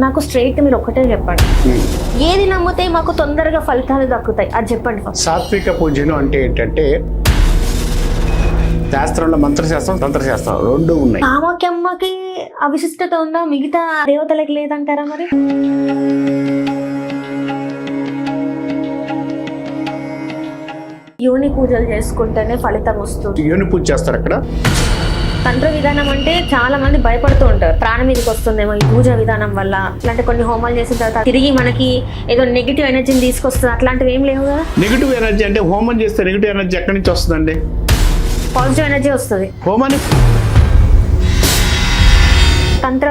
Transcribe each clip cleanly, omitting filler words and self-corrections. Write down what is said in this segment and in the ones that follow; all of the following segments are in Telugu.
నాకు స్ట్రైట్ మీరు ఒకటే చెప్పండి, ఏది నమ్మితే మాకు తొందరగా ఫలితాలు దక్కుతాయి అది చెప్పండి ఫస్ట్. సాత్విక పూజలు అంటే ఏంటంటే శాస్త్రంలో మంత్రశాస్త్రం తంత్రశాస్త్రం రెండు ఉన్నాయి. కామాఖ్యమ్మకి అవిశిష్టత ఉందా, మిగతా దేవతలకి లేదంటారా? మరి యోని పూజలు చేసుకుంటేనే ఫలితం వస్తుంది. యోని పూజ చేస్తారు అక్కడ. తంత్ర విధానం అంటే చాలా మంది భయపడుతూ ఉంటారు, ప్రాణం మీదకి వస్తుందేమో ఈ పూజ విధానం వల్ల, ఇలాంటి కొన్ని హోమాలు చేసిన తర్వాత తిరిగి మనకి ఏదో నెగిటివ్ ఎనర్జీని తీసుకొస్తుంది, అట్లాంటివి ఏం లేవు కదా. నెగిటివ్ ఎనర్జీ అంటే హోమం చేస్తే నెగిటివ్ ఎనర్జీ ఎక్కడి నుంచి వస్తుందండి? పాజిటివ్ ఎనర్జీ వస్తుంది. హోమాన్ని తంత్ర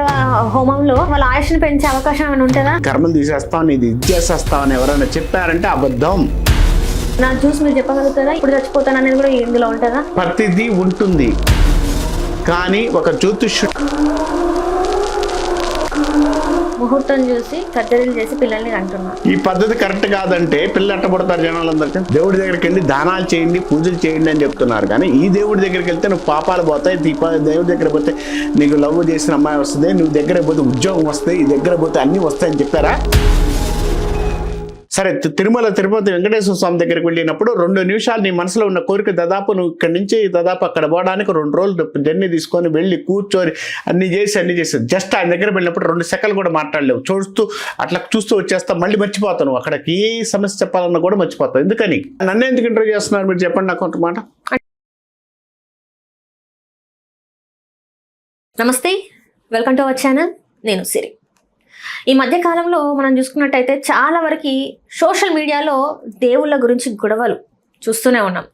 హోమంలో వాళ్ళ ఆయుష్ని పెంచే అవకాశం ఏమైనా ఉంటుందా? కర్మలు తీసేస్తాం, ఇది చేసేస్తాం అని ఎవరైనా చెప్పారంటే అబద్ధం. నా చూసి మీరు చెప్పగలుగుతారా ఇప్పుడు చచ్చిపోతాను అనేది కూడా ఇందులో ఉంటుందా? ప్రతిదీ ఉంటుంది, కానీ ఒక జ్యోతిష్యుడు ముహూర్తం చూసి సర్జరీలు చేసి పిల్లల్ని అంటున్నారు. ఈ పద్ధతి కరెక్ట్ కాదంటే పిల్లలు అట్టబడతారు జనాలందరికీ. దేవుడి దగ్గరికి వెళ్ళి దానాలు చేయండి, పూజలు చేయండి అని చెప్తున్నారు, కానీ ఈ దేవుడి దగ్గరికి వెళ్తే నువ్వు పాపాలు పోతాయి, దేవుడి దగ్గర పోతే నీకు లవ్ చేసిన అమ్మాయి వస్తుంది, నువ్వు దగ్గర పోతే ఉద్యోగం వస్తాయి, ఈ దగ్గర పోతే అన్నీ వస్తాయని చెప్పారా? సరే, తిరుమల తిరుపతి వెంకటేశ్వర స్వామి దగ్గరికి వెళ్ళినప్పుడు 2 నిమిషాలు నీ మనసులో ఉన్న కోరిక దాదాపు నువ్వు ఇక్కడి నుంచి దాదాపు అక్కడ పోవడానికి 2 రోజులు జర్నీ తీసుకొని వెళ్ళి కూర్చొని అన్ని చేసి జస్ట్ ఆయన దగ్గర వెళ్ళినప్పుడు 2 సెకండ్లు కూడా మాట్లాడలేవు, అట్లా చూస్తూ వచ్చేస్తా, మళ్ళీ మర్చిపోతాను, అక్కడికి ఏ సమస్య చెప్పాలన్నా కూడా మర్చిపోతావు. ఎందుకని నన్ను ఎందుకు ఇంటర్వ్యూ చేస్తున్నారు మీరు చెప్పండి నాకు ఒక మాట. నమస్తే, వెల్కమ్ టు అవర్ ఛానల్. నేను సిరి. ఈ మధ్య కాలంలో మనం చూసుకున్నట్టయితే చాలా వరకు సోషల్ మీడియాలో దేవుళ్ళ గురించి గొడవలు చూస్తూనే ఉన్నాం.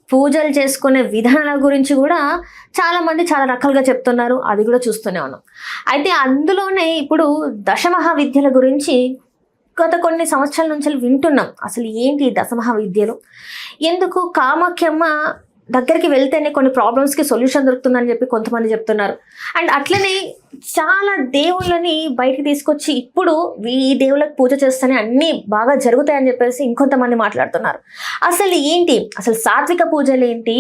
పూజలు చేసుకునే విధానాల గురించి కూడా చాలామంది చాలా రకాలుగా చెప్తున్నారు, అది కూడా చూస్తూనే ఉన్నాం. అయితే అందులోనే ఇప్పుడు దశమహావిద్యల గురించి గత కొన్ని సంవత్సరాల నుంచి వింటున్నాం. అసలు ఏంటి ఈ దశమహావిద్యలు, ఎందుకు కామాఖ్యమ్మ దగ్గరికి వెళ్తేనే కొన్ని ప్రాబ్లమ్స్కి సొల్యూషన్ దొరుకుతుందని చెప్పి కొంతమంది చెప్తున్నారు. అండ్ అట్లనే చాలా దేవుళ్ళని బయటికి తీసుకొచ్చి ఇప్పుడు ఈ దేవుళ్ళకి పూజ చేస్తేనే అన్నీ బాగా జరుగుతాయని చెప్పేసి ఇంకొంతమంది మాట్లాడుతున్నారు. అసలు ఏంటి, అసలు సాత్విక పూజలు ఏంటి,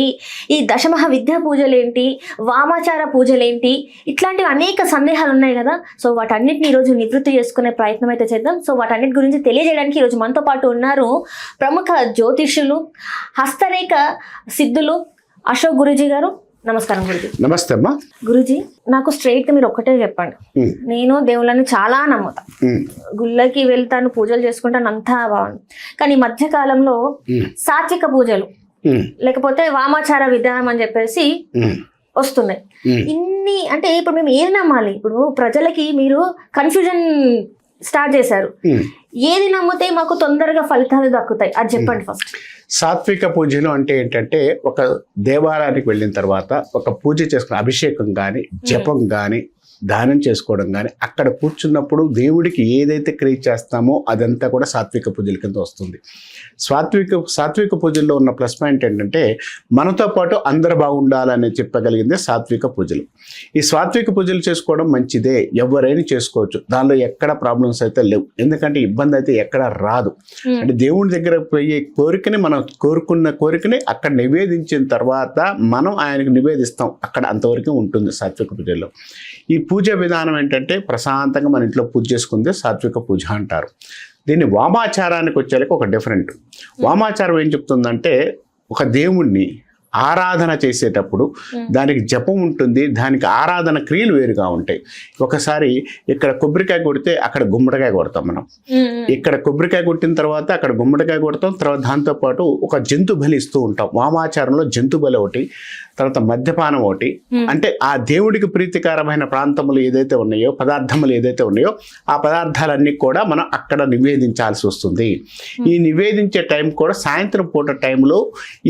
ఈ దశమహ విద్యా పూజలు ఏంటి, వామాచార పూజలు ఏంటి, ఇట్లాంటివి అనేక సందేహాలు ఉన్నాయి కదా. సో వాటన్నిటిని ఈరోజు నివృత్తి చేసుకునే ప్రయత్నం అయితే చేద్దాం. సో వాటన్నిటి గురించి తెలియజేయడానికి ఈరోజు మనతో పాటు ఉన్నారు ప్రముఖ జ్యోతిష్యులు, హస్తరేఖ సిద్ధులు అశోక్ గురూజీ గారు. నమస్కారం గురూజీ. నమస్తే అమ్మా. గురూజీ, నాకు స్ట్రైట్ మీరు ఒక్కటే చెప్పండి, నేను దేవుళ్ళని చాలా నమ్ముతా, గుళ్ళకి వెళ్తాను, పూజలు చేసుకుంటాను, అంతా బాగుంది, కానీ ఈ మధ్య కాలంలో సాత్విక పూజలు లేకపోతే వామాచార విధానం అని చెప్పేసి వస్తున్నాయి. ఇన్ని అంటే ఇప్పుడు మేము ఏది నమ్మాలి? ఇప్పుడు ప్రజలకి మీరు కన్ఫ్యూజన్ స్టార్ట్ చేశారు, ఏది నమ్మితే మాకు తొందరగా ఫలితాలు దక్కుతాయి అది చెప్పండి ఫస్ట్. సాత్విక పూజలు అంటే ఏంటంటే ఒక దేవాలయానికి వెళ్ళిన తర్వాత ఒక పూజ చేసుకుని అభిషేకం కానీ జపం కానీ దానం చేసుకోవడం కానీ అక్కడ కూర్చున్నప్పుడు దేవుడికి ఏదైతే క్రియ చేస్తామో అదంతా కూడా సాత్విక పూజల కింద వస్తుంది. సాత్విక పూజల్లో ఉన్న ప్లస్ పాయింట్ ఏంటంటే మనతో పాటు అందరు బాగుండాలని చెప్పగలిగిందే సాత్విక పూజలు. ఈ సాత్విక పూజలు చేసుకోవడం మంచిదే, ఎవరైనా చేసుకోవచ్చు, దానిలో ఎక్కడ ప్రాబ్లమ్స్ అయితే లేవు, ఎందుకంటే ఇబ్బంది అయితే ఎక్కడ రాదు. అంటే దేవుడి దగ్గర పోయే కోరికని మనం కోరుకున్న కోరికని అక్కడ నివేదించిన తర్వాత మనం ఆయనకు నివేదిస్తాం, అక్కడ అంతవరకు ఉంటుంది సాత్విక పూజల్లో. ఈ పూజ విధానం ఏంటంటే ప్రశాంతంగా మన ఇంట్లో పూజ చేసుకుందే సాత్విక పూజ అంటారు. దీన్ని వామాచారానికి వచ్చేలకు ఒక డిఫరెంట్. వామాచారం ఏం చెప్తుందంటే ఒక దేవుణ్ణి ఆరాధన చేసేటప్పుడు దానికి జపం ఉంటుంది, దానికి ఆరాధన క్రియలు వేరుగా ఉంటాయి. ఒకసారి ఇక్కడ కొబ్బరికాయ కొడితే అక్కడ గుమ్మడికాయ కొడతాం మనం, ఇక్కడ కొబ్బరికాయ కొట్టిన తర్వాత అక్కడ గుమ్మడికాయ కొడతాం, తర్వాత దాంతోపాటు ఒక జంతు బలి ఇస్తూ ఉంటాం. వామాచారంలో జంతు బలి ఒకటి, తర్వాత మద్యపానం ఒకటి. అంటే ఆ దేవుడికి ప్రీతికరమైన ప్రాంతములు ఏదైతే ఉన్నాయో, పదార్థములు ఏదైతే ఉన్నాయో ఆ పదార్థాలన్నీ కూడా మనం అక్కడ నివేదించాల్సి వస్తుంది. ఈ నివేదించే టైం కూడా సాయంత్రం పూట టైంలో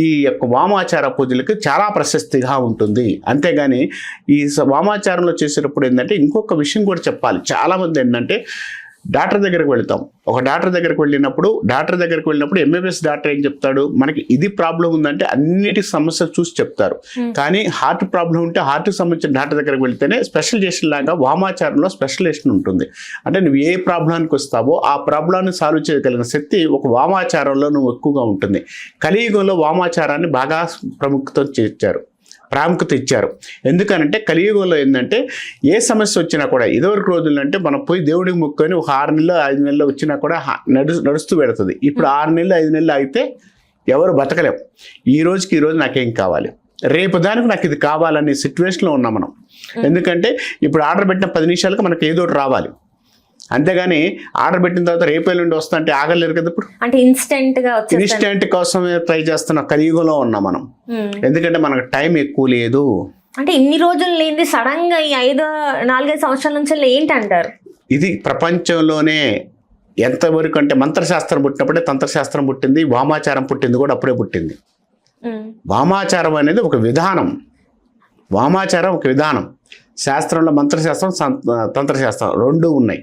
ఈ యొక్క వామాచార పూజలకి చాలా ప్రశస్తిగా ఉంటుంది. అంతేగాని ఈ వామాచారంలో చేసేటప్పుడు ఏంటంటే ఇంకొక విషయం కూడా చెప్పాలి. చాలామంది ఏంటంటే డాక్టర్ దగ్గరికి వెళ్తాం, ఒక డాక్టర్ దగ్గరికి వెళ్ళినప్పుడు ఎంబీబీఎస్ డాక్టర్ ఏం చెప్తాడు, మనకి ఇది ప్రాబ్లం ఉందంటే అన్నిటి సమస్య చూసి చెప్తారు. కానీ హార్ట్ ప్రాబ్లం ఉంటే హార్ట్కి సంబంధించిన డాక్టర్ దగ్గరికి వెళ్తేనే స్పెషలైజేషన్ లాగా వామాచారంలో స్పెషలైజేషన్ ఉంటుంది. అంటే నువ్వు ఏ ప్రాబ్లానికి వస్తావో ఆ ప్రాబ్లాన్ని సాల్వ్ చేయగలిగిన శక్తి ఒక వామాచారంలో నువ్వు ఎక్కువగా ఉంటుంది. కలియుగంలో వామాచారాన్ని బాగా ప్రాముఖ్యత చేర్చారు. ప్రాముఖ్యత ఇచ్చారు. ఎందుకనంటే కలియుగంలో ఏంటంటే ఏ సమస్య వచ్చినా కూడా ఇదివరకు రోజుల్లో అంటే మనం పోయి దేవుడికి మొక్కుకొని ఒక 6 నెలలు 5 నెలలు వచ్చినా కూడా నడుస్తూ పెడుతుంది. ఇప్పుడు 6 నెలలు 5 నెలలు అయితే ఎవరు బతకలేం. ఈ రోజుకి నాకేం కావాలి, రేపు దానికి నాకు ఇది కావాలనే సిచ్యువేషన్లో ఉన్నాం మనం. ఎందుకంటే ఇప్పుడు ఆర్డర్ పెట్టిన 10 నిమిషాలకు మనకు ఏదో ఒకటి రావాలి, అంతేగాని ఆర్డర్ పెట్టిన తర్వాత రేపు ఎల్లుండి వస్తా అంటే ఆగలేరు కదా. ఇప్పుడు అంటే ఇన్స్టెంట్ కోసమే ట్రై చేస్తున్న కలియుగంలో ఉన్నాం మనం. ఎందుకంటే మనకు టైం ఎక్కువ లేదు. అంటే ఇన్ని రోజులు లేని సడన్ గా ఈ 4-5 సంవత్సరాల నుంచి ఏంటంటారు? ఇది ప్రపంచంలోనే ఎంతవరకు అంటే మంత్రశాస్త్రం పుట్టినప్పుడే తంత్రశాస్త్రం పుట్టింది, వామాచారం పుట్టింది కూడా అప్పుడే పుట్టింది. వామాచారం అనేది ఒక విధానం, వామాచారం ఒక విధానం. శాస్త్రంలో మంత్రశాస్త్రం తంత్రశాస్త్రం 2 ఉన్నాయి.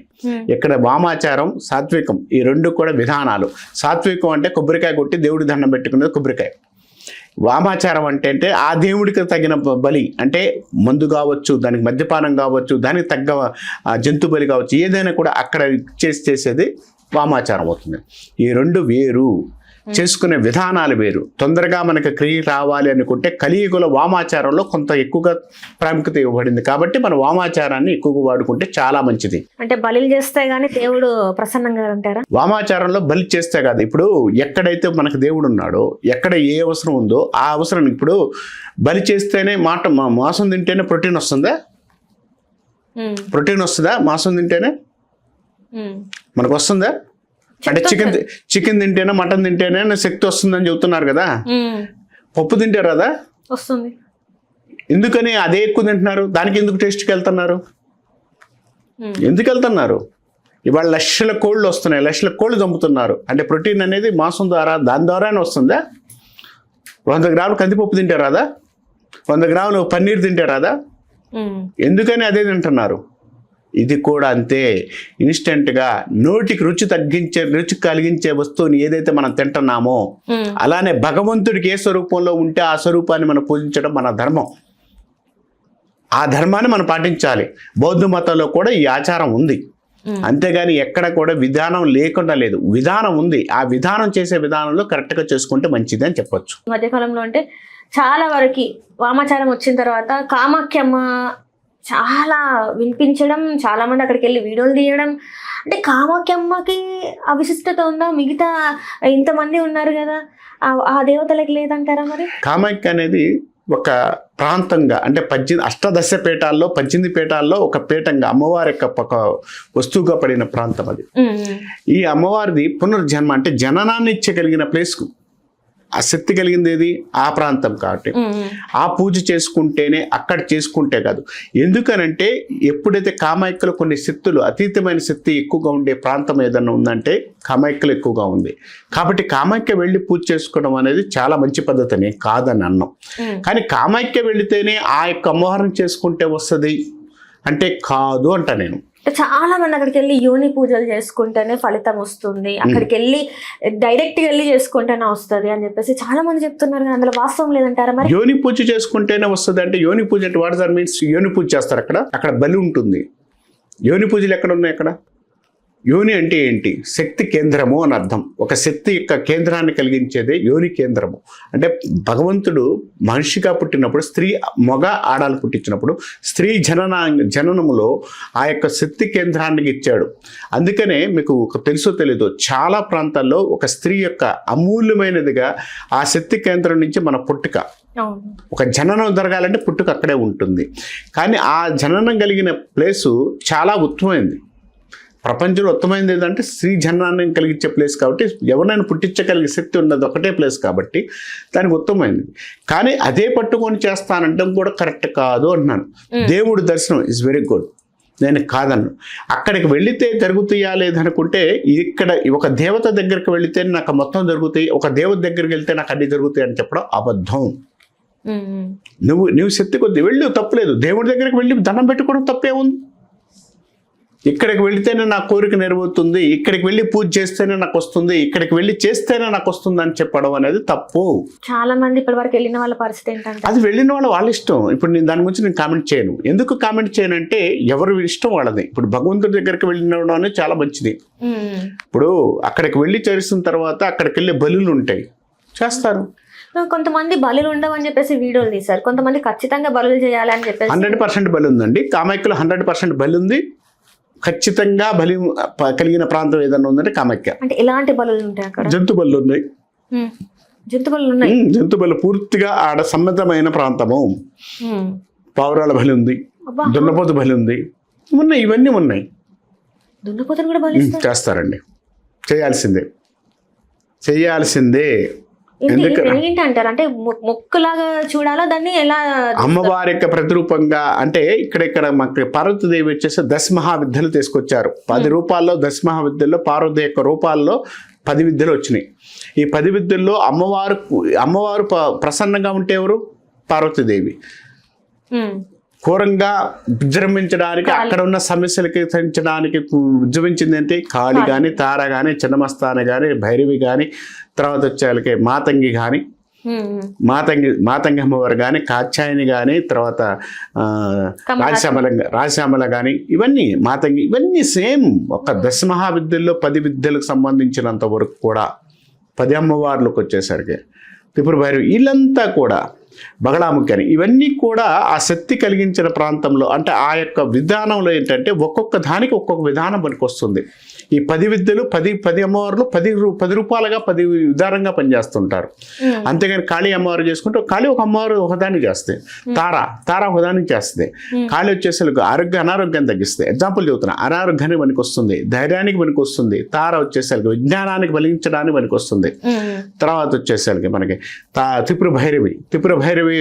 ఇక్కడ వామాచారం సాత్వికం, ఈ 2 కూడా విధానాలు. సాత్వికం అంటే కొబ్బరికాయ కొట్టి దేవుడి దండం పెట్టుకునేది కొబ్బరికాయ. వామాచారం అంటే ఆ దేవుడికి తగిన బలి, అంటే మందు కావచ్చు, దానికి మద్యపానం కావచ్చు, దానికి తగ్గ జంతు బలి కావచ్చు, ఏదైనా కూడా అక్కడ చేసేది వామాచారం అవుతుంది. ఈ 2 వేరు, చేసుకునే విధానాలు వేరు. తొందరగా మనకి క్రియ రావాలి అనుకుంటే కలియుగంలో వామాచారంలో కొంత ఎక్కువగా ప్రాముఖ్యత ఇవ్వబడింది. కాబట్టి మన వామాచారాన్ని ఎక్కువగా వాడుకుంటే చాలా మంచిది. అంటే బలి చేస్తే గానీ దేవుడు ప్రసన్నంగా ఉంటారా? వామాచారంలో బలి చేస్తే కాదు. ఇప్పుడు ఎక్కడైతే మనకు దేవుడు ఉన్నాడో, ఎక్కడ ఏ అవసరం ఉందో ఆ అవసరం, ఇప్పుడు బలి చేస్తేనే మాంసం తింటేనే ప్రోటీన్ వస్తుందా? ప్రోటీన్ వస్తుందా మాంసం తింటేనే? మనకు వస్తుందా? అంటే చికెన్ తింటేనే మటన్ తింటేనే శక్తి వస్తుందని చెబుతున్నారు కదా. పప్పు తింటే రాదా? వస్తుంది. ఎందుకని అదే ఎక్కువ తింటున్నారు? దానికి ఎందుకు టేస్ట్కి వెళ్తున్నారు? ఎందుకు వెళ్తున్నారు? ఇవాళ లక్షల కోళ్ళు వస్తున్నాయి, లక్షల కోళ్ళు చంపుతున్నారు. అంటే ప్రోటీన్ అనేది మాంసం ద్వారా, దాని ద్వారానే వస్తుందా? 100 గ్రాములు కందిపప్పు తింటే రాదా? 100 గ్రాములు పన్నీర్ తింటే రాదా? ఎందుకని అదే తింటున్నారు? ఇది కూడా అంతే. ఇన్స్టెంట్గా నోటికి రుచి కలిగించే వస్తువుని ఏదైతే మనం తింటున్నామో, అలానే భగవంతుడికి ఏ స్వరూపంలో ఉంటే ఆ స్వరూపాన్ని మనం పూజించడం మన ధర్మం. ఆ ధర్మాన్ని మనం పాటించాలి. బౌద్ధ మతంలో కూడా ఈ ఆచారం ఉంది. అంతేగాని ఎక్కడ కూడా విధానం లేకుండా లేదు, విధానం ఉంది. ఆ విధానం చేసే విధానంలో కరెక్ట్గా చేసుకుంటే మంచిది అని చెప్పొచ్చు. మధ్యకాలంలో అంటే చాలా వరకు వామాచారం వచ్చిన తర్వాత కామాఖ్యమ్మ చాలా వినిపించడం, చాలా మంది అక్కడికి వెళ్ళి వీడియోలు తీయడం. అంటే కామాఖ్యమ్మకి ఆ విశిష్టత ఉందా? మిగతా ఇంతమంది ఉన్నారు కదా, ఆ దేవతలకి లేదంటారా మరి? కామాఖ్య అనేది ఒక ప్రాంతంగా, అంటే 18 పీఠాల్లో 18 పీఠాల్లో ఒక పీఠంగా అమ్మవారి యొక్క వస్తువుగా పడిన ప్రాంతం అది. ఈ అమ్మవారిది పునర్జన్మ, అంటే జననాన్ని ఇచ్చగలిగిన ప్లేస్, ఆ శక్తి కలిగింది ఏది? ఆ ప్రాంతం. కాబట్టి ఆ పూజ చేసుకుంటేనే, అక్కడ చేసుకుంటే కాదు. ఎందుకనంటే ఎప్పుడైతే కామాఖ్యలో కొన్ని శక్తులు, అతీతమైన శక్తి ఎక్కువగా ఉండే ప్రాంతం ఏదన్నా ఉందంటే కామాఖ్యలో ఎక్కువగా ఉంది. కాబట్టి కామాఖ్య వెళ్ళి పూజ చేసుకోవడం అనేది చాలా మంచి పద్ధతిని కాదని అన్నాం. కానీ కామాఖ్య వెళితేనే ఆ యొక్క అమ్మవారిని చేసుకుంటే వస్తుంది అంటే కాదు అంట నేను. చాలా మంది అక్కడికి వెళ్ళి యోని పూజలు చేసుకుంటేనే ఫలితం వస్తుంది, అక్కడికి వెళ్ళి డైరెక్ట్ గా వెళ్ళి చేసుకుంటేనే వస్తుంది అని చెప్పేసి చాలా మంది చెప్తున్నారు. అందులో వాస్తవం లేదంటారా మరి? యోని పూజ చేసుకుంటేనే వస్తుంది అంటే, యోని పూజ అంటే వాట్ దట్ మీన్స్? యోని పూజ చేస్తారు, అక్కడ బలి ఉంటుంది. యోని పూజలు ఎక్కడ ఉన్నాయి? అక్కడ యోని అంటే ఏంటి? శక్తి కేంద్రము అని అర్థం. ఒక శక్తి యొక్క కేంద్రాన్ని కలిగించేదే యోని కేంద్రము. అంటే మనిషిగా పుట్టినప్పుడు, స్త్రీ మగ ఆడాలు పుట్టించినప్పుడు స్త్రీ జననములో ఆ యొక్క శక్తి కేంద్రానికి ఇచ్చాడు. అందుకనే మీకు తెలుసో తెలీదో, చాలా ప్రాంతాల్లో ఒక స్త్రీ యొక్క అమూల్యమైనదిగా ఆ శక్తి కేంద్రం నుంచి మన పుట్టుక, ఒక జననం జరగాలంటే పుట్టుక అక్కడే ఉంటుంది. కానీ ఆ జననం కలిగిన ప్లేసు చాలా ఉత్తమమైంది. ప్రపంచంలో ఉత్తమైనది ఏంటంటే స్త్రీ జననాన్ని కలిగించే ప్లేస్. కాబట్టి ఎవరినైనా పుట్టించగలిగే శక్తి ఉన్నది ఒకటే ప్లేస్ కాబట్టి దానికి ఉత్తమైనది. కానీ అదే పట్టుకొని చేస్తానంటే కూడా కరెక్ట్ కాదు అంటున్నాను. దేవుడి దర్శనం ఇస్ వెరీ గుడ్, నేను కాదన్ను. అక్కడికి వెళితే జరుగుతాయా లేదనుకుంటే, ఇక్కడ ఒక దేవత దగ్గరికి వెళితే నాకు మొత్తం జరుగుతాయి, ఒక దేవత దగ్గరికి వెళ్తే నాకు అన్ని జరుగుతాయి అని చెప్పడం అబద్ధం. నువ్వు శక్తి కొద్ది వెళ్ళు, తప్పులేదు. దేవుడి దగ్గరికి వెళ్ళి దండం పెట్టుకోవడం తప్పే ఉంది. ఇక్కడికి వెళితేనే నా కోరిక నెరవేరుతుంది, ఇక్కడికి వెళ్ళి పూజ చేస్తేనే నాకు వస్తుంది, ఇక్కడికి వెళ్ళి చేస్తేనే నాకు వస్తుంది అని చెప్పడం అనేది తప్పు. చాలా మంది ఇప్పటి వరకు వెళ్ళిన వాళ్ళ పరిస్థితి ఏంటంటే, అది వెళ్ళిన వాళ్ళ ఇష్టం. ఇప్పుడు నేను దాని గురించి నేను కామెంట్ చేయను. ఎందుకు కామెంట్ చేయను అంటే, ఎవరు ఇష్టం వాళ్ళది. ఇప్పుడు భగవంతుడి దగ్గరికి వెళ్ళినడం అనేది చాలా మంచిది. ఇప్పుడు అక్కడికి వెళ్ళి చేసిన తర్వాత అక్కడికి వెళ్ళే బలులు ఉంటాయి, చేస్తారు. కొంతమంది బలులు ఉండవని చెప్పేసి వీడియోలు తీశారు, కొంతమంది ఖచ్చితంగా బలులు చేయాలి అని చెప్పేసి. 100% బలి ఉందండి. కామాఖ్యలో 100% బలి ఉంది. ఖచ్చితంగా బలి కలిగిన ప్రాంతం ఏదన్నా ఉందంటే కామాఖ్య. అంటే ఎలాంటి బలులు ఉంటాయి అక్కడ? జంతు బలు ఉన్నాయి. జంతు బలులు ఉన్నాయి. జంతు బలు పూర్తిగా ఆడ సమ్మతమైన ప్రాంతము. పావురాల బలి ఉంది, దున్నపోతు బలి ఉంది, ఉన్నాయి, ఇవన్నీ ఉన్నాయి. దున్నపోతులు కూడా బలి చేస్తారండి. చేయాల్సిందే. ఏంటి అంటారు అంటే మొక్కులాగా చూడాలా దాన్ని? ఎలా అమ్మవారి యొక్క ప్రతిరూపంగా అంటే ఇక్కడ మాకు పార్వతీదేవి వచ్చేసి 10 మహావిద్యలు తీసుకొచ్చారు. 10 రూపాల్లో 10 మహావిద్యల్లో పార్వతి యొక్క రూపాల్లో 10 విద్యలు వచ్చినాయి. ఈ 10 విద్యల్లో అమ్మవారు ప్రసన్నంగా ఉంటే ఎవరు? పార్వతీదేవి. ఘోరంగా విజృంభించడానికి, అక్కడ ఉన్న సమస్యలకి పెంచడానికి ఉద్యమించింది అంటే కాళి కానీ, తార కానీ, చిన్నమస్తాన కానీ, భైరవి కానీ, తర్వాత వచ్చే మాతంగి కానీ, మాతంగి అమ్మవారు కానీ, కాత్యాయని కానీ, తర్వాత రాజశ్యామల కానీ, ఇవన్నీ మాతంగి, ఇవన్నీ సేమ్ ఒక 10 మహావిద్యల్లో 10 విద్యలకు సంబంధించినంత వరకు కూడా 10 అమ్మవార్లకు వచ్చేసరికి త్రిపుర భైరవి వీళ్ళంతా కూడా బగళాముఖి అని, ఇవన్నీ కూడా ఆ శక్తి కలిగించిన ప్రాంతంలో అంటే ఆ యొక్క విధానంలో ఏంటంటే ఒక్కొక్క దానికి ఒక్కొక్క విధానం మనకు వస్తుంది. ఈ 10 విద్యలు 10 అమ్మవార్లు 10 రూపాయలుగా 10 విధానంగా పనిచేస్తుంటారు. అంతేగాని కాళీ అమ్మవారు చేసుకుంటే కాళీ ఒక అమ్మవారు ఒకదాన్ని చేస్తే, తార ఒకదానికి చేస్తుంది. కాళీ వచ్చేసరికి అనారోగ్యం తగ్గిస్తుంది. ఎగ్జాంపుల్ చెబుతున్నా, అనారోగ్యానికి మనకి వస్తుంది, ధైర్యానికి మనకి వస్తుంది. తార వచ్చేసరికి విజ్ఞానానికి బలించడానికి మనకి వస్తుంది. తర్వాత వచ్చేసరికి మనకి త్రిపుర భైరవి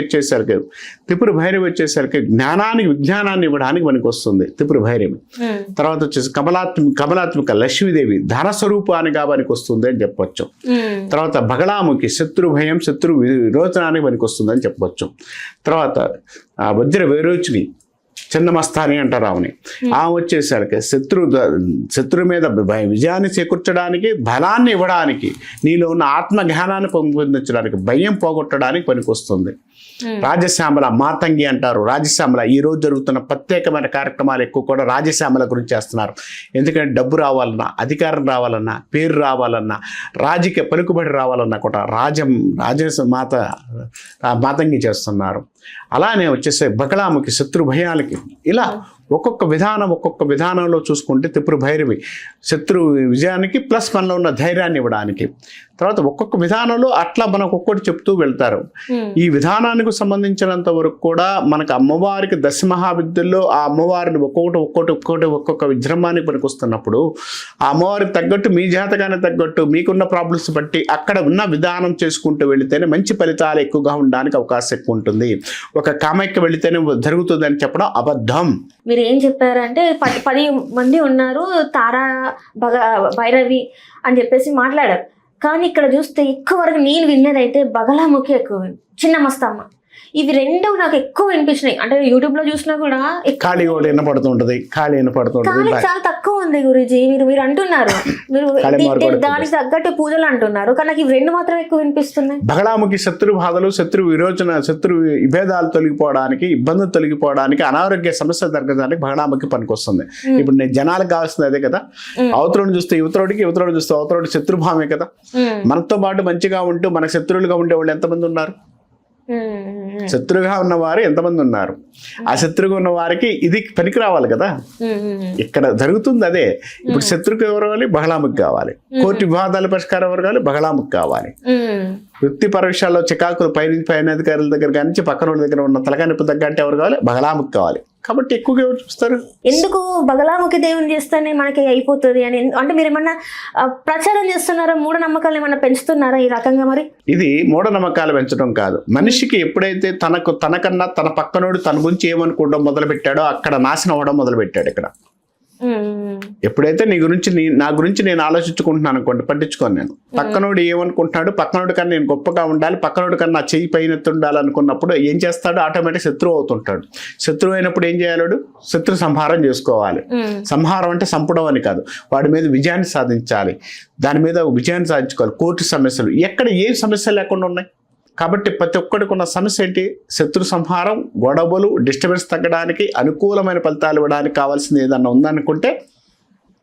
వచ్చేసరికి జ్ఞానానికి విజ్ఞానాన్ని ఇవ్వడానికి మనకి వస్తుంది త్రిపుర భైరవి. తర్వాత వచ్చేసి కమలాత్మిక లక్ష్మీదేవి ధన స్వరూపానికి మనకి వస్తుంది అని చెప్పొచ్చు. తర్వాత బగళాముఖి శత్రు భయం, శత్రు విరోచనానికి మనకి వస్తుంది అని చెప్పొచ్చు. తర్వాత వజ్ర వేరోచిని, చిన్నమస్తాని అంటారు ఆమెని. ఆమె వచ్చేసరికి శత్రు మీద విజయాన్ని చేకూర్చడానికి, బలాన్ని ఇవ్వడానికి, నీలో ఉన్న ఆత్మజ్ఞానాన్ని పొందించడానికి, భయం పోగొట్టడానికి పనికొస్తుంది. రాజశ్యామల, మాతంగి అంటారు. రాజశ్యామల ఈ రోజు జరుగుతున్న ప్రత్యేకమైన కార్యక్రమాలు ఎక్కువ కూడా రాజశ్యామల గురించి చేస్తున్నారు. ఎందుకంటే డబ్బు రావాలన్నా, అధికారం రావాలన్నా, పేరు రావాలన్నా, రాజకీయ పలుకుబడి రావాలన్నా కూడా మాతంగి చేస్తున్నారు. అలానే వచ్చేసే బగళాముఖి శత్రు భయాలకి, ఇలా ఒక్కొక్క విధానంలో చూసుకుంటే త్రిపుర భైరవి శత్రు విజయానికి ప్లస్ మనలో ఉన్న ధైర్యాన్ని ఇవ్వడానికి. తర్వాత ఒక్కొక్క విధానంలో అట్లా మనకు ఒక్కొక్కటి చెప్తూ వెళ్తారు. ఈ విధానానికి సంబంధించినంత వరకు కూడా మనకు అమ్మవారికి 10 మహావిద్యల్లో ఆ అమ్మవారిని ఒక్కొక్క విజృంభానికి పనికొస్తున్నప్పుడు ఆ అమ్మవారికి తగ్గట్టు, మీ జాతకానికి తగ్గట్టు, మీకున్న ప్రాబ్లమ్స్ బట్టి అక్కడ ఉన్న విధానం చేసుకుంటూ వెళితేనే మంచి ఫలితాలు ఎక్కువగా ఉండడానికి అవకాశం ఎక్కువ ఉంటుంది. ఒక కామాఖ్య వెళితేనే జరుగుతుంది అని చెప్పడం అబద్ధం. మీరు ఏం చెప్పారంటే 10 మంది ఉన్నారు తారా భైరవి అని చెప్పేసి మాట్లాడారు. కానీ ఇక్కడ చూస్తే ఎక్కువ వరకు నేను విన్నదైతే బగళాముఖి ఎక్కువ, చిన్నమస్తమ్మ, ఇవి రెండు నాకు ఎక్కువ వినిపించినాయి. అంటే యూట్యూబ్ లో చూసినా కూడా ఖాళీ వినపడుతుంటది. చాలా తక్కువ ఉంది గురూజీ. మీరు అంటున్నారు, మీరు దానికి తగ్గట్టు పూజలు అంటున్నారు, కానీ నాకు ఇవి 2 మాత్రం ఎక్కువ వినిపిస్తున్నాయి. బగళాముఖి శత్రు బాధలు, శత్రు విరోచన, శత్రు విభేదాలు తొలగిపోవడానికి, ఇబ్బందులు తొలగిపోవడానికి, అనారోగ్య సమస్య తగ్గడానికి బగళాముఖి పనికొస్తుంది. ఇప్పుడు నేను జనాలకు కావాల్సింది అదే కదా. అవతరుని చూస్తే యువతరుడికి, యువతరుడు చూస్తే అవతరుడి శత్రుభావమే కదా. మనతో పాటు మంచిగా ఉంటూ మన శత్రువులుగా ఉండే వాళ్ళు ఎంతమంది ఉన్నారు? శత్రువుగా ఉన్నవారు ఎంతమంది ఉన్నారు? ఆ శత్రువుగా ఉన్న వారికి ఇది పనికి రావాలి కదా. ఇక్కడ జరుగుతుంది అదే. ఇప్పుడు శత్రువుకి ఎవరు కావాలి? బగళాముఖి కావాలి. కోర్టు వివాదాల పరిష్కారం ఎవరు కావాలి? బగళాముఖి కావాలి. వృత్తిపర విషయాల్లో చికాకులు పైన అధికారుల దగ్గర కానీ పక్కన దగ్గర ఉన్న తలకానిప్పు తగ్గ అంటే ఎవరు కావాలి? బగళాముఖి కావాలి. కాబట్టి ఎక్కువగా ఎవరు చూస్తారు? ఎందుకు బగళాముఖి దేవుని చేస్తేనే మనకి అయిపోతుంది అని? అంటే మీరు ఏమన్నా ప్రచారం చేస్తున్నారా? మూఢనమ్మకాలు ఏమన్నా పెంచుతున్నారా ఈ రకంగా? మరి ఇది మూఢనమ్మకాలు పెంచడం కాదు. మనిషికి ఎప్పుడైతే తనకన్నా తన పక్కనోడు తన గురించి ఏమనుకోవడం మొదలు పెట్టాడో అక్కడ నాశనం అవ్వడం మొదలు పెట్టాడు. ఇక్కడ ఎప్పుడైతే నా గురించి నేను ఆలోచించుకుంటున్నాను అనుకోండి, పట్టించుకోను నేను. పక్కనోడు ఏమనుకుంటున్నాడు, పక్కనోడి కన్నా నేను గొప్పగా ఉండాలి, పక్కనోడి కన్నా నా చెయ్యి పైన ఉండాలి అనుకున్నప్పుడు ఏం చేస్తాడు? ఆటోమేటిక్ శత్రువు అవుతుంటాడు. శత్రువు అయినప్పుడు ఏం చేయాలి? శత్రు సంహారం చేసుకోవాలి. సంహారం అంటే సంపడం అని కాదు, వాడి మీద విజయాన్ని సాధించాలి. దాని మీద విజయాన్ని సాధించుకోవాలి. కోర్టు సమస్యలు ఎక్కడ ఏ సమస్యలు లేకుండా ఉన్నాయి. కాబట్టి ప్రతి ఒక్కడికి ఉన్న సమస్య ఏంటి? శత్రు సంహారం, గొడవలు, డిస్టర్బెన్స్ తగ్గడానికి, అనుకూలమైన ఫలితాలు ఇవ్వడానికి కావాల్సింది ఏదన్నా ఉందనుకుంటే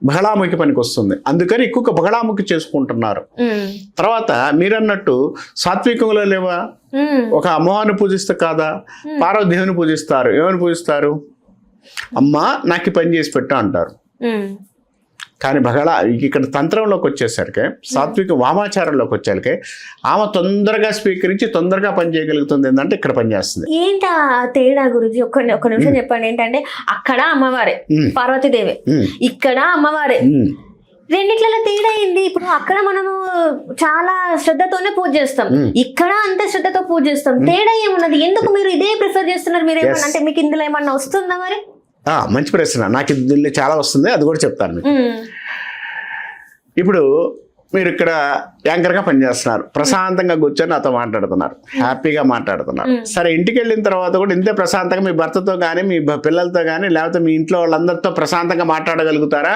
బహళాముఖి పనికి వస్తుంది. అందుకని ఎక్కువగా బహళాముఖి చేసుకుంటున్నారు. తర్వాత మీరన్నట్టు సాత్వికంలో లేవా, ఒక అమ్మవారిని పూజిస్తే కాదా, పార్వతీదేవిని పూజిస్తారు. ఏమని పూజిస్తారు? అమ్మా నాకు ఈ పని చేసి పెట్టు అంటారు. కానీ ఇక్కడ తంత్రంలోకి వచ్చేసరికి, సాత్విక వామాచారంలోకి వచ్చేసరికి ఆమె తొందరగా స్వీకరించి తొందరగా పని చేయగలుగుతుంది. ఏంటంటే ఇక్కడ పని చేస్తుంది. ఏంటి తేడా గురించి ఒక్క నిమిషం చెప్పండి. ఏంటంటే అక్కడ అమ్మవారే పార్వతీదేవి, ఇక్కడ అమ్మవారే, రెండిట్ల తేడా ఏంది? ఇప్పుడు అక్కడ మనము చాలా శ్రద్ధతోనే పూజ చేస్తాం, ఇక్కడ అంతే శ్రద్ధతో పూజ చేస్తాం. తేడా ఏమున్నది? ఎందుకు మీరు ఇదే ప్రిఫర్ చేస్తున్నారు? మీరు ఏమన్నా అంటే మీకు ఇందులో ఏమన్నా వస్తుందా మరి? మంచి ప్రశ్న. నాకు దీనిలో చాలా వస్తుంది, అది కూడా చెప్తాను మీకు. ఇప్పుడు మీరు ఇక్కడ యాంకర్గా పనిచేస్తున్నారు, ప్రశాంతంగా కూర్చొని నాతో మాట్లాడుతున్నారు, హ్యాపీగా మాట్లాడుతున్నారు. సరే, ఇంటికి వెళ్ళిన తర్వాత కూడా ఇంతే ప్రశాంతంగా మీ భర్తతో కానీ మీ పిల్లలతో కానీ లేకపోతే మీ ఇంట్లో వాళ్ళందరితో ప్రశాంతంగా మాట్లాడగలుగుతారా?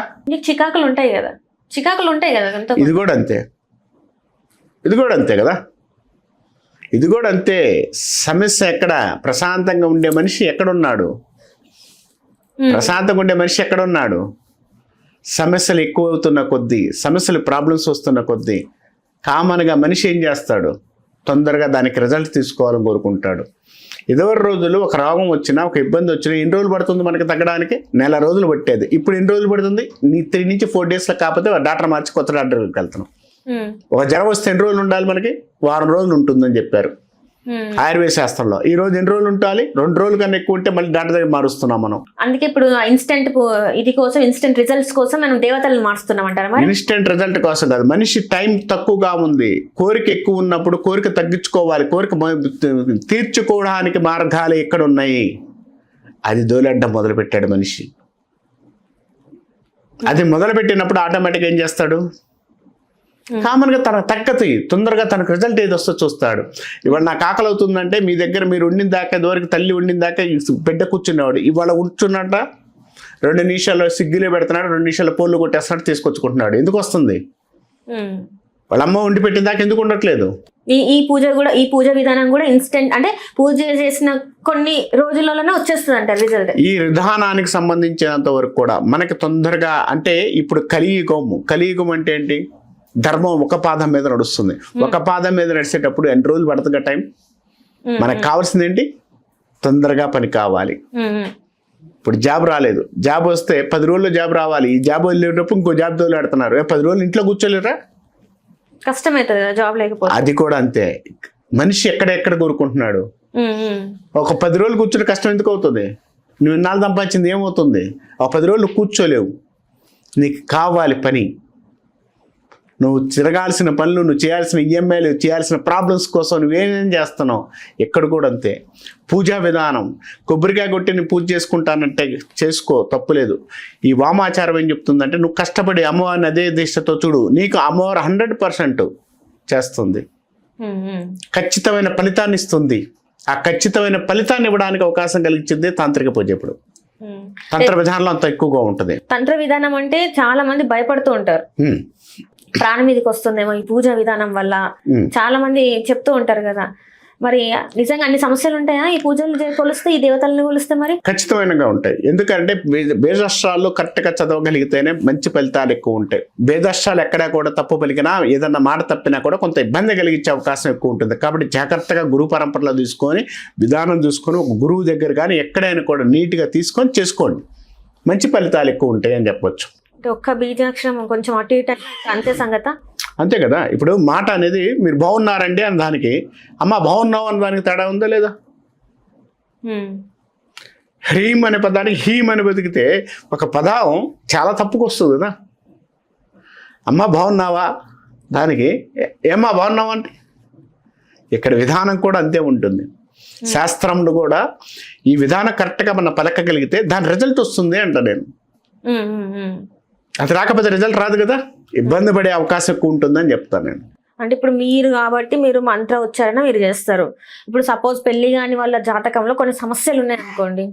చికాకులు ఉంటాయి కదా, చికాకులు ఉంటాయి కదా. ఇది కూడా అంతే, ఇది కూడా అంతే కదా, ఇది కూడా అంతే. సమస్య ఎక్కడ? ప్రశాంతంగా ఉండే మనిషి ఎక్కడున్నాడు? ప్రశాంతంగా ఉండే మనిషి ఎక్కడున్నాడు? సమస్యలు ఎక్కువ అవుతున్న కొద్దీ, సమస్యలు ప్రాబ్లమ్స్ వస్తున్న కొద్దీ కామన్గా మనిషి ఏం చేస్తాడు? తొందరగా దానికి రిజల్ట్ తీసుకోవాలని కోరుకుంటాడు. ఇదివరకు రోజులు ఒక రోగం వచ్చినా, ఒక ఇబ్బంది వచ్చినా ఎన్ని రోజులు పడుతుంది మనకి తగ్గడానికి? నెల రోజులు పట్టేది. ఇప్పుడు ఎన్ని రోజులు పడుతుంది? 3 నుంచి 4 డేస్లో కాకపోతే డాక్టర్ మార్చి కొత్త డాక్టర్కి వెళ్తున్నాం. ఒక జ్వరం వస్తే ఎన్ని రోజులు ఉండాలి మనకి? 1 వారం రోజులు ఉంటుందని చెప్పారు ఆయుర్వేద శాస్త్రంలో. ఈ రోజు ఎన్ని రోజులు ఉండాలి? 2 రోజుల కన్నా ఎక్కువ ఉంటే మళ్ళీ డాక్టర్ దగ్గర మారుస్తున్నాం మనం. అందుకే ఇప్పుడు ఇన్స్టెంట్ ఇది కోసం, ఇన్స్టెంట్ రిజల్ట్స్ కోసం మనం దేవతలను మారుస్తున్నాం అంటారా? ఇన్స్టెంట్ రిజల్ట్ కోసం కాదు, మనిషి టైం తక్కువగా ఉంది, కోరిక ఎక్కువ ఉన్నప్పుడు కోరిక తగ్గించుకోవాలి, కోరిక తీర్చుకోవడానికి మార్గాలు ఎక్కడ ఉన్నాయి? అది దోలెడ్డం మొదలుపెట్టాడు మనిషి. అది మొదలుపెట్టినప్పుడు ఆటోమేటిక్గా ఏం చేస్తాడు? కామన్గా తన తగ్గతి తొందరగా తనకు రిజల్ట్ ఏది వస్తో చూస్తాడు. ఇవాళ నాకు ఆకలి అవుతుందంటే మీ దగ్గర మీరు ఉండిన దాకా, ఇదివరకు తల్లి ఉండిన దాకా బిడ్డ కూర్చునేవాడు. ఇవాళ కూర్చున్నట్ట 2 నిమిషాల్లో సిగ్గులే పెడుతున్నాడు, 2 నిమిషాల్లో పోళ్ళు కొట్టేస్తున్నాడు, తీసుకొచ్చుకుంటున్నాడు. ఎందుకు వస్తుంది? వాళ్ళ అమ్మ వండి పెట్టిన దాకా ఎందుకు ఉండట్లేదు? ఈ పూజ విధానం కూడా ఇన్స్టెంట్, అంటే పూజ చేసిన కొన్ని రోజులలోనే వచ్చేస్తుంది అంటారు రిజల్ట్. ఈ విధానానికి సంబంధించినంత వరకు కూడా మనకి తొందరగా, అంటే ఇప్పుడు కలియుగం అంటే ఏంటి? ధర్మం ఒక పాదం మీద నడుస్తుంది. ఒక పాదం మీద నడిచేటప్పుడు ఎన్ని రోజులు పడుతుంది టైం? మనకు కావాల్సింది ఏంటి? తొందరగా పని కావాలి. ఇప్పుడు జాబ్ రాలేదు, జాబ్ వస్తే 10 రోజుల్లో జాబ్ రావాలి. ఈ జాబ్ వెళ్ళేటప్పుడు ఇంకో జాబ్ తోలాడుతున్నారు. 10 రోజులు ఇంట్లో కూర్చోలేరా? కష్టమవుతుంది కదా జాబ్ లేకపోతే. అది కూడా అంతే. మనిషి ఎక్కడ కోరుకుంటున్నాడు? ఒక 10 రోజులు కూర్చుని కష్టం ఎందుకు అవుతుంది? నువ్వు 4 సంపాదించింది ఏమవుతుంది? ఒక 10 రోజులు కూర్చోలేవు. నీకు కావాలి పని. నువ్వు తిరగాల్సిన పనులు, నువ్వు చేయాల్సిన ఈఎంఐలు, చేయాల్సిన ప్రాబ్లమ్స్ కోసం నువ్వేమేం చేస్తున్నావు? ఎక్కడ కూడా అంతే. పూజా విధానం, కొబ్బరికాయ కొట్టి నేను పూజ చేసుకుంటానంటే చేసుకో, తప్పులేదు. ఈ వామాచారం ఏం చెప్తుందంటే, నువ్వు కష్టపడి అమ్మవారిని అదే దిశతో చూడు, నీకు అమ్మవారు 100% చేస్తుంది, ఖచ్చితమైన ఫలితాన్ని ఇస్తుంది. ఆ ఖచ్చితమైన ఫలితాన్ని ఇవ్వడానికి అవకాశం కలిగించింది తాంత్రిక పూజ. ఇప్పుడు తంత్ర విధానంలో అంత ఎక్కువగా ఉంటుంది. తంత్ర విధానం అంటే చాలా మంది భయపడుతూ ఉంటారు, ప్రాణం మీదకి వస్తుందేమో ఈ పూజా విధానం వల్ల, చాలా మంది చెప్తూ ఉంటారు కదా. మరి నిజంగా అన్ని సమస్యలు ఉంటాయా ఈ పూజలు కొలిస్తే, ఈ దేవతలను కొలిస్తే? మరి ఖచ్చితమైనగా ఉంటాయి. ఎందుకంటే బేదాస్త్రాలు కరెక్ట్గా చదవగలిగితేనే మంచి ఫలితాలు ఎక్కువ ఉంటాయి. బేదాస్త్రాలు ఎక్కడా కూడా తప్పు పలికినా, ఏదన్నా మాట తప్పినా కూడా కొంత ఇబ్బంది కలిగించే అవకాశం ఎక్కువ ఉంటుంది. కాబట్టి జాగ్రత్తగా గురు పరంపరలో తీసుకొని, విధానం చూసుకొని, ఒక గురువు దగ్గర కానీ ఎక్కడైనా కూడా నీట్గా తీసుకొని చేసుకోండి, మంచి ఫలితాలు ఎక్కువ ఉంటాయి అని చెప్పొచ్చు. ఒక్క బీజాక్షరం కొంచెం అటు ఇటు అంతే సంగత, అంతే కదా. ఇప్పుడు మాట అనేది మీరు బాగున్నారండి అని దానికి, అమ్మ బాగున్నావు అని దానికి తేడా ఉందా లేదా? హ్రీం అనే పదానికి హీమ్ అని బతికితే ఒక పదం చాలా తప్పుకు వస్తుంది కదా. అమ్మ బాగున్నావా దానికి ఏమ్మా బాగున్నావా అంటే, ఇక్కడ విధానం కూడా అంతే ఉంటుంది. శాస్త్రంలో కూడా ఈ విధానం కరెక్ట్గా మన పలకగలిగితే దాని రిజల్ట్ వస్తుంది అంట నేను. అది రాకపోతే రిజల్ట్ రాదు కదా, ఇబ్బంది పడే అవకాశం ఎక్కువ ఉంటుందని చెప్తాను నేను. అంటే ఇప్పుడు మీరు కాబట్టి మీరు మంత్ర ఉచ్చారణ మీరు చేస్తారు. ఇప్పుడు సపోజ్ పెళ్లి కాని వాళ్ళ జాతకంలో కొన్ని సమస్యలు ఉన్నాయనుకోండి,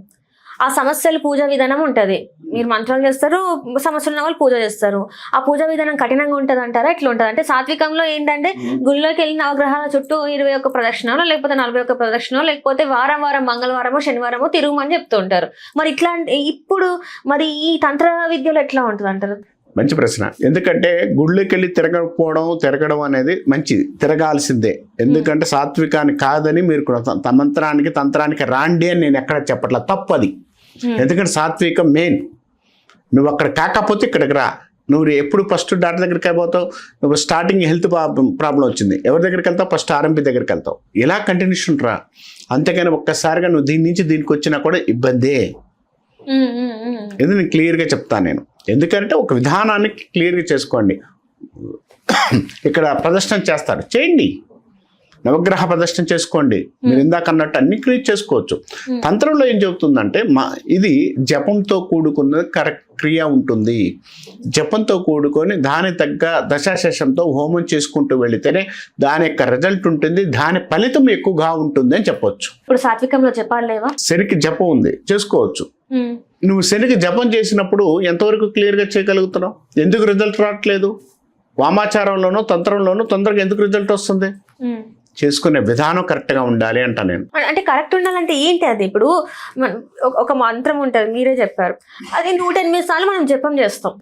ఆ సమస్యలు పూజా విధానం ఉంటుంది. మీరు మంత్రాలు చేస్తారు, సమస్యలు ఉన్న వాళ్ళు పూజ చేస్తారు. ఆ పూజా విధానం కఠినంగా ఉంటుంది అంటారా? ఎట్లా ఉంటుంది? అంటే సాత్వికంలో ఏంటంటే గుళ్ళోకి వెళ్ళి నవగ్రహాల చుట్టూ 21 ప్రదక్షిణలో, లేకపోతే 41 ప్రదక్షిణలో, లేకపోతే వారం మంగళవారమో శనివారమో తిరుగుమని చెప్తూ ఉంటారు. మరి ఇట్లాంటి ఇప్పుడు మరి ఈ తంత్ర విద్యలో ఎట్లా ఉంటుంది అంటారు? మంచి ప్రశ్న. ఎందుకంటే గుళ్ళకి వెళ్ళి తిరగడం అనేది మంచిది, తిరగాల్సిందే. ఎందుకంటే సాత్వికాన్ని కాదని మీరు తంత్రానికి రాండి అని నేను ఎక్కడ చెప్పట్లా, తప్పది. ఎందుకంటే సాత్వికం మెయిన్. నువ్వు అక్కడ కాకపోతే ఇక్కడికి రా. నువ్వు ఎప్పుడు ఫస్ట్ డాక్టర్ దగ్గరికి అయిపోతావు, నువ్వు స్టార్టింగ్ హెల్త్ ప్రాబ్లం వచ్చింది, ఎవరి దగ్గరికి వెళ్తావు? ఫస్ట్ ఆర్ఎంపీ దగ్గరికి వెళ్తావు. ఇలా కంటిన్యూషన్ రా. అంతేగాని ఒక్కసారిగా నువ్వు దీని నుంచి దీనికి వచ్చినా కూడా ఇబ్బందే. ఇది నేను క్లియర్గా చెప్తాను నేను. ఎందుకంటే ఒక విధానాన్ని క్లియర్గా చేసుకోండి. ఇక్కడ ప్రదర్శన చేస్తారు, చేయండి. నవగ్రహ ప్రదర్శన చేసుకోండి. మీరు ఇందాక అన్నట్టు అన్ని క్రియేట్ చేసుకోవచ్చు. తంత్రంలో ఏం చెబుతుందంటే ఇది జపంతో కూడుకున్న క్రియ ఉంటుంది. జపంతో కూడుకొని దాని తగ్గ దశాశేషంతో హోమం చేసుకుంటూ వెళితేనే దాని యొక్క రిజల్ట్ ఉంటుంది, దాని ఫలితం ఎక్కువగా ఉంటుంది అని చెప్పొచ్చు. ఇప్పుడు సాత్వికంలో జపాలు లేవా? శనికి జపం ఉంది, చేసుకోవచ్చు. నువ్వు శనికి జపం చేసినప్పుడు ఎంతవరకు క్లియర్గా చేయగలుగుతున్నావు? ఎందుకు రిజల్ట్ రావట్లేదు? వామాచారంలోనూ తంత్రంలోనూ తొందరగా ఎందుకు రిజల్ట్ వస్తుంది? చేసుకునే విధానం కరెక్ట్గా ఉండాలి అంట నేను. అంటే కరెక్ట్ ఉండాలంటే ఏంటి అది? ఇప్పుడు ఒక మంత్రం ఉంటుంది, మీరే చెప్పారు, అది 108 సార్లు మనం జపం చేస్తాం.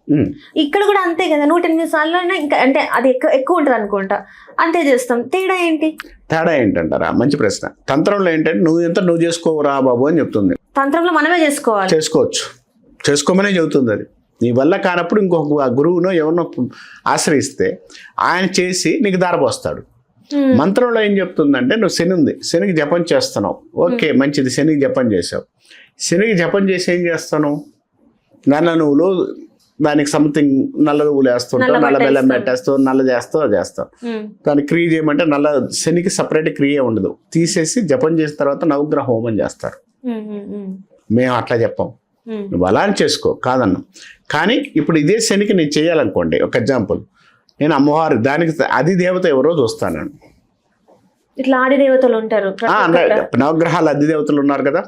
ఇక్కడ కూడా అంతే కదా, 108 సార్లు ఇంకా అంటే అది ఎక్కువ ఉంటుంది అనుకుంటా, అంతే చేస్తాం. తేడా ఏంటి? తేడా ఏంటంటారా? మంచి ప్రశ్న. తంత్రంలో ఏంటంటే నువ్వు చేసుకోరా బాబు అని చెప్తుంది. తంత్రంలో మనమే చేసుకోవాలి. చేసుకోవచ్చు, చేసుకోమనే చెబుతుంది. అది నీ వల్ల కానప్పుడు ఇంకొక గురువునో ఎవరినో ఆశ్రయిస్తే ఆయన చేసి నీకు దారపోస్తాడు. మంత్రంలో ఏం చెప్తుందంటే నువ్వు శని ఉంది, శనికి జపం చేస్తున్నావు, ఓకే మంచిది, శనికి జపం చేసావు. శనికి జపం చేసి ఏం చేస్తాను? నల్ల నువ్వులు, దానికి సంథింగ్ నల్ల నువ్వులు వేస్తుంటావు, నల్ల బెల్లం పెట్టేస్తావు, నల్ల చేస్తావు, అది చేస్తావు. దాన్ని క్రియ చేయమంటే శనికి సపరేట్ క్రియ ఉండదు, తీసేసి జపం చేసిన తర్వాత నవగ్రహ హోమం చేస్తారు. మేము అట్లా చెప్పాం, నువ్వు అలా చేసుకో కాదన్నాం. కానీ ఇప్పుడు ఇదే శనికి నేను చేయాలనుకోండి, ఒక ఎగ్జాంపుల్, నేను అమ్మవారు దానికి అది దేవత ఎవరో చూస్తాను. ఇట్లా ఆది దేవతలు ఉంటారు, నవగ్రహాలు అది దేవతలు ఉన్నారు కదా,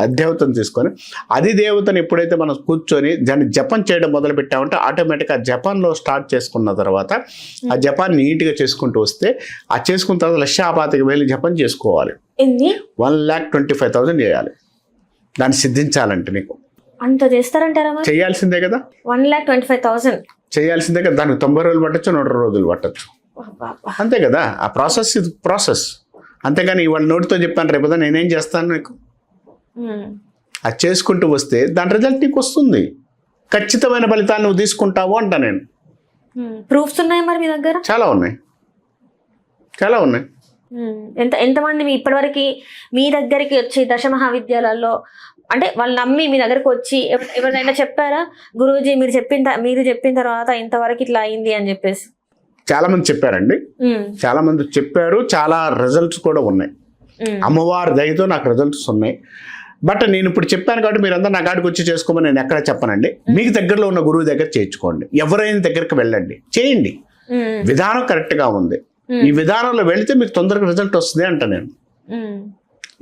అధిదేవతను తీసుకొని అధిదేవతను ఎప్పుడైతే మనం కూర్చొని దాన్ని జపం చేయడం మొదలు పెట్టామంటే ఆటోమేటిక్గా ఆ జపంలో స్టార్ట్ చేసుకున్న తర్వాత ఆ జపాన్ని నీట్గా చేసుకుంటూ వస్తే ఆ చేసుకున్న తర్వాత 1,25,000 జపం చేసుకోవాలి. 1,25,000 చేయాలి దాన్ని సిద్ధించాలంటే. నీకు అంత చేస్తారంటారా? చేయాల్సిందే కదా, 1,25,000 చేయాల్సిందే కదా. దానికి 90 రోజులు పట్టచ్చు, 100 రోజులు పట్టచ్చు, అంతే కదా. ఆ ప్రాసెస్ ఇది ప్రాసెస్. అంతేగాని ఇవాళ నోటితో చెప్పాను రేపు నేనేం చేస్తాను నీకు, అది చేసుకుంటూ వస్తే దాని రిజల్ట్ నీకు వస్తుంది. ఖచ్చితమైన ఫలితాన్ని నువ్వు తీసుకుంటావు అంట నేను. ప్రూఫ్స్ ఉన్నాయి మరి మీ దగ్గర? చాలా ఉన్నాయి, చాలా ఉన్నాయి. ఎంతమంది ఇప్పటివరకు మీ దగ్గరికి వచ్చి దశ మహావిద్యాలయాల్లో అంటే వాళ్ళు నమ్మి మీ దగ్గరకు వచ్చి ఎవరైనా చెప్పారా, గురూజీ మీరు చెప్పిన తర్వాత ఇంతవరకు ఇట్లా అయింది అని చెప్పేసి? చాలా మంది చెప్పారండి, చాలా మంది చెప్పారు. చాలా రిజల్ట్స్ కూడా ఉన్నాయి. అమ్మవారి దయతో నాకు రిజల్ట్స్ ఉన్నాయి. బట్ నేను ఇప్పుడు చెప్పాను కాబట్టి మీరందరూ నా కాడికి వచ్చి చేసుకోమని నేను ఎక్కడ చెప్పనండి. మీకు దగ్గరలో ఉన్న గురువు దగ్గర చేయించుకోండి, ఎవరైనా దగ్గరికి వెళ్ళండి, చేయండి. విధానం కరెక్ట్గా ఉంది. ఈ విధానంలో వెళితే మీకు తొందరగా రిజల్ట్ వస్తుంది అంట నేను.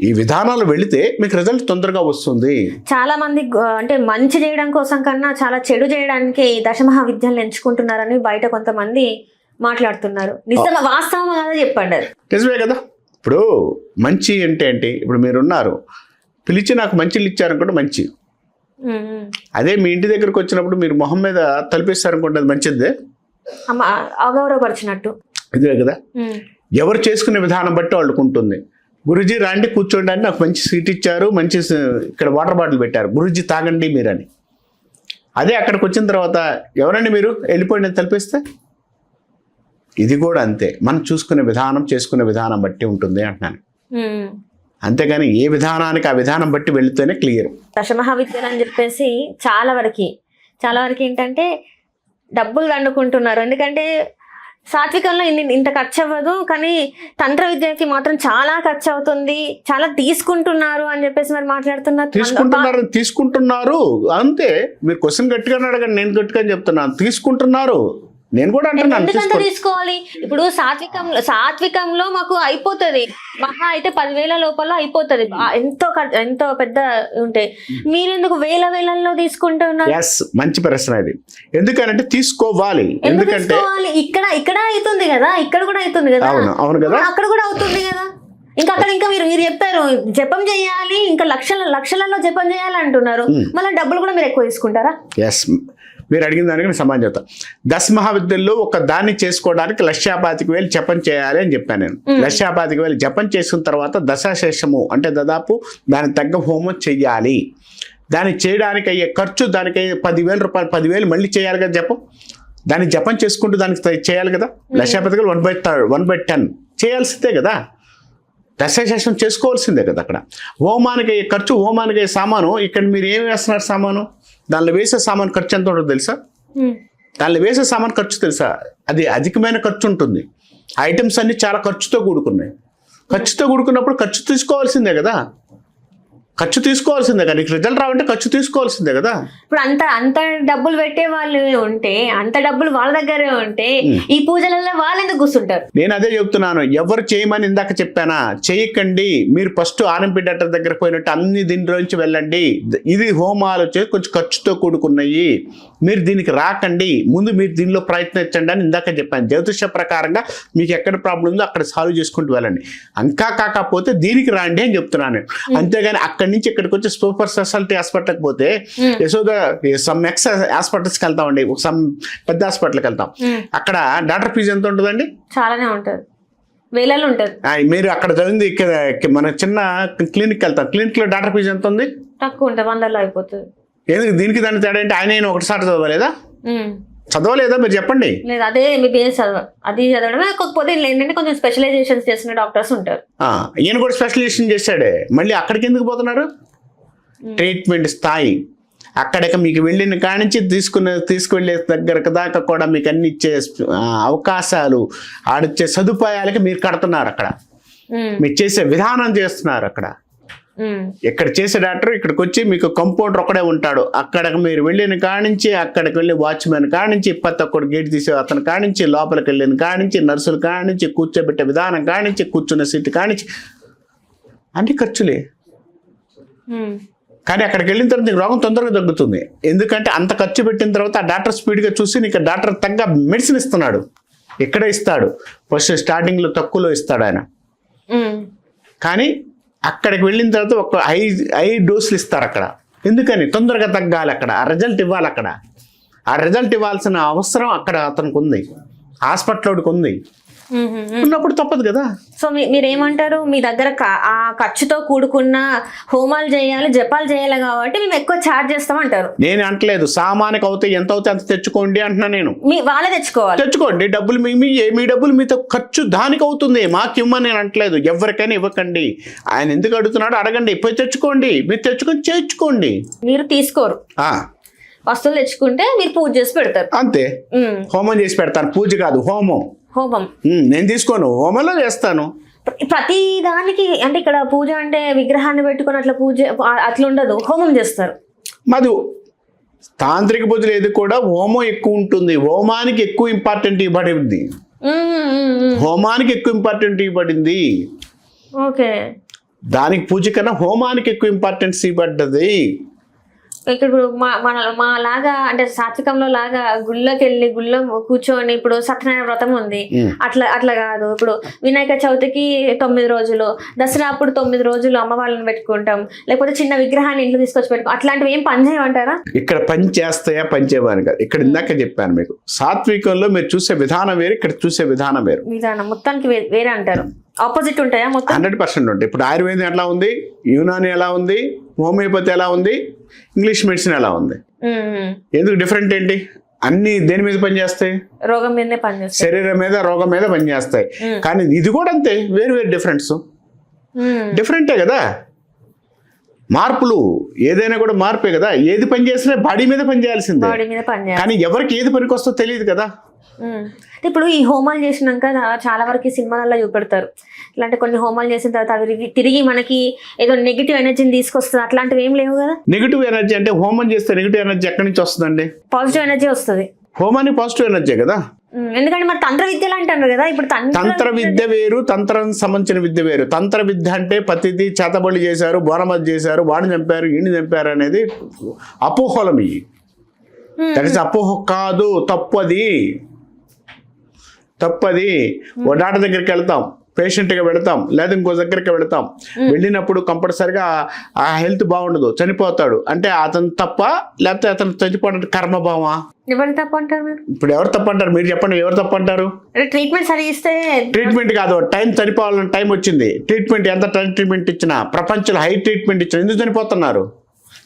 ఈ విధానాలు వెళితే మీకు రిజల్ట్ తొందరగా వస్తుంది. చాలా మంది అంటే మంచి చేయడం కోసం కన్నా చాలా చెడు చేయడానికి దశమహావిద్యలను ఎంచుకుంటున్నారని బయట కొంతమంది మాట్లాడుతున్నారు. నిజమా వాస్తవం కదా? చెప్పండి. అది నిజమే కదా. ఇప్పుడు మంచి అంటే ఏంటి? ఇప్పుడు మీరున్నారు, పిలిచి నాకు మంచిలు ఇచ్చారనుకోండి మంచి. అదే మీ ఇంటి దగ్గరకు వచ్చినప్పుడు మీరు మొహం మీద తలిపేస్తారనుకోండి, అది మంచిదే, అగౌరవపరిచినట్టు. ఇదే కదా. ఎవరు చేసుకునే విధానం బట్టి వాళ్ళకు ఉంటుంది. గురూజీ రాండి కూర్చోండి అని నాకు మంచి సీట్ ఇచ్చారు, మంచి ఇక్కడ వాటర్ బాటిల్ పెట్టారు, గురూజీ తాగండి మీరని. అదే అక్కడికి వచ్చిన తర్వాత ఎవరండి మీరు వెళ్ళిపోండి అని తలిపేస్తే ఇది కూడా అంతే. మనం చూసుకునే విధానం, చేసుకునే విధానం బట్టి ఉంటుంది అంటున్నాను. అంతేగాని ఏ విధానానికి ఆ విధానం బట్టి వెళితేనే క్లియర్. దశమహావిద్యలు అని చెప్పేసి చాలా వరకు ఏంటంటే డబ్బులు దండుకుంటున్నారు. ఎందుకంటే సాత్వికంలో ఇంత ఖర్చు అవ్వదు, కానీ తంత్ర విద్యకి మాత్రం చాలా ఖర్చు అవుతుంది, చాలా తీసుకుంటున్నారు అని చెప్పేసి మరి మాట్లాడుతున్నారు. తీసుకుంటున్నారు అంతే. మీరు క్వశ్చన్ గట్టిగా అడగండి, నేను గట్టిగా చెప్తున్నాను. తీసుకుంటున్నారు, నేను కూడా అంటున్నాను. ఎందుకంత తీసుకోవాలి? ఇప్పుడు సాత్వికంలో మాకు అయిపోతుంది, మహా అయితే 10,000 లోపల అయిపోతుంది, ఎంతో పెద్ద ఉంటే. మీరెందుకు వేలలో తీసుకుంటున్నారు? మంచి ప్రశ్న ఇది. ఎందుకంటే తీసుకోవాలి, ఎందుకంటే ఇక్కడ అవుతుంది కదా, ఇక్కడ కూడా అవుతుంది కదా. అవును కదా, అక్కడ కూడా అవుతుంది కదా. ఇంకా మీరు చెప్పారు జపం చేయాలి, ఇంకా లక్షలలో జపం చేయాలి అంటున్నారు. మళ్ళీ డబ్బులు కూడా మీరు ఎక్కువ తీసుకుంటారా? మీరు అడిగిన దానికి సమాధానం చెప్తాను. దశ మహావిద్యల్లో ఒక దాన్ని చేసుకోవడానికి 1,25,000 జపం చేయాలి అని చెప్పాను నేను. 1,25,000 జపం చేసుకున్న తర్వాత దశాశేషము అంటే దాదాపు దానికి తగ్గ హోమం చెయ్యాలి. దాన్ని చేయడానికి అయ్యే ఖర్చు, దానికి అయ్యే 10,000 రూపాయలు, 10,000 మళ్ళీ చేయాలి కదా జపం. దాన్ని జపం చేసుకుంటూ దానికి చేయాలి కదా. 1,25,000 1/10 చేయాల్సిందే కదా. దశాశేషం చేసుకోవాల్సిందే కదా. అక్కడ హోమానికి అయ్యే ఖర్చు, హోమానికి అయ్యే సామాను, ఇక్కడ మీరు ఏమి వేస్తున్నారు సామాను, దానిలో వేసే సామాను ఖర్చు ఎంత ఉంటుందో తెలుసా? దానిలో వేసే సామాను ఖర్చు తెలుసా? అది అధికమైన ఖర్చు ఉంటుంది. ఐటమ్స్ అన్ని చాలా ఖర్చుతో కూడుకున్నాయి. ఖర్చుతో కూడుకున్నప్పుడు ఖర్చు తీసుకోవాల్సిందే కదా. ఖర్చు తీసుకోవాల్సిందే కదా. నీకు రిజల్ట్ రావాలంటే ఖర్చు తీసుకోవాల్సిందే కదా. ఇప్పుడు అంత డబ్బులు పెట్టే వాళ్ళు ఉంటే, అంత డబ్బులు వాళ్ళ దగ్గరే ఉంటే ఈ పూజలలో వాళ్ళు ఎందుకు కూర్చుంటారు? నేను అదే చెప్తున్నాను. ఎవరు చేయమని ఇందాక చెప్పానా? చేయకండి. మీరు ఫస్ట్ ఆర్ఎంపీ డాక్టర్ దగ్గర పోయినట్టు అన్ని దీనిలోంచి వెళ్ళండి. ఇది హోమాలు వచ్చి కొంచెం ఖర్చుతో కూడుకున్నాయి. మీరు దీనికి రాకండి. ముందు మీరు దీనిలో ప్రయత్నించండి అని ఇందాక చెప్పాను. జ్యోతిష ప్రకారంగా మీకు ఎక్కడ ప్రాబ్లం ఉందో అక్కడ సాల్వ్ చేసుకుంటూ వెళ్ళండి. ఇంకా కాకపోతే దీనికి రాండి అని చెప్తున్నాను. అంతేగాని అక్కడి నుంచి ఇక్కడికి వచ్చి సూపర్ స్పెషాలిటీ హాస్పిటల్కి పోతే యశోద సమ్ ఎక్స్ హాస్పిటల్స్కి వెళ్తామండి, సమ్ పెద్ద హాస్పిటల్కి వెళ్తాం. అక్కడ డాక్టర్ ఫీజు ఎంత ఉంటుందండి? చాలానే ఉంటుంది, వేలలో ఉంటుంది. మీరు అక్కడ చదివింది మన చిన్న క్లినిక్ వెళ్తాం. క్లినిక్ లో డాక్టర్ ఫీజు ఎంత ఉంది? తక్కువ ఉంటుంది, 100లో అయిపోతుంది. ఎందుకు దీనికి దాని తేడా అంటే ఆయన ఒకటిసారి చదవలేదా? చదవలేదా మీరు చెప్పండి. లేదు, అదే MBBS అది చదవడమే. కాకపోతే ఏంటంటే కొంచెం స్పెషలైజేషన్స్ చేసిన డాక్టర్స్ ఉంటారు. ఈయన కూడా స్పెషలైజేషన్ చేశాడే. మళ్ళీ అక్కడికి ఎందుకు పోతున్నారు? ట్రీట్మెంట్ స్థాయి అక్కడికి మీకు వెళ్ళిన కానించి తీసుకువెళ్ళే దగ్గర దాకా కూడా మీకు అన్ని ఇచ్చే అవకాశాలు, ఆడిచ్చే సదుపాయాలకి మీరు కడుతున్నారు. అక్కడ మీరు చేసే విధానం చేస్తున్నారు. అక్కడ ఇక్కడ చేసే డాక్టర్ ఇక్కడికి వచ్చి మీకు కంపౌండర్ ఒకడే ఉంటాడు. అక్కడికి మీరు వెళ్ళిన కానించి, అక్కడికి వెళ్ళి వాచ్మెన్ కానించి, ప్రతి ఒక్కడు గేట్ తీసే అతను కానించి, లోపలికి వెళ్ళిన కానించి, నర్సులు కానించి, కూర్చోబెట్టే విధానం కానించి, కూర్చున్న సీట్ కానించి అన్ని ఖర్చులే. కానీ అక్కడికి వెళ్ళిన తర్వాత నీకు రోగం తొందరగా తగ్గుతుంది. ఎందుకంటే అంత ఖర్చు పెట్టిన తర్వాత ఆ డాక్టర్ స్పీడ్గా చూసి నీకు డాక్టర్ తగ్గ మెడిసిన్ ఇస్తున్నాడు. ఎక్కడ ఇస్తాడు? ఫస్ట్ స్టార్టింగ్లో తక్కువలో ఇస్తాడు ఆయన. కానీ అక్కడికి వెళ్ళిన తర్వాత ఒక ఐ డోసులు ఇస్తారు అక్కడ. ఎందుకని? తొందరగా తగ్గాలి. అక్కడ ఆ రిజల్ట్ ఇవ్వాలి. అక్కడ ఆ రిజల్ట్ ఇవ్వాల్సిన అవసరం అక్కడ అతనికి ఉంది, హాస్పిటల్కి ఉంది. ఉన్నప్పుడు తప్పదు కదా. సో మీరేమంటారు? మీ దగ్గర ఆ ఖర్చుతో కూడుకున్న హోమాలు చేయాలి, జపాలు చేయాలి కాబట్టి మేము ఎక్కువ ఛార్జ్ చేస్తామంటారు. నేను అంటలేదు. సామానికి అవుతాయి, ఎంత అవుతాయి అంత తెచ్చుకోండి అంటున్నా నేను. వాళ్ళే తెచ్చుకోండి డబ్బులు. మీ డబ్బులు మీతో ఖర్చు దానికి అవుతుంది, మాకు ఇవ్వమని నేను అంటలేదు. ఎవరికైనా ఇవ్వకండి. ఆయన ఎందుకు అడుగుతున్నాడు అడగండి. పోయి తెచ్చుకోండి. మీరు తెచ్చుకొని చేర్చుకోండి. మీరు తీసుకోరు, వస్తువులు తెచ్చుకుంటే మీరు పూజ చేసి పెడతారు అంతే. హోమం చేసి పెడతాను, పూజ కాదు, హోమం. నేను తీసుకోను, హోమంలో చేస్తాను. ప్రతి దానికి అంటే ఇక్కడ పూజ అంటే విగ్రహాన్ని పెట్టుకుని అట్లా పూజ అట్లా ఉండదు, హోమం చేస్తారు. మాది తాంత్రిక పూజలు ఏది కూడా హోమం ఎక్కువ ఉంటుంది. హోమానికి ఎక్కువ ఇంపార్టెంట్ ఇవ్వబడింది. హోమానికి ఎక్కువ ఇంపార్టెంట్ ఇవ్వబడింది. ఓకే, దానికి పూజ కన్నా హోమానికి ఎక్కువ ఇంపార్టెన్స్ ఇవ్వబడ్డది. ఇక్కడ మా లాగా అంటే సాత్వికంలో లాగా గుళ్ళకి వెళ్ళి గుళ్ళో కూర్చొని ఇప్పుడు సత్యనారాయణ వ్రతం ఉంది, అట్లా కాదు. ఇప్పుడు వినాయక చవితికి 9 రోజులు, దసరా అప్పుడు 9 రోజులు అమ్మవాళ్ళని పెట్టుకుంటాం, లేకపోతే చిన్న విగ్రహాన్ని ఇంట్లో తీసుకొచ్చి పెట్టుకో, అట్లాంటివి ఏం పని చేయమంటారా? ఇక్కడ పని చేస్తాయా? పని చేయమని కాదు. ఇక్కడ ఇందాక చెప్పాను మీకు, సాత్వికంలో మీరు చూసే విధానం వేరు, ఇక్కడ చూసే విధానం వేరు. విధానం మొత్తానికి వేరే అంటారు. ఆపోజిట్ ఉంటాయా? మొత్తం 100% ఉంటాయి. ఇప్పుడు ఆయుర్వేదం ఎలా ఉంది, యునాని ఎలా ఉంది, హోమియోపతి ఎలా ఉంది, ఇంగ్లీష్ మెడిసిన్ ఎలా ఉంది? ఎందుకు డిఫరెంట్ ఏంటి? అన్ని దేని మీద పనిచేస్తాయి? రోగం మీదనే పనిచేస్తాయి, శరీరం మీద, రోగం మీద పనిచేస్తాయి. కానీ ఇది కూడా అంతే, వేరు డిఫరెన్స్. డిఫరెంటే కదా. మార్పులు ఏదైనా కూడా మార్పే కదా. ఏది పని చేసినా బాడీ మీద పనిచేయాల్సిందే. కానీ ఎవరికి ఏది పనికి వస్తుందో తెలియదు కదా. ఇప్పుడు ఈ హోమాలు చేసినాక చాలా వరకు సినిమాలలో చూపెడతారు, ఇలాంటి కొన్ని హోమాలు చేసిన తర్వాత అవి తిరిగి మనకి ఏదో నెగిటివ్ ఎనర్జీని తీసుకొస్తుంది. అట్లాంటివి ఏం లేవు కదా. నెగిటివ్ ఎనర్జీ అంటే హోమం చేస్తే నెగిటివ్ ఎనర్జీ ఎక్కడి నుంచి వస్తుందండి? పాజిటివ్ ఎనర్జీ వస్తుంది. హోమానికి పాజిటివ్ ఎనర్జీ కదా. ఎందుకంటే మరి తంత్ర విద్యలు అంటారు కదా. ఇప్పుడు తంత్ర విద్య వేరు, తంత్రం సంబంధించిన విద్య వేరు. తంత్ర విద్య అంటే ప్రతిదీ చేతబడి చేశారు, బోనమతి చేశారు, వాడిని చంపారు, ఈయన్ని చంపారు అనేది అపోహలం. ఇవి దట్ ఇస్ అపోహ కాదు, తప్పది. ఓ డాక్టర్ దగ్గరికి వెళ్తాం, పేషెంట్గా వెళతాం లేదా ఇంకో దగ్గరికి వెళతాం. వెళ్ళినప్పుడు కంపల్సరిగా ఆ హెల్త్ బాగుండదు, చనిపోతాడు అంటే అతను తప్ప లేకపోతే అతను చనిపోవడానికి కర్మభావమా? ఎవరు తప్పు అంటారు మీరు? ఇప్పుడు ఎవరు తప్పు అంటారు? మీరు చెప్పండి, ఎవరు తప్పు అంటారు? ట్రీట్మెంట్ సరిగా ఇస్తే. ట్రీట్మెంట్ కాదు, టైం చనిపోవాలని టైం వచ్చింది. ట్రీట్మెంట్ ఎంత ట్రీట్మెంట్ ఇచ్చినా, ప్రపంచంలో హై ట్రీట్మెంట్ ఇచ్చినా ఎందుకు చనిపోతున్నారు?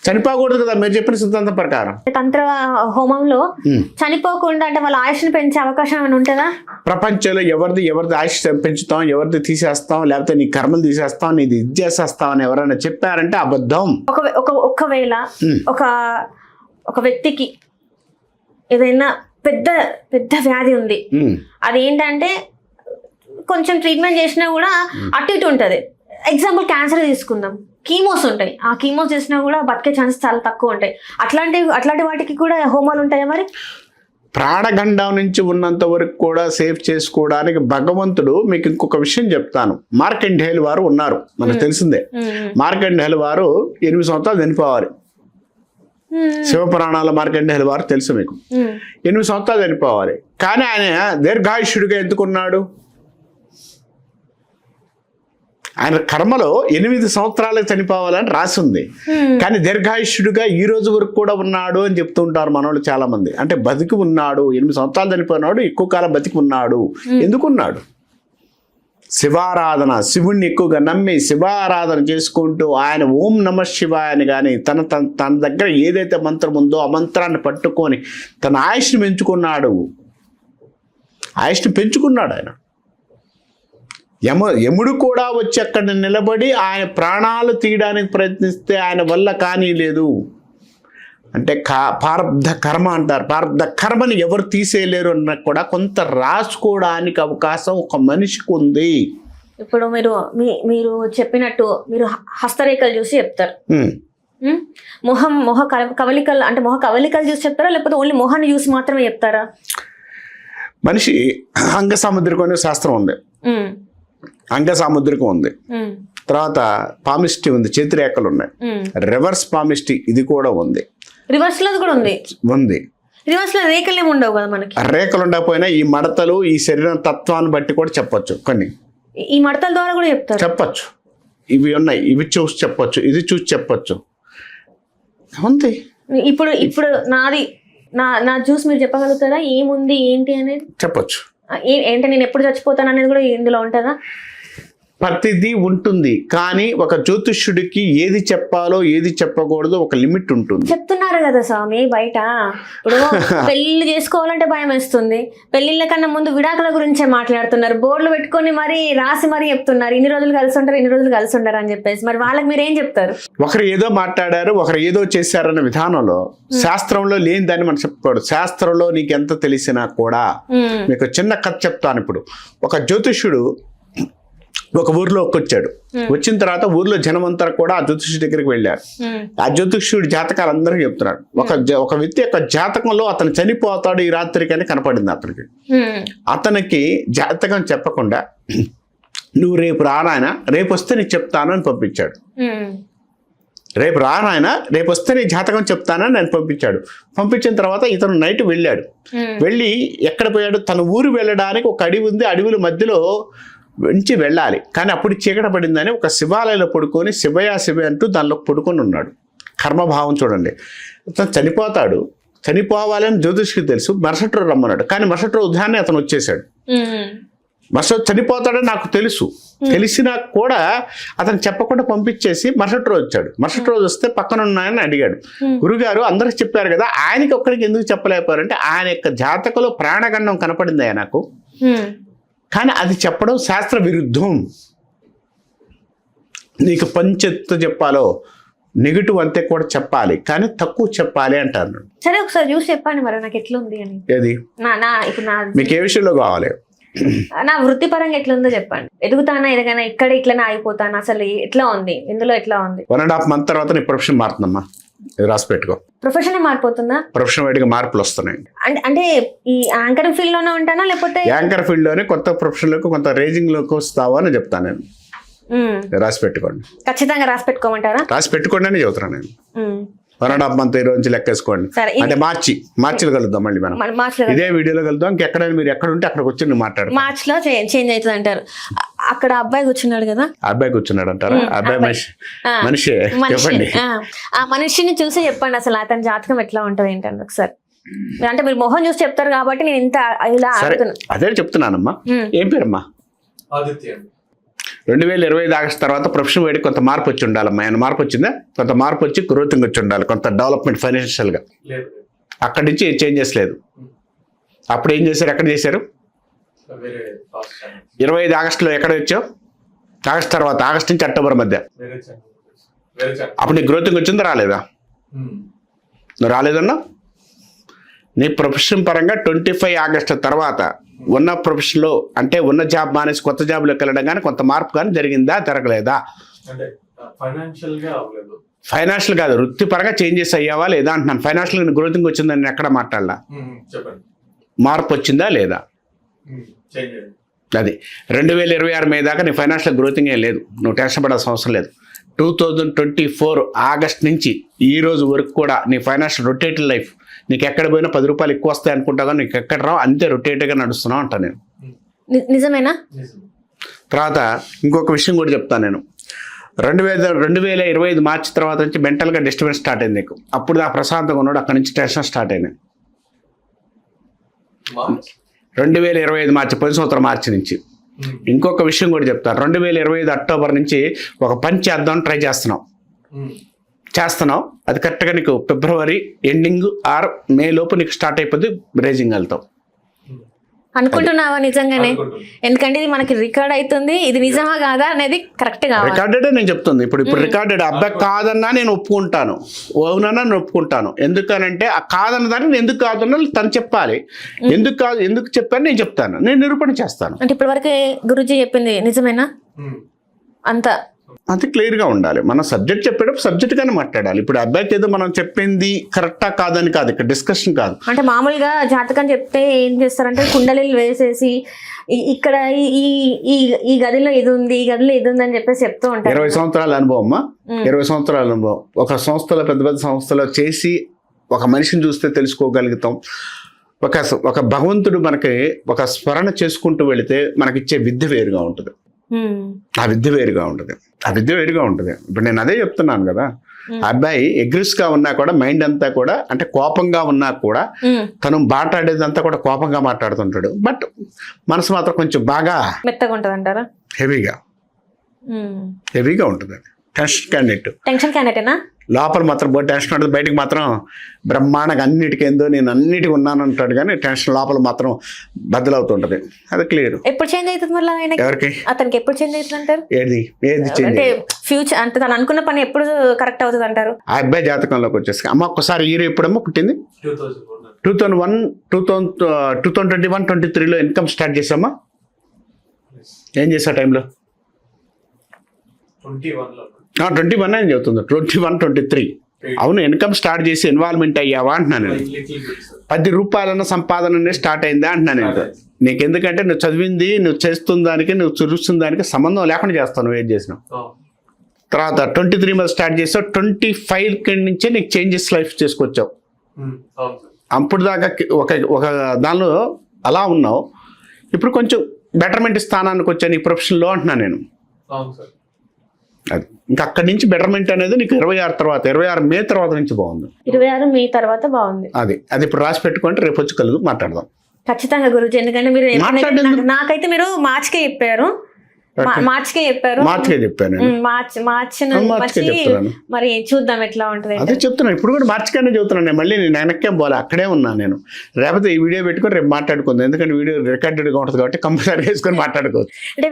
చనిపోకూడదు కదా మీరు చెప్పిన సిద్ధాంతం ప్రకారం. తంత్ర హోమంలో చనిపోకుండా అంటే వాళ్ళ ఆయుష్ని పెంచే అవకాశం ఏమైనా ఉంటుందా? ప్రపంచంలో ఎవరిది ఆయుష్ పెంచుతాం, ఎవరిది తీసేస్తాం, లేకపోతే నీ కర్మలు తీసేస్తాం, నీది ఇది చేసేస్తాం అని ఎవరైనా చెప్పారంటే అబద్ధం. ఒకవేళ ఒక వ్యక్తికి ఏదైనా పెద్ద పెద్ద వ్యాధి ఉంది, అదేంటంటే కొంచెం ట్రీట్మెంట్ చేసినా కూడా అటు ఇటు ఉంటుంది. ఎగ్జాంపుల్ క్యాన్సర్ తీసుకుందాం, కీమోస్ ఉంటాయి, ఆ కీమోస్ చేసినా కూడా బతికే ఛాన్సెస్ చాలా తక్కువ ఉంటాయి. అట్లాంటి వాటికి కూడా హోమాలు ఉంటాయా మరి? ప్రాణగండం నుంచి ఉన్నంత వరకు కూడా సేవ్ చేసుకోవడానికి భగవంతుడు మీకు ఇంకొక విషయం చెప్తాను. మార్కండేయులు వారు ఉన్నారు, మనకు తెలిసిందే. మార్కండేయులు వారు 8 సంవత్సరాలు చనిపోవాలి. శివపురాణాల మార్కండేయులు వారు తెలుసు మీకు. 8 సంవత్సరాలు చనిపోవాలి. కానీ ఆయన దీర్ఘాయుష్యుడిగా ఎందుకున్నాడు? ఆయన కర్మలో 8 సంవత్సరాలకు చనిపోవాలని రాసి ఉంది. కానీ దీర్ఘాయుష్యుడిగా ఈ రోజు వరకు కూడా ఉన్నాడు అని చెప్తూ ఉంటారు మనోళ్ళు చాలా మంది. అంటే బతికి ఉన్నాడు, 8 సంవత్సరాలు చనిపోయినాడు, ఎక్కువ కాలం బతికి ఉన్నాడు. ఎందుకున్నాడు? శివారాధన, శివుణ్ణి ఎక్కువగా నమ్మి శివారాధన చేసుకుంటూ ఆయన ఓం నమ శివాయ అని కానీ తన దగ్గర ఏదైతే మంత్రం ఉందో ఆ మంత్రాన్ని పట్టుకొని తన ఆయుష్ని పెంచుకున్నాడు. ఆయన యముడు కూడా వచ్చి అక్కడ నిలబడి ఆయన ప్రాణాలు తీయడానికి ప్రయత్నిస్తే ఆయన వల్ల కానీ లేదు. అంటే ప్రారబ్ధ కర్మ అంటారు. ప్రారబ్ధ కర్మని ఎవరు తీసేయలేరు అన్న కూడా కొంత రాసుకోవడానికి అవకాశం ఒక మనిషికి ఉంది. ఇప్పుడు మీరు చెప్పినట్టు మీరు హస్తరేఖలు చూసి చెప్తారు, మొహ కవలికలు అంటే మొహ కవలికలు చూసి చెప్తారా, లేకపోతే ఓన్లీ మొహాన్ని చూసి మాత్రమే చెప్తారా? మనిషి అంగ సాముద్రికం అనే శాస్త్రం ఉంది, అంగ సాముద్రికం ఉంది, తర్వాత పామిస్టి ఉంది, చేతిరేఖలు ఉన్నాయి, రివర్స్ పామిస్టి ఇది కూడా ఉంది. రివర్స్ లో కూడా ఉంది. రివర్స్ లో రేఖలు ఏమి ఉండవు కదా మనకి. రేఖలు ఉండకపోయినా ఈ మడతలు ఈ శరీరం తత్వాన్ని బట్టి కూడా చెప్పొచ్చు. కొన్ని ఈ మడతల ద్వారా కూడా చెప్పొచ్చు. ఇవి ఉన్నాయి, ఇవి చూసి చెప్పొచ్చు, ఇది చూసి చెప్పొచ్చు. ఉంది. ఇప్పుడు నా చూసి మీరు చెప్పగలుగుతారా ఏముంది ఏంటి అనేది? చెప్పొచ్చు. ఏంటి నేను ఎప్పుడు చచ్చిపోతాను అనేది కూడా ఇందులో ఉంటుందా? ప్రతిదీ ఉంటుంది. కానీ ఒక జ్యోతిష్యుడికి ఏది చెప్పాలో ఏది చెప్పకూడదు ఒక లిమిట్ ఉంటుంది. చెప్తున్నారు కదా స్వామి బయట. ఇప్పుడు పెళ్లి చేసుకోవాలంటే భయం వేస్తుంది, పెళ్లిళ్ళ కన్నా ముందు విడాకుల గురించే మాట్లాడుతున్నారు, బోర్డులు పెట్టుకొని మరి రాసి మరీ చెప్తున్నారు ఇన్ని రోజులు కలిసి ఉంటారు అని చెప్పేసి. మరి వాళ్ళకి మీరు ఏం చెప్తారు? ఒకరు ఏదో మాట్లాడారు, ఒకరు ఏదో చేశారన్న విధానంలో శాస్త్రంలో లేని దాన్ని మనం చెప్పుకోడు. శాస్త్రంలో నీకు ఎంత తెలిసినా కూడా మీకు చిన్న కథ చెప్తాను. ఇప్పుడు ఒక జ్యోతిష్యుడు ఒక ఊర్లోకి వచ్చాడు. వచ్చిన తర్వాత ఊర్లో జనమంతా కూడా ఆ జ్యోతిష్యుడి దగ్గరికి వెళ్ళారు. ఆ జ్యోతిష్యుడి జాతకాలు అందరికీ చెప్తున్నాడు. ఒక వ్యక్తి యొక్క జాతకంలో అతను చనిపోతాడు ఈ రాత్రికి అని కనపడింది అతనికి. అతనికి జాతకం చెప్పకుండా నువ్వు రేపు రానాయన, రేపు వస్తే నీకు చెప్తాను అని పంపించాడు. రేపు రానాయన, రేపు వస్తే నీ జాతకం చెప్తానని నేను పంపించాడు. పంపించిన తర్వాత ఇతను నైట్ వెళ్ళాడు. వెళ్ళి ఎక్కడ పోయాడు? తన ఊరు వెళ్ళడానికి ఒక అడవి ఉంది, అడవుల మధ్యలో వెంచి వెళ్ళాలి. కానీ అప్పుడు చీకట పడిందని ఒక శివాలయంలో పడుకొని శివయ అంటూ దానిలో పడుకొని ఉన్నాడు. కర్మభావం చూడండి. అతను చనిపోతాడు, చనిపోవాలని జ్యోతిష్కి తెలుసు. మరుసటి రోజు రమ్మన్నాడు. కానీ మరుసటి రోజు ఉదయాన్నే అతను వచ్చేసాడు. మరుసటి చనిపోతాడని నాకు తెలుసు, తెలిసినా కూడా అతను చెప్పకుండా పంపించేసి మరుసటి రోజు వచ్చాడు. మరుసటి రోజు వస్తే పక్కన ఉన్నాయని అడిగాడు. గురుగారు అందరికి చెప్పారు కదా, ఆయనకి ఒక్కడికి ఎందుకు చెప్పలేకపోయారంటే ఆయన యొక్క జాతకలో ప్రాణగండం కనపడింది నాకు, కానీ అది చెప్పడం శాస్త్ర విరుద్ధం. నీకు పంచెత్తు చెప్పాలో నెగిటివ్ అంతే కూడా చెప్పాలి, కానీ తక్కువ చెప్పాలి అంటారు. సరే ఒకసారి చూసి చెప్పండి మరి నాకు ఎట్లుంది అని. ఏది మీకు ఏ విషయంలో కావాలి? నా వృత్తిపరంగా ఎట్లుందో చెప్పండి. ఎదుగుతానా, ఎదగానా, ఇక్కడ ఇట్లనే ఆగిపోతాను, అసలు ఎట్లా ఉంది, ఇందులో ఎట్లా ఉంది? 1.5 month తర్వాత నీ ప్రొఫెషన్ మారుతుందమ్మా, రాసి పెట్టుకో. ప్రొఫెషన్ మారిపోతుందా? ప్రొఫెషన్ వైడ్గా మార్పులు వస్తున్నాయి. అంటే ఈ యాంకరింగ్ ఫీల్డ్ లోనే ఉంటానా, లేకపోతే యాంకర్ ఫీల్డ్ లోనే కొత్త ప్రొఫెషన్ లోకి కొంత రేంజింగ్ లోకి వస్తావా అని చెప్తాను నేను. రాసి పెట్టుకోండి. ఖచ్చితంగా రాసి పెట్టుకోమంటారా? రాసి పెట్టుకోండి అని చెబుతున్నాను నేను. 1.5 month ఈ రోజు లెక్కేసుకోండి. అంటే మార్చిలో కలుద్దాం మళ్ళీ మనం. ఇదే వీడియోలో కలుద్దాం. ఇంకెక్కడైనా మీరు ఎక్కడ ఉంటే అక్కడికి వచ్చి నువ్వు మాట్లాడు. మార్చ్ లో చేంజ్ అవుతుంది అంటారు. అక్కడ అబ్బాయి కూర్చున్నాడు కదా, అబ్బాయి కూర్చున్నాడు అంటారా? అబ్బాయి మనిషి ఆ, మనిషి మనిషి చెప్పండి. ఆ మనిషిని చూసి చెప్పండి అసలు అతని జాతకం ఎట్లా ఉంటుంది ఏంటండి ఒకసారి. అంటే మీరు మొహం చూసి చెప్తారు కాబట్టి నేను ఇంత ఇలా సరే ఆడుతున్నా. అదే చెప్తున్నానమ్మా. ఏం పేరమ్మా? ఆదిత్య. 2025 ఆగస్టు తర్వాత ప్రొఫెషన్ వేడి కొంత మార్పు వచ్చి ఉండాలమ్మా. ఏమైనా మార్పు వచ్చిందా? కొంత మార్పు వచ్చి గ్రోతింగ్ వచ్చి ఉండాలి, కొంత డెవలప్మెంట్ ఫైనాన్షియల్గా. లేదు. అక్కడి నుంచి చేంజెస్ లేదు. అప్పుడు ఏం చేశారు? ఎక్కడ చేశారు? వేరే ఫాస్ట్ ఛానల్. 25 ఆగస్టులో ఎక్కడ వచ్చావు? ఆగస్ట్ తర్వాత, ఆగస్ట్ నుంచి అక్టోబర్ మధ్య. వేరే ఛానల్. వేరే ఛానల్. అప్పుడు నీ గ్రోతింగ్ వచ్చిందా రాలేదా? నువ్వు రాలేదన్నా? నీ ప్రొఫెషన్ పరంగా 25 ఆగస్టు తర్వాత ఉన్న ప్రొఫెషన్లో అంటే ఉన్న జాబ్ మానేసి కొత్త జాబ్లోకి వెళ్ళడం కానీ కొంత మార్పు కానీ జరిగిందా జరగలేదా? అంటే ఫైనాన్షియల్ గా అవ్వలేదు. ఫైనాన్షియల్ కాదు, వృత్తిపరంగా చేంజెస్ అయ్యావా లేదా అంటున్నాను. ఫైనాన్షియల్ గ్రోతింగ్ వచ్చిందని నేను ఎక్కడ మాట్లాడలా. చెప్పండి. మార్పు వచ్చిందా లేదా? చేంజ్ అయ్యింది. అది 2026 మే దాకా నీ ఫైనాన్షియల్ గ్రోతింగ్ ఏం లేదు. నువ్వు టెన్షన్ పడాల్సిన అవసరం లేదు. 2024 ఆగస్ట్ నుంచి ఈ రోజు వరకు కూడా నీ ఫైనాన్షియల్ రొటేటెడ్ లైఫ్. నీకు ఎక్కడ పోయినా 10 రూపాయలు ఎక్కువ వస్తాయి అనుకుంటా, నీకు ఎక్కడ రావు, అంతే రొటేట్గా నడుస్తున్నావు అంటా నేను. నిజమేనా? నిజం. తర్వాత ఇంకొక విషయం కూడా చెప్తాను నేను. 2025 మార్చి తర్వాత నుంచి మెంటల్గా డిస్టర్బెన్స్ స్టార్ట్ అయింది నీకు. అప్పుడు ఆ ప్రశాంతంగా ఉన్నాడు, అక్కడి నుంచి టెన్షన్ స్టార్ట్ అయినాయి. మార్చ్. 2025 మార్చి, 10 సంవత్సరం మార్చి నుంచి. ఇంకొక విషయం కూడా చెప్తాను. 2025 అక్టోబర్ నుంచి ఒక పని చేద్దాం ట్రై చేస్తున్నావు. అది కరెక్ట్గా నీకు ఫిబ్రవరి ఎండింగ్ ఆర్ మే లోపు నీకు స్టార్ట్ అయిపోద్ది, రేజింగ్ వెళ్తావు. అనుకుంటున్నావా నిజంగానే? అనుకుంటున్నా. ఎందుకంటే ఇది మనకి రికార్డ్ అవుతుంది, ఇది నిజమా కాదా అనేది కరెక్ట్ కావాలి. రికార్డెడ్ నేను చెప్తుంది. ఇప్పుడు రికార్డెడ్. అబ్బాయి కాదన్నా నేను ఒప్పుకుంటాను, అవునన్నా నేను ఒప్పుకుంటాను. ఎందుకనంటే ఆ కాదన్న దాన్ని నేను ఎందుకు కాదన్నా తను చెప్పాలి. ఎందుకు చెప్పాను నేను చెప్తాను, నేను నిరూపణ చేస్తాను. అంటే ఇప్పటి వరకు గురూజీ చెప్పింది నిజమేనా? అంత అది క్లియర్గా ఉండాలి. మన సబ్జెక్ట్ చెప్పేటప్పుడు సబ్జెక్ట్గానే మాట్లాడాలి. ఇప్పుడు అబ్బాయికి ఏదో మనం చెప్పింది కరెక్టా కాదని కాదు, ఇక్కడ డిస్కషన్ కాదు. అంటే మామూలుగా జాతకం చెప్తే ఏం చేస్తారంటే కుండలీలు వేసేసి ఇక్కడ ఈ గదిలో ఇది ఉంది, ఈ గదిలో ఇది ఉంది అని చెప్పేసి చెప్తూ ఉంటారు. 20 సంవత్సరాల అనుభవం అమ్మా, 20 సంవత్సరాల అనుభవం. ఒక సంస్థలో పెద్ద సంస్థలో చేసి ఒక మనిషిని చూస్తే తెలుసుకోగలుగుతాం. ఒక భగవంతుడు మనకి ఒక స్మరణ చేసుకుంటూ వెళితే మనకిచ్చే విద్య వేరుగా ఉంటుంది. ఆ విద్య వేరుగా ఉంటుంది. ఇప్పుడు నేను అదే చెప్తున్నాను కదా. అబ్బాయి అగ్రెసివ్గా ఉన్నా కూడా మైండ్ అంతా కూడా అంటే కోపంగా ఉన్నా కూడా తను మాట్లాడేదంతా కూడా కోపంగా మాట్లాడుతుంటాడు. బట్ మనసు మాత్రం కొంచెం బాగా మెత్తగా ఉంటుంది అంటారా? హెవీగా ఉంటుంది. టెన్షన్ క్యాండిడేటేనా? లోపల మాత్రం టెన్షన్ ఉంటుంది, బయటకు మాత్రం బ్రహ్మాండంగా అన్నిటికీ ఏందో నేను అన్నిటికీ ఉన్నాను అంటాడు, కానీ టెన్షన్ లోపల మాత్రం బద్దలవుతుంటది. అది క్లియర్. ఎప్పుడు చేంజ్ అవుతుంది మళ్ళీ ఆయనకి? ఎవరికి? అతనికి ఎప్పుడు చేంజ్ అవుతుంది అంటారు? ఏది చేంజ్? అంటే ఫ్యూచర్ అంటే తను అనుకున్న పని ఎప్పుడు కరెక్ట్ అవుతుంది అంటారు? ఆ అబ్బాయి జాతకంలోకి వచ్చేసి అమ్మ ఒక్కసారి హీరో ఎప్పుడమ్మా పుట్టింది? 2021-23లో ఇన్కమ్ స్టార్ట్ చేసామా? ఏం చేసా టైంలో? 21 అని చెబుతుంది. 21-23 అవును. ఇన్కమ్ స్టార్ట్ చేసి ఇన్వాల్వ్మెంట్ అయ్యావా అంటున్నాను నేను. 10 రూపాయలన్న సంపాదన స్టార్ట్ అయిందా అంటున్నాను నేను. నీకు ఎందుకంటే నువ్వు చదివింది, నువ్వు చేస్తున్న దానికి, నువ్వు చూస్తున్న దానికి సంబంధం లేకుండా చేస్తావు. నువ్వు ఏం చేసినావు. తర్వాత 23 మీద స్టార్ట్ చేసావు. 25 నుంచే నీకు చేంజెస్ లైఫ్ చేసుకొచ్చావు. అప్పుడు దాకా ఒక దానిలో అలా ఉన్నావు. ఇప్పుడు కొంచెం బెటర్మెంట్ స్థానానికి వచ్చా నీ ప్రొఫెషన్లో అంటున్నాను నేను. అది ఇంకా అక్కడి నుంచి బెటర్మెంట్ అనేది నీకు 26 మే తర్వాత నుంచి బాగుంది. 26 మే తర్వాత బాగుంది. అది ఇప్పుడు రాసి పెట్టుకుంటే రేపు వచ్చి కలుగు మాట్లాడదాం ఖచ్చితంగా గురూజీ. ఎందుకంటే మీరు నాకైతే మీరు మార్చికే చెప్పారు. మార్చికే చెప్పాను. మరి చూద్దాం ఎట్లా ఉంటుంది. అదే చెప్తున్నా, ఇప్పుడు కూడా మార్చికనే చెప్తున్నాను. మళ్ళీ నేను వెనక్కేం పోలే, అక్కడే ఉన్నాను నేను. లేకపోతే ఈ వీడియో పెట్టుకొని రేపు మాట్లాడుకుందాం. ఎందుకంటే వీడియో రికార్డెడ్గా ఉంటుంది కాబట్టి కంపల్సరీ వేసుకొని మాట్లాడుకోవచ్చు. అంటే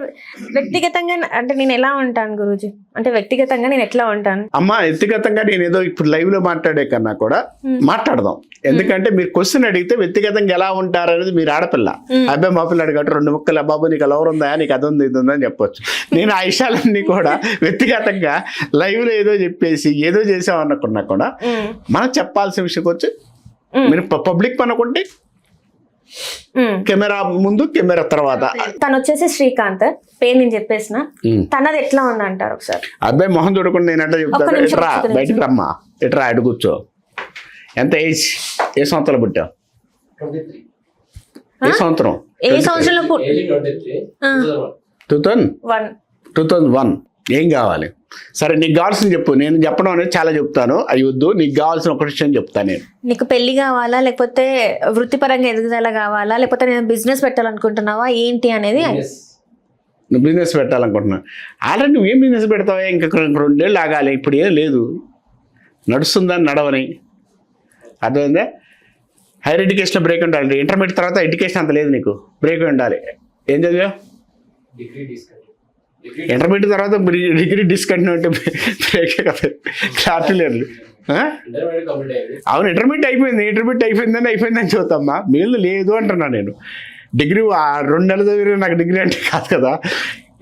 వ్యక్తిగతంగా అంటే నేను ఎలా ఉంటాను గురూజీ? అంటే వ్యక్తిగతంగా నేను ఎట్లా ఉంటాను? అమ్మా వ్యక్తిగతంగా నేను ఏదో ఇప్పుడు లైవ్ లో మాట్లాడే కన్నా కూడా మాట్లాడదాం. ఎందుకంటే మీరు క్వశ్చన్ అడిగితే వ్యక్తిగతంగా ఎలా ఉంటారు అనేది మీరు ఆడపిల్ల, అబ్బాయి మా పిల్ల అడిగాడు 2 ముక్కలు బాబు నీకు ఎలా ఉందా, నీకు అది ఉంది ఇది ఉందని చెప్పొచ్చు. నేను ఆ విషయాలన్నీ కూడా వ్యక్తిగతంగా లైవ్ లో ఏదో చెప్పేసి ఏదో చేసామనుకున్నా కూడా మనం చెప్పాల్సిన విషయం వచ్చి మీరు పబ్లిక్ అనుకుంటే కెమెరా ముందు కెమెరా తర్వాత. తను వచ్చేసి శ్రీకాంత్ పేరు నేను చెప్పేసిన. తనది ఎట్లా ఉంది అంటారు ఒకసారి? అబ్బాయి మొహం చూడకుండా నేను ఎట్లా చెప్తాను. ఇట్రా బయటికి రమ్మా, ఇట్రా అటు కూర్చో. ఎంత ఏజ్? ఏ సంవత్సరాలు పుట్టావు? ఏ సంవత్సరం? 2001. ఏం కావాలి? సరే, నీకు కావాల్సింది చెప్పు. నేను చెప్పడం అనేది చాలా చెప్తాను, అవి వద్దు. నీకు కావాల్సిన ఒక విషయం చెప్తాను నేను. నీకు పెళ్లి కావాలా, లేకపోతే వృత్తిపరంగా ఎదుగుదల కావాలా, లేకపోతే నేను బిజినెస్ పెట్టాలనుకుంటున్నావా, ఏంటి అనేది? నువ్వు బిజినెస్ పెట్టాలనుకుంటున్నావు. ఆల్రెడీ నువ్వేం బిజినెస్ పెడతావా? ఇంకా 2 ఏళ్ళు ఆగాలి. ఇప్పుడు ఏం లేదు, నడుస్తుందని నడవని. అర్థమైందా? హైయర్ ఎడ్యుకేషన్లో బ్రేక్ ఉండాలి. ఇంటర్మీడియట్ తర్వాత ఎడ్యుకేషన్ అంత లేదు, నీకు బ్రేక్ ఉండాలి. ఏం చదివా? ఇంటర్మీడియట్ తర్వాత డిగ్రీ డిస్కంటిన్యూ అంటే బ్రేకే కదా, క్లారిటీ లేదు. అవును, ఇంటర్మీడియట్ అయిపోయిందని చెబుతామ్మా. మిగిలిన లేదు అంటున్నా నేను. డిగ్రీ 2 నెలలు చదివి నాకు డిగ్రీ అంటే కాదు కదా.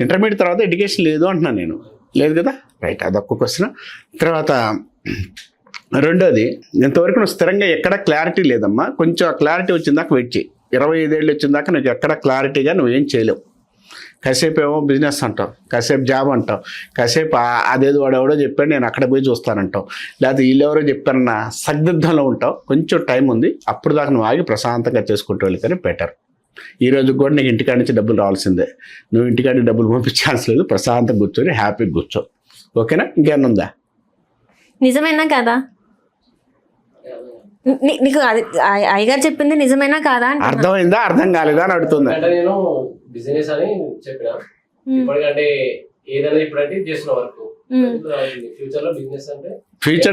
ఇంటర్మీడియట్ తర్వాత ఎడ్యుకేషన్ లేదు అంటున్నాను నేను. లేదు కదా, రైట్. అదొక్క క్వశ్చన్. తర్వాత రెండోది, ఇంతవరకు నువ్వు స్థిరంగా ఎక్కడ క్లారిటీ లేదమ్మా. కొంచెం ఆ క్లారిటీ వచ్చిన దాకా వెయిట్ చేయి. 25 ఏళ్ళు వచ్చిన దాకా నువ్వు ఎక్కడ క్లారిటీగా నువ్వేం చేయలేవు. కాసేపు ఏమో బిజినెస్ అంటావు, కాసేపు జాబ్ అంటావు, కాసేపు అదేదో వాడెవడో చెప్పాడు నేను అక్కడ పోయి చూస్తానంటావు, లేకపోతే వీళ్ళెవరో చెప్పారన్న సందిగ్ధంలో ఉంటావు. కొంచెం టైం ఉంది, అప్పుడు దాకా నువ్వు ఆగి ప్రశాంతంగా చేసుకుంటూ వెళ్తేనే బెటర్. ఈ రోజు కూడా నీకు ఇంటికాడి నుంచి డబ్బులు రావాల్సిందే. నువ్వు ఇంటికాడికి డబ్బులు పంపించాల్సి లేదు. ప్రశాంతంగా కూర్చొని హ్యాపీగా కూర్చో. ఓకేనా? ఇంకేమన్నా ఉందా? నిజమేనా కాదా? నీకు అయ్యగారు చెప్పింది నిజమేనా కాదా? అర్థమైందా, అర్థం కాలేదా అని అడుగుతుందా? నేను బిజినెస్ అని చెప్పిన, ఇప్పటికంటే ఏదైనా ఇప్పుడంటే చేస్తున్న వర్క్, ఫ్యూచర్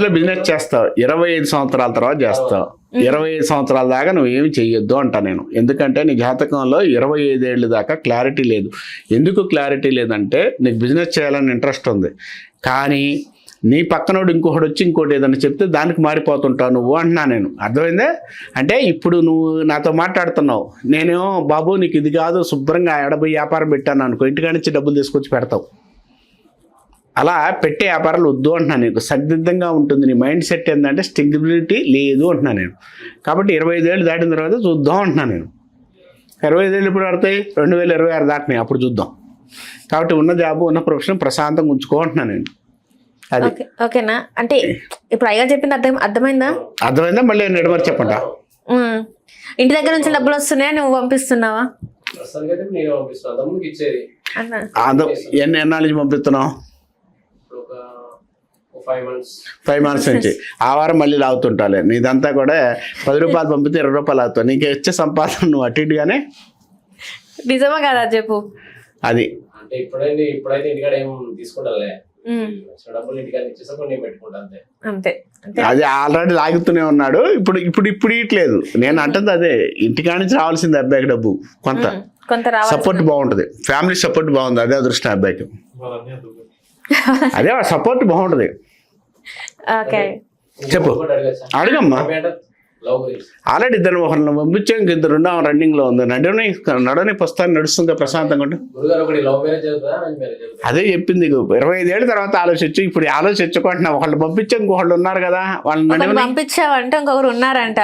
లో బిజినెస్ చేస్తావు. 25 సంవత్సరాల తర్వాత చేస్తావు. 25 సంవత్సరాల దాకా నువ్వు ఏమి చెయ్యొద్దు అంట నేను. ఎందుకంటే నీ జాతకంలో 25 ఏళ్ళ దాకా క్లారిటీ లేదు. ఎందుకు క్లారిటీ లేదంటే నీకు బిజినెస్ చేయాలని ఇంట్రెస్ట్ ఉంది, కానీ నీ పక్కనోడు ఇంకొకటి వచ్చి ఇంకోటి ఏదైనా చెప్తే దానికి మారిపోతుంటావు నువ్వు అంటున్నా నేను. అర్థమైందే? అంటే ఇప్పుడు నువ్వు నాతో మాట్లాడుతున్నావు, నేనేమో బాబు నీకు ఇది కాదు, శుభ్రంగా ఎడబోయి వ్యాపారం పెట్టాను అనుకో, ఇంటికాడ నుంచి డబ్బులు తీసుకొచ్చి పెడతావు. అలా పెట్టే వ్యాపారాలు వద్దు అంటున్నాను నీకు. సందిగ్ధంగా ఉంటుంది నీ మైండ్ సెట్. ఏంటంటే స్టెబిలిటీ లేదు అంటున్నాను నేను. కాబట్టి 25 ఏళ్ళు దాటిన తర్వాత చూద్దాం అంటున్నాను నేను. 25 ఏళ్ళు ఇప్పుడు పడతాయి, 2026 దాటినాయి, అప్పుడు చూద్దాం. కాబట్టి ఉన్న జాబు ఉన్న ప్రొఫెషన్ ప్రశాంతంగా ఉంచుకో అంటున్నాను నేను. అది ఓకేనా? అంటే ఇప్పుడు అయ్యగారు చెప్పింది అర్థమైందా? మళ్ళీ నెడమని చెప్పండి. ఇంటి దగ్గర నుంచి డబ్బులు వస్తున్నాయా, నువ్వు పంపిస్తున్నావా? ఎన్నాళ్ళ నుంచి పంపిస్తున్నావు? 5 months నుంచి. ఆ వారం మళ్ళీ లాగుతుంటాలే. నీదంతా కూడా 10 రూపాయలు పంపితే 20 రూపాయలు అవుతావు. నీకు వచ్చే సంపాదన నువ్వు అటు ఇటుగానే. నిజమా కదా చెప్పు? అది ఇప్పుడైతే ఇంటికాడ ఏం తీసుకుంటాలే, డబ్బులు ఇంటికాడ ఇచ్చేసా నేను పెట్టుకుంటా అంతే. అది ఆల్రెడీ లాగుతూనే ఉన్నాడు. ఇప్పుడు ఇట్లేదు. నేను అంటుంది అదే, ఇంటికాడ నుంచి రావాల్సింది అబ్బాయికి డబ్బు కొంత సపోర్ట్ బాగుంటుంది. ఫ్యామిలీ సపోర్ట్ బాగుంది, అదే అదృష్టం అబ్బాయికి. అదే సపోర్ట్ బాగుంటుంది. చెప్పు, అడగమ్మా. ఆల్రెడీ ఇద్దరు ఒకరిని పంపించాం, ఇంక 2 రన్నింగ్ లో ఉంది. నడవని పుస్తకాన్ని నడుస్తుంది ప్రశాంతంగా. అదే చెప్పింది, 25 ఏళ్ళ తర్వాత ఆలోచించు. ఇప్పుడు ఆలోచించుకుంటున్నా. ఒకళ్ళు పంపించాం, ఇంకొకళ్ళు ఉన్నారు కదా, వాళ్ళని పంపించావంటే ఇంకొకరు ఉన్నారంట.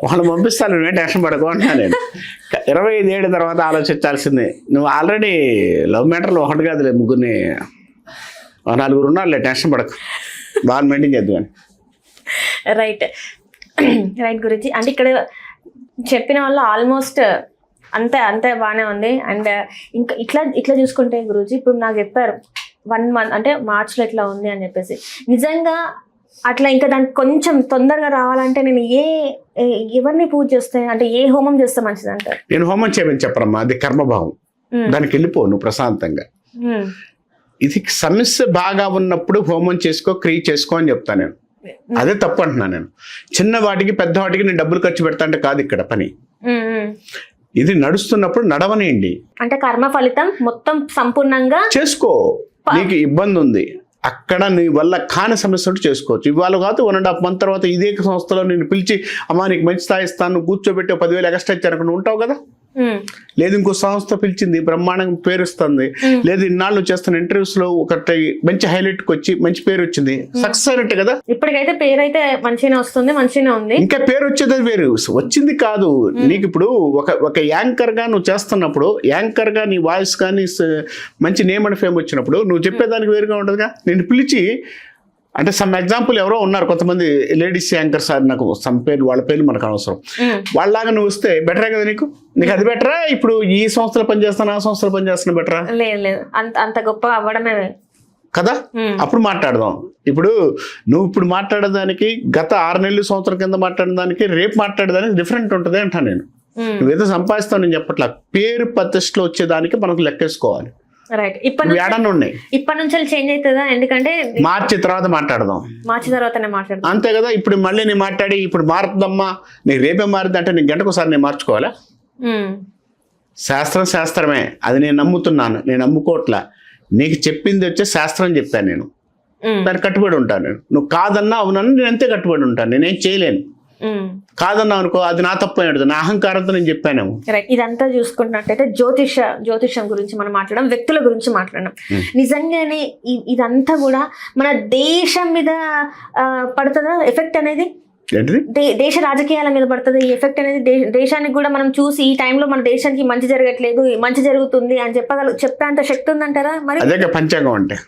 వాళ్ళు పంపిస్తాను, నువ్వే టెన్షన్ పడుకుంటున్నా నేను. 25 ఏళ్ళ తర్వాత ఆలోచించాల్సిందే. నువ్వు ఆల్రెడీ లవ్ మ్యాటర్లో ఒకటి కాదులే, 4 ఉన్నారులే, టెన్షన్ పడకు. బాగా మెయింటైన్ చేద్దాం. రైట్ గురించి అంటే ఇక్కడ చెప్పిన వాళ్ళు ఆల్మోస్ట్ అంతే బాగానే ఉంది. అండ్ ఇంకా ఇట్లా చూసుకుంటే గురూజీ, ఇప్పుడు నాకు చెప్పారు 1 month అంటే మార్చ్లో ఇట్లా ఉంది అని చెప్పేసి. నిజంగా అట్లా ఇంకా దానికి కొంచెం తొందరగా రావాలంటే నేను ఎవరిని పూజ చేస్తే, అంటే ఏ హోమం చేస్తే మంచిది అంటారు? నేను హోమం చేయమని చెప్పరమ్మా, అది కర్మభావం. దానికి వెళ్ళిపో నువ్వు ప్రశాంతంగా. ఇది సమస్య బాగా ఉన్నప్పుడు హోమం చేసుకో, క్రియ చేసుకో అని చెప్తాను నేను. అదే తప్పు అంటున్నాను నేను. చిన్న వాటికి పెద్ద వాటికి నేను డబ్బులు ఖర్చు పెడతా అంటే కాదు ఇక్కడ పని. ఇది నడుస్తున్నప్పుడు నడవనేయండి. అంటే కర్మ ఫలితం మొత్తం సంపూర్ణంగా చేసుకో. నీకు ఇబ్బంది ఉంది అక్కడ, నీ వల్ల కాని సమస్య ఉంటే చేసుకోవచ్చు. ఇవాళ కాదు 1.5 month తర్వాత ఇదే సంస్థలో నేను పిలిచి, అమ్మా నీకు మంచి స్థాయి ఇస్తాను, కూర్చోబెట్టి 10,000 ఎక్స్ట్రా ఇచ్చారనుకుంటూ ఉంటావు కదా. లేదు ఇంకో సంస్థ పిలిచింది, బ్రహ్మాండంగా పేరు ఇస్తుంది. లేదు ఇన్నాళ్ళు చేస్తున్న ఇంటర్వ్యూస్ లో ఒకటి మంచి హైలైట్ కి వచ్చి మంచి పేరు వచ్చింది, సక్సెస్ అయినట్టు కదా. ఇప్పటికైతే పేరు అయితే మంచిగానే వస్తుంది, మంచిగానే ఉంది. ఇంకా పేరు వచ్చేది వేరు, వచ్చింది కాదు. నీకు ఇప్పుడు ఒక యాంకర్ గా నువ్వు చేస్తున్నప్పుడు, యాంకర్ గా నీ వాయిస్ కానీ మంచి నేమ్ అండ్ ఫేమ్ వచ్చినప్పుడు నువ్వు చెప్పేదానికి వేరుగా ఉంటుందిగా. నేను పిలిచి అంటే సమ్ ఎగ్జాంపుల్ ఎవరో ఉన్నారు కొంతమంది లేడీస్ యాంకర్స్ అని నాకు సమ్ పేర్లు వాళ్ళ పేర్లు మనకు అవసరం. వాళ్ళలాగా నువ్వు వస్తే బెటరే కదా నీకు అది బెటరా, ఇప్పుడు ఈ సంస్థలో పనిచేస్తాను ఆ సంస్థలో పనిచేస్తున్నా బెటరా? లేదు అంత గొప్ప అవ్వడమే కదా. అప్పుడు మాట్లాడదాం. ఇప్పుడు నువ్వు ఇప్పుడు మాట్లాడేదానికి గత 6 నెలలు సంవత్సరం కింద మాట్లాడేదానికి రేపు మాట్లాడేదానికి డిఫరెంట్ ఉంటుంది అంటా నేను. నువ్వేదో సంపాదిస్తావు నేను చెప్పట్లా, పేరు ప్రతిష్టలు వచ్చేదానికి మనకు లెక్కేసుకోవాలి. రైట్. ఇప్పటి నుంచి చేంజ్ అవుతుందా? ఎందుకంటే మార్చి తర్వాత మాట్లాడదాం. మార్చి తర్వాతనే మాట్లాడదాం అంతే కదా. ఇప్పుడు మళ్ళీ నేను మాట్లాడి ఇప్పుడు మారుతుందమ్మా నీకు రేపే మారుద్ది అంటే నీకు గంటకోసారి నేను మార్చుకోవాలా? శాస్త్రం శాస్త్రమే, అది నేను నమ్ముతున్నాను, నేను నమ్ముకోవట్లా. నీకు చెప్పింది వచ్చే శాస్త్రం చెప్పాను, నేను దానికి కట్టుబడి ఉంటాను. నేను నువ్వు కాదన్నా అవునన్నా నేను అంతే కట్టుబడి ఉంటాను, నేనేం చేయలేను. కాదన్నా అనుకో అది నా తప్పు అయినది, నా అహంకారంతో నేను చెప్పానేమో. ఇదంతా చూసుకున్నట్టయితే జ్యోతిష్యం గురించి మనం మాట్లాడడం, వ్యక్తుల గురించి మాట్లాడడం. నిజంగానే ఇదంతా కూడా మన దేశం మీద పడుతుందా ఎఫెక్ట్ అనేది? దేశ రాజకీయాల మీద పడుతుంది ఈ ఎఫెక్ట్ అనేది. దేశానికి కూడా మనం చూసి ఈ టైంలో మన దేశానికి మంచి జరగట్లేదు, మంచి జరుగుతుంది అని చెప్పేంత శక్తి ఉందంటారా? మరి అదే పంచాంగం అంటే.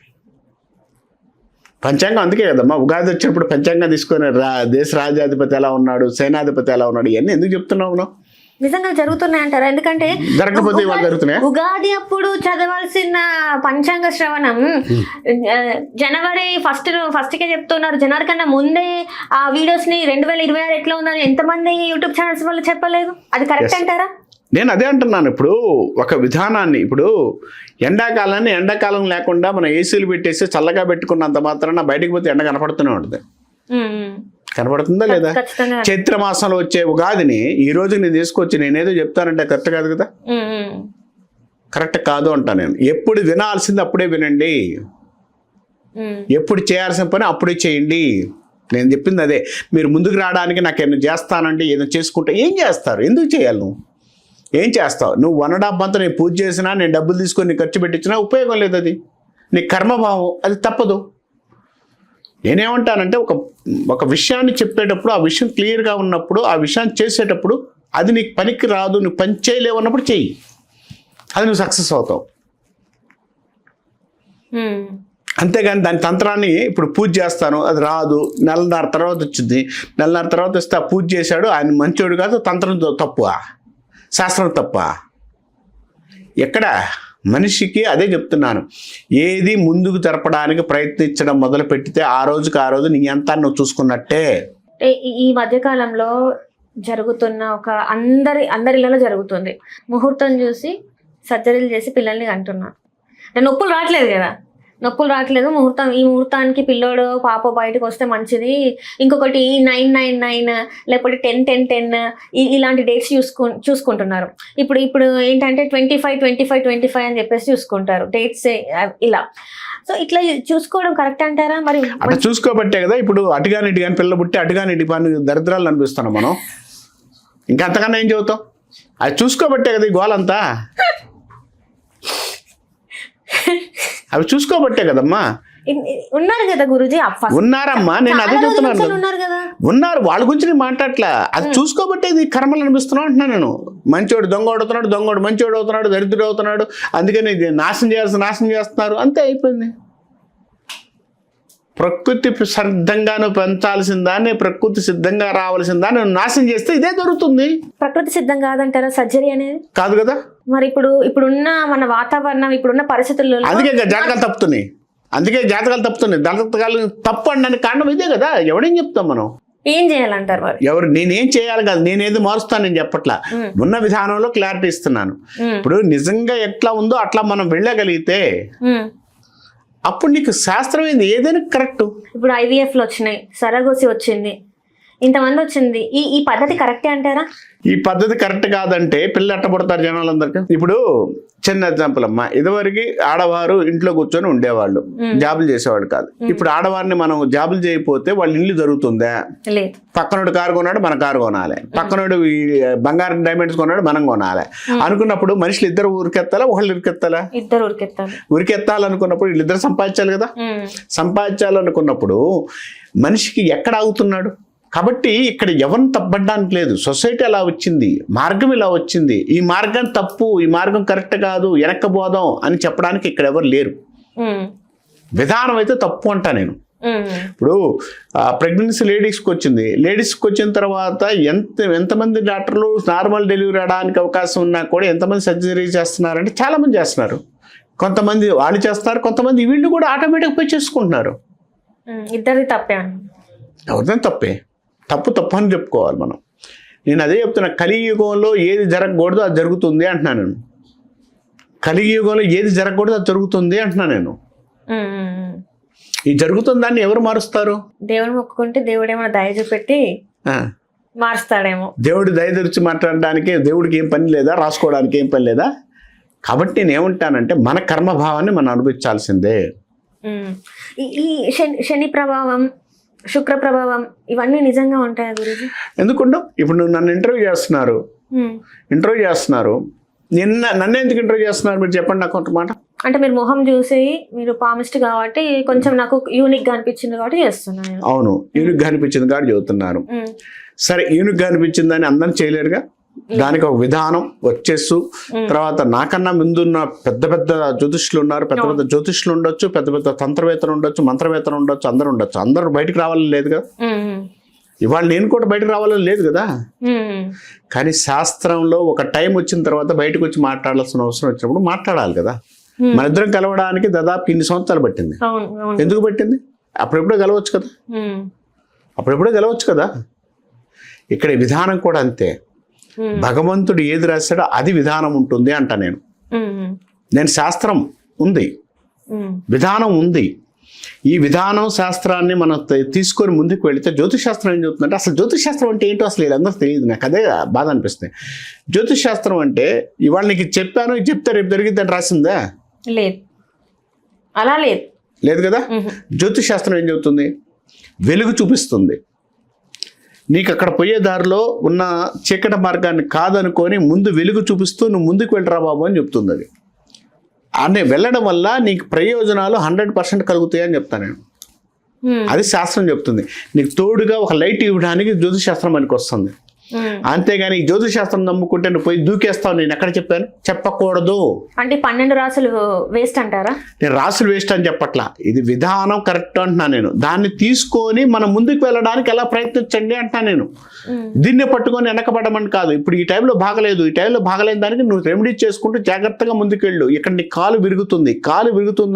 పంచాంగం అందుకే కదమ్మా ఉగాది వచ్చినప్పుడు పంచాంగం తీసుకొని దేశ రాజ్యాధిపతి ఎలా ఉన్నాడు, సేనాధిపతి ఎలా ఉన్నాడు, ఇవన్నీ ఎందుకు చెప్తున్నావు? నిజంగా జరుగుతున్నాయి అంటారా? ఎందుకంటే ఉగాది అప్పుడు చదవాల్సిన పంచాంగ శ్రవణం జనవరి ఫస్ట్కే చెప్తున్నారు. జనవరి కన్నా ముందే ఆ వీడియోస్ ని 2026 ఎట్లా ఉందని ఎంతమంది యూట్యూబ్ ఛానల్స్ వాళ్ళు చెప్పలేదు. అది కరెక్ట్ అంటారా? నేను అదే అంటున్నాను. ఇప్పుడు ఒక విధానాన్ని, ఇప్పుడు ఎండాకాలాన్ని ఎండాకాలం లేకుండా మనం ఏసీలు పెట్టేసి చల్లగా పెట్టుకున్నంత మాత్రాన బయటకు పోతే ఎండ కనపడుతూనే ఉంటుంది. కనపడుతుందా లేదా? చైత్ర మాసంలో వచ్చే ఉగాదిని ఈ రోజు నేను తీసుకొచ్చి నేనేదో చెప్తానంటే కరెక్ట్ కాదు కదా. కరెక్ట్ కాదు అంటా నేను. ఎప్పుడు వినాల్సింది అప్పుడే వినండి, ఎప్పుడు చేయాల్సిన పని అప్పుడే చేయండి. నేను చెప్పింది అదే. మీరు ముందుకు రావడానికి నాకు ఏమైనా చేస్తానంటే ఏదో చేసుకుంటే ఏం చేస్తారు? ఎందుకు చేయాలి? నువ్వు ఏం చేస్తావు? నువ్వు 1.5 month నేను పూజ చేసినా, నేను డబ్బులు తీసుకొని నీకు ఖర్చు పెట్టించినా ఉపయోగం లేదు. అది నీ కర్మభావం, అది తప్పదు. నేనేమంటానంటే ఒక విషయాన్ని చెప్పేటప్పుడు ఆ విషయం క్లియర్గా ఉన్నప్పుడు, ఆ విషయాన్ని చేసేటప్పుడు అది నీకు పనికి రాదు, నువ్వు పని చేయలేవు అన్నప్పుడు చెయ్యి, అది నువ్వు సక్సెస్ అవుతావు. అంతేగాని దాని తంత్రాన్ని ఇప్పుడు పూజ చేస్తాను అది రాదు, 1.5 తర్వాత వచ్చింది, 1.5 తర్వాత వస్తే ఆ పూజ చేశాడు ఆయన మంచోడు కాదు, తంత్రం తప్పు, శాస్త్రం తప్ప. ఎక్కడ మనిషికి అదే చెప్తున్నాను, ఏది ముందుకు జరపడానికి ప్రయత్నించడం మొదలు పెట్టితే ఆ రోజుకి ఆ రోజు నీ అంతా నువ్వు చూసుకున్నట్టే. ఈ మధ్యకాలంలో జరుగుతున్న ఒక అందరిలో జరుగుతుంది, ముహూర్తం చూసి సర్జరీలు చేసి పిల్లల్ని కంటున్నారు. నొప్పులు రావట్లేదు కదా, ఈ ముహూర్తానికి పిల్లోడు పాప బయటకు వస్తే మంచిది. ఇంకొకటి 999 లేకపోతే 10 ఇలాంటి డేట్స్ చూసుకుంటున్నారు. ఇప్పుడు ఏంటంటే 25 అని చెప్పేసి చూసుకుంటారు డేట్స్ ఇలా. సో ఇట్లా చూసుకోవడం కరెక్ట్ అంటారా? మరి అట్లా చూసుకోబట్టే కదా ఇప్పుడు అటుగాని పిల్ల పుట్టి అటుగాని ఇటుగాని దరిద్రాలు అనిపిస్తున్నాం మనం. ఇంకా అంతకన్నా ఏం చదువుతాం? అది చూసుకోబట్టే కదా ఈ గోలంతా. అవి చూసుకోబట్టే కదమ్మా. ఉన్నారు కదా గురూజీ, ఉన్నారమ్మా, నేను అదే చెప్తున్నాను. ఉన్నారు, వాళ్ళ గురించి నేను మాట్లాడట్లా. అది చూసుకోబట్టేది కర్మలు అనిపిస్తున్నావు అంటున్నాను నేను. మంచోడు దొంగోడు అవుతున్నాడు, దొంగోడు మంచోడు అవుతున్నాడు, దరిద్రుడు అవుతున్నాడు, అందుకని నాశనం చేస్తున్నారు, అంతే అయిపోయింది. ప్రకృతి సిద్ధంగాను పెంచాల్సిన దాన్ని, ప్రకృతి సిద్ధంగా రావాల్సిన దాన్ని నాశనం చేస్తే ఇదే జరుగుతుంది. ప్రకృతి సిద్ధం కాదంటారా సర్జరీ అనేది? కాదు కదా. మరి ఇప్పుడున్న మన వాతావరణం, ఇప్పుడున్న పరిస్థితుల్లో అందుకే జాతకాలు తప్పుతున్నాయి. జాతకాలు తప్పు అనడానికి కారణం ఇదే కదా. ఎవడేం చెప్తాం మనం? ఏం చేయాలంటారు మరి? నేనేం చేయాలి కాదు, నేనేది మారుస్తాను నేను చెప్పట్లా. ఉన్న విధానంలో క్లారిటీ ఇస్తున్నాను. ఇప్పుడు నిజంగా ఎట్లా ఉందో అట్లా మనం వెళ్ళగలిగితే అప్పుడు నీకు శాస్త్రం ఏంది, ఏదైనా కరెక్ట్. ఇప్పుడు IVFలు వచ్చినాయి, సరగోసి వచ్చింది, ఇంతమంది వచ్చింది. ఈ పద్ధతి కరెక్టే అంటారా? ఈ పద్ధతి కరెక్ట్ కాదంటే పిల్లలు ఎట్టబడతారు జనాలందరికీ. ఇప్పుడు చిన్న ఎగ్జాంపుల్ అమ్మా, ఇదివరకు ఆడవారు ఇంట్లో కూర్చొని ఉండేవాళ్ళు, జాబులు చేసేవాళ్ళు కాదు. ఇప్పుడు ఆడవారిని మనం జాబులు చేయకపోతే వాళ్ళ ఇల్లు జరుగుతుందా? పక్కనోడు కారు కొన్నాడు, మన కారు కొనాలి. పక్కనోడు బంగారం డైమండ్స్ కొన్నాడు, మనం కొనాలి. అనుకున్నప్పుడు మనుషులు ఇద్దరు ఊరికెత్తాలా, ఒకళ్ళు ఇరికెత్తాలా? ఇద్దరు ఊరికెత్తాలనుకున్నప్పుడు వీళ్ళిద్దరు సంపాదించాలి కదా. సంపాదించాలనుకున్నప్పుడు మనిషికి ఎక్కడ ఆగుతున్నాడు? కాబట్టి ఇక్కడ ఎవరిని తప్పడానికి లేదు. సొసైటీ అలా వచ్చింది, మార్గం ఇలా వచ్చింది, ఈ మార్గం తప్పు, ఈ మార్గం కరెక్ట్ కాదు, వెనక్కపోదాం అని చెప్పడానికి ఇక్కడ ఎవరు లేరు. విధానం అయితే తప్పు అంటా నేను. ఇప్పుడు ప్రెగ్నెన్సీ లేడీస్కి వచ్చింది, లేడీస్కి వచ్చిన తర్వాత ఎంతమంది డాక్టర్లు నార్మల్ డెలివరీ అవడానికి అవకాశం ఉన్నా కూడా ఎంతమంది సర్జరీ చేస్తున్నారంటే చాలామంది చేస్తున్నారు. కొంతమంది వాళ్ళు చేస్తారు, కొంతమంది వీళ్ళు కూడా ఆటోమేటిక్ పోయి చేసుకుంటున్నారు. ఇద్దరిది తప్పే అండి. ఎవరిదైనా తప్పే, తప్పు అని చెప్పుకోవాలి మనం. నేను అదే చెప్తున్నా, కలియుగంలో ఏది జరగకూడదో అది జరుగుతుంది అంటున్నాను నేను. కలియుగంలో ఏది జరగకూడదో అది జరుగుతుంది అంటున్నాను నేను. ఈ జరుగుతున్న దాన్ని ఎవరు మారుస్తారు? దేవుడు మొక్కుకుంటే దేవుడేమో దయ చూపెట్టి మారుస్తాడేమో. దేవుడు దయ తెరిచి మాట్లాడడానికి దేవుడికి ఏం పని లేదా, రాసుకోవడానికి ఏం పని లేదా? కాబట్టి నేను ఏమంటానంటే మన కర్మభావాన్ని మనం అనుభవించాల్సిందే. ఈ శని ప్రభావం, శుక్ర ప్రభావం ఇవన్నీ నిజంగా ఉంటాయా గురుజీ? ఎందుకుండవు? ఇప్పుడు నువ్వు నన్ను ఇంటర్వ్యూ చేస్తున్నారు, నన్ను ఎందుకు ఇంటర్వ్యూ చేస్తున్నారు మీరు చెప్పండి నాకు ఒక మాట. అంటే మీరు మొహం చూసి మీరు పామిస్ట్ కాబట్టి కొంచెం నాకు యూనిక్ గా అనిపించింది కాబట్టి చేస్తున్నాను. అవును, యూనిక్ గా అనిపించింది కాబట్టి చదువుతున్నారు. సరే, యూనిక్ గా అనిపించిందని అందరం చేయలేరుగా. దానికి ఒక విధానం వచ్చేస్తూ తర్వాత నాకన్నా ముందున్న పెద్ద పెద్ద జ్యోతిష్యులు ఉన్నారు, పెద్ద పెద్ద జ్యోతిష్యులు ఉండొచ్చు, పెద్ద పెద్ద తంత్రవేత్తలు ఉండొచ్చు, మంత్రవేత్తలు ఉండొచ్చు, అందరూ ఉండొచ్చు. అందరూ బయటికి రావాలని లేదు కదా. ఇవాళ నేను కూడా బయటకు రావాలని లేదు కదా. కానీ శాస్త్రంలో ఒక టైం వచ్చిన తర్వాత బయటకు వచ్చి మాట్లాడాల్సిన అవసరం వచ్చినప్పుడు మాట్లాడాలి కదా. మన ఇద్దరం కలవడానికి దాదాపు ఇన్ని సంవత్సరాలు పట్టింది. ఎందుకు పట్టింది? అప్పుడెప్పుడో గెలవచ్చు కదా. ఇక్కడ విధానం కూడా అంతే. భగవంతుడు ఏది రాశాడో అది విధానం ఉంటుంది అంట నేను శాస్త్రం ఉంది, విధానం ఉంది. ఈ విధానం శాస్త్రాన్ని మనం తీసుకొని ముందుకు వెళితే జ్యోతిష్ శాస్త్రం ఏం చెప్తుందంటే, అసలు జ్యోతిష్ శాస్త్రం అంటే ఏంటో అసలు వీళ్ళందరూ తెలియదు. నాకు అదే బాధ అనిపిస్తుంది. జ్యోతిష్ శాస్త్రం అంటే ఇవాళ నీకు చెప్పాను, ఇది చెప్తే రేపు జరిగిద్దని రాసిందా? లేదు, అలా లేదు కదా. జ్యోతిష్ శాస్త్రం ఏం చెబుతుంది? వెలుగు చూపిస్తుంది. నీకు అక్కడ పోయే దారిలో ఉన్న చీకటి మార్గాన్ని కాదనుకొని ముందు వెలుగు చూపిస్తూ నువ్వు ముందుకు వెళ్ళరా బాబు అని చెప్తుంది. అది అనే వెళ్ళడం వల్ల నీకు ప్రయోజనాలు 100% కలుగుతాయి అని చెప్తాను నేను. అది శాస్త్రం చెప్తుంది. నీకు తోడుగా ఒక లైట్ ఇవ్వడానికి జ్యోతిష్ శాస్త్రం మనకి వస్తుంది. అంతేగాని ఈ జ్యోతిష్ శాస్త్రం నమ్ముకుంటే నువ్వు పోయి దూకేస్తావు. నేను ఎక్కడ చెప్పాను? చెప్పకూడదు. అంటే 12 రాసులు వేస్ట్ అంటారా? నేను రాసులు వేస్ట్ అని చెప్పట్లా, ఇది విధానం కరెక్ట్ అంటున్నా నేను. దాన్ని తీసుకొని మనం ముందుకు వెళ్ళడానికి ఎలా ప్రయత్నించండి అంటున్నా నేను. దీన్ని పట్టుకొని వెనకబడమని కాదు. ఇప్పుడు ఈ టైంలో బాగలేదు, ఈ టైంలో బాగలేని దానికి నువ్వు రెమెడీ చేసుకుంటూ జాగ్రత్తగా ముందుకు వెళ్ళు. ఇక్కడ నీ కాలు విరుగుతుంది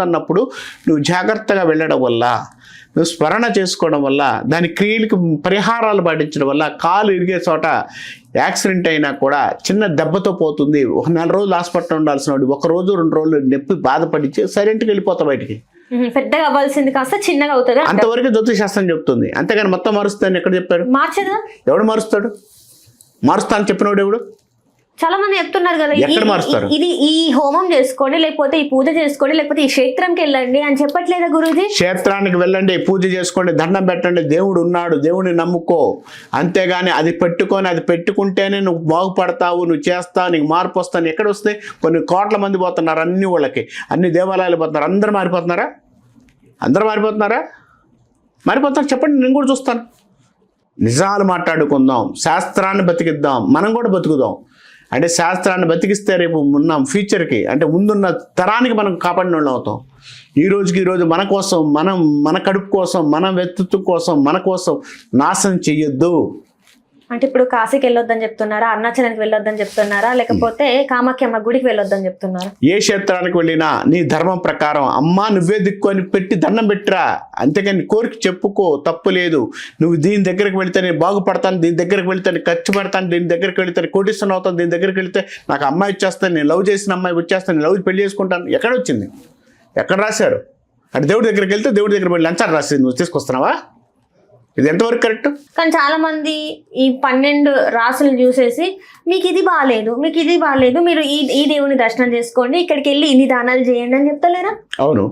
అన్నప్పుడు నువ్వు జాగ్రత్తగా వెళ్ళడం వల్ల, నువ్వు స్మరణ చేసుకోవడం వల్ల, దాని క్రియలకు పరిహారాలు పాటించడం వల్ల కాలు ఇరిగే చోట యాక్సిడెంట్ అయినా కూడా చిన్న దెబ్బతో పోతుంది. ఒక 4 రోజులు హాస్పిటల్ ఉండాల్సిన వాడు 1 రోజు 2 రోజులు నొప్పి బాధపడించి సైలెంట్గా వెళ్ళిపోతా బయటికి. పెద్దగా అవ్వాల్సింది కాస్త చిన్నగా అవుతుంది అంతవరకు జ్యోతిష్ శాస్త్రం చెప్తుంది. అంతేగాని మొత్తం మారుస్తాను ఎక్కడ చెప్పారు? మార్చదా? ఎవడు మారుస్తాడు? మారుస్తా అని చెప్పినవాడు ఎవడు? చాలా మంది చెప్తున్నారు కదా, ఇది ఈ హోమం చేసుకోండి, లేకపోతే ఈ పూజ చేసుకోండి, లేకపోతే ఈ క్షేత్రంకి వెళ్ళండి అని చెప్పట్లేదా గురూజీ? క్షేత్రానికి వెళ్ళండి, పూజ చేసుకోండి, దండం పెట్టండి, దేవుడు ఉన్నాడు, దేవుడిని నమ్ముకో. అంతేగాని అది పెట్టుకుంటేనే నువ్వు బాగుపడతావు, నువ్వు చేస్తావు, నీకు మార్పు వస్తాను. ఎక్కడ వస్తాయి? కొన్ని కోట్ల మంది పోతున్నారు, అన్ని దేవాలయాలు పోతున్నారు. అందరూ మారిపోతున్నారా? మారిపోతారు చెప్పండి, నేను కూడా చూస్తాను. నిజాలు మాట్లాడుకుందాం, శాస్త్రాన్ని బతికిద్దాం, మనం కూడా బతుకుదాం. అంటే శాస్త్రాన్ని బతికిస్తే రేపు ఉన్న ఫ్యూచర్కి, అంటే ముందున్న తరానికి మనం కాపాడిన వాళ్ళు అవుతాం. ఈ రోజు మన కోసం, మన కడుపు కోసం, మన వ్యక్తిత్వం కోసం, మన కోసం నాశనం చెయ్యొద్దు. అంటే ఇప్పుడు కాశీకి వెళ్ళొద్దని చెప్తున్నారా, అరుణాచలానికి వెళ్ళొద్దని చెప్తున్నారా, లేకపోతే కామాఖ్యమ్మ గుడికి వెళ్ళొద్దని చెప్తున్నారా? ఏ క్షేత్రానికి వెళ్ళినా నీ ధర్మం ప్రకారం అమ్మా నువ్వే దిక్కు అని పెట్టి దండం పెట్టిరా. అంతేగాని కోరిక చెప్పుకో, తప్పు లేదు. నువ్వు దీని దగ్గరికి వెళితే నేను బాగుపడతాను, దీని దగ్గరికి వెళితే నేను ఖర్చు పెడతాను, దీని దగ్గరికి వెళితే కోటీశ్వరం అవుతాను, దీని దగ్గరికి వెళితే నాకు అమ్మాయి వచ్చేస్తాను, నేను లవ్ చేసిన అమ్మాయి వచ్చేస్తాను, నేను లవ్ పెళ్లి చేసుకుంటాను. ఎక్కడ వచ్చింది? ఎక్కడ రాశారు? అంటే దేవుడి దగ్గరికి వెళ్తే దేవుడి దగ్గర వెళ్ళి లంచాలు రాసి నువ్వు తీసుకొస్తున్నావా? ఇది ఎంతవరకు కరెక్ట్? కానీ చాలా మంది ఈ 12 రాసులు చూసేసి మీకు ఇది బాగాలేదు, మీరు ఈ దేవుని దర్శనం చేసుకోండి, ఇక్కడికి వెళ్ళి ఇన్ని దానాలు చేయండి అని చెప్తలేరా? అవును,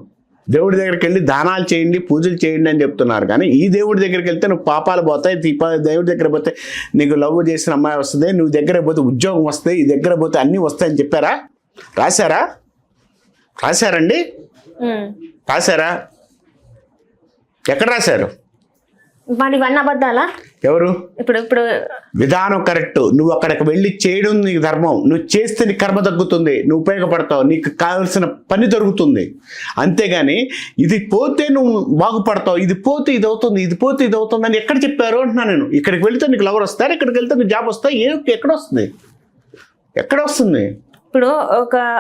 దేవుడి దగ్గరికి వెళ్ళి దానాలు చేయండి, పూజలు చేయండి అని చెప్తున్నారు. కానీ ఈ దేవుడి దగ్గరికి వెళ్తే నువ్వు పాపాలు పోతాయి, దేవుడి దగ్గర పోతే నీకు లవ్ చేసిన అమ్మాయి వస్తుంది, నువ్వు దగ్గర పోతే ఉద్యోగం వస్తాయి, ఈ దగ్గర పోతే అన్నీ వస్తాయని చెప్పారా? రాశారండి? రాశారా? ఎక్కడ రాశారు? మరి ఇవన్నీ అబద్ధాలా? ఎవరు ఇప్పుడు ఇప్పుడు విధానం కరెక్ట్. నువ్వు అక్కడికి వెళ్ళి చేయడం నీకు ధర్మం. నువ్వు చేస్తే నీ కర్మ తగ్గుతుంది, నువ్వు ఉపయోగపడతావు, నీకు కావాల్సిన పని దొరుకుతుంది. అంతేగాని ఇది పోతే నువ్వు బాగుపడతావు, ఇది పోతే ఇది అవుతుంది, ఇది పోతే ఇది అవుతుంది అని ఎక్కడ చెప్పారు అంటున్నా నేను. ఇక్కడికి వెళ్తే నీకు లవర్ వస్తారు, ఇక్కడికి వెళ్తే నీకు జాబ్ వస్తాయి. ఎక్కడ వస్తుంది? ఎక్కడ వస్తుంది? ఇప్పుడు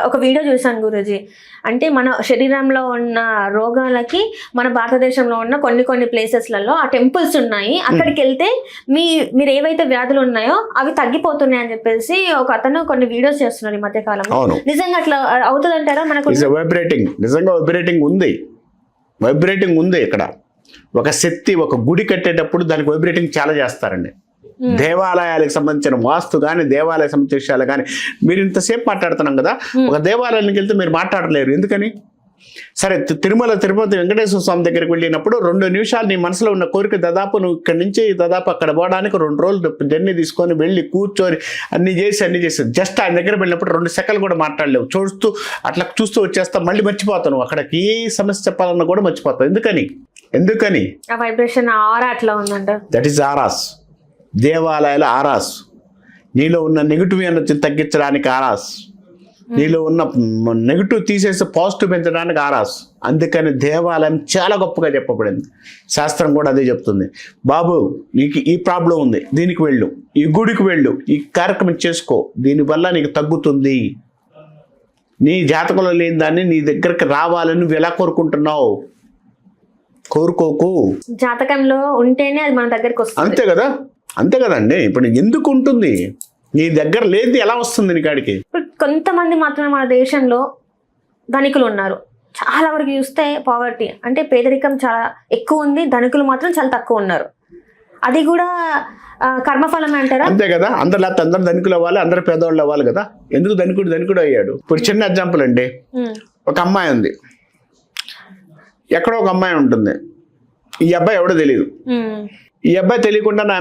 ఒక వీడియో చూసాను గురూజీ. అంటే మన శరీరంలో ఉన్న రోగాలకి మన భారతదేశంలో ఉన్న కొన్ని ప్లేసెస్లలో ఆ టెంపుల్స్ ఉన్నాయి. అక్కడికి వెళ్తే మీరు ఏవైతే వ్యాధులు ఉన్నాయో అవి తగ్గిపోతున్నాయి అని చెప్పేసి ఒక అతను కొన్ని వీడియోస్ చేస్తున్నారు ఈ మధ్య కాలంలో. నిజంగా అట్లా అవుతుంది అంటారా? మనకు వైబ్రేటింగ్, నిజంగా వైబ్రేటింగ్ ఉంది ఇక్కడ. ఒక శక్తి, ఒక గుడి కట్టేటప్పుడు దానికి వైబ్రేటింగ్ చాలా చేస్తారండి. దేవాలయాలకు సంబంధించిన వాస్తు కానీ, దేవాలయ సంబంధించిన విషయాలు కానీ. మీరు ఇంతసేపు మాట్లాడుతున్నాం కదా, ఒక దేవాలయానికి వెళ్తే మీరు మాట్లాడలేరు. ఎందుకని? సరే, తిరుమల తిరుపతి వెంకటేశ్వర స్వామి దగ్గరికి వెళ్ళినప్పుడు 2 నిమిషాలు నీ మనసులో ఉన్న కోరిక దాదాపు నువ్వు ఇక్కడి నుంచి దాదాపు అక్కడ పోవడానికి 2 రోజులు జర్నీ తీసుకొని వెళ్ళి కూర్చొని అన్ని చేసి జస్ట్ ఆయన దగ్గర వెళ్ళినప్పుడు 2 సెకండ్లు కూడా మాట్లాడలేవు. అట్లా చూస్తూ వచ్చేస్తావు, మళ్ళీ మర్చిపోతావు. అక్కడికి ఏ సమస్య చెప్పాలన్నా కూడా మర్చిపోతావు. ఎందుకని? ఆ వైబ్రేషన్ ఆరా అట్లా ఉందంట. That is auras. దేవాలయాల ఆరాస్. నీలో ఉన్న నెగిటివ్ ఎనర్జీని తగ్గించడానికి ఆరాస్, నీలో ఉన్న నెగిటివ్ తీసేసి పాజిటివ్ పెంచడానికి ఆరాస్. అందుకని దేవాలయం చాలా గొప్పగా చెప్పబడింది. శాస్త్రం కూడా అదే చెప్తుంది. బాబు, నీకు ఈ ప్రాబ్లం ఉంది, దీనికి వెళ్ళు, ఈ గుడికి వెళ్ళు, ఈ కార్యక్రమం చేసుకో, దీనివల్ల నీకు తగ్గుతుంది. నీ జాతకంలో లేని దాన్ని నీ దగ్గరికి రావాలని నువ్వు ఎలా కోరుకుంటున్నావు? కోరుకోకు. జాతకంలో ఉంటేనే అది మన దగ్గరికి వస్తుంది. అంతే కదండి. ఇప్పుడు ఎందుకు ఉంటుంది? నీ దగ్గర లేదు, ఎలా వస్తుంది నీ కాడికి? కొంతమంది మాత్రమే మన దేశంలో ధనికులు ఉన్నారు. చాలా వరకు చూస్తే పావర్టీ అంటే పేదరికం చాలా ఎక్కువ ఉంది, ధనికులు మాత్రం చాలా తక్కువ ఉన్నారు. అది కూడా కర్మఫలం అంటారా? అంతే కదా. అందరు ధనికులు అవ్వాలి, అందరు పేదవాళ్ళు అవ్వాలి కదా. ఎందుకు ధనికుడు అయ్యాడు? ఇప్పుడు చిన్న ఎగ్జాంపుల్ అండి. ఒక అమ్మాయి ఉంది, ఎక్కడో ఒక అమ్మాయి ఉంటుంది. ఈ అబ్బాయి ఎవడో తెలియదు. ఈ అబ్బాయి తెలియకుండా నా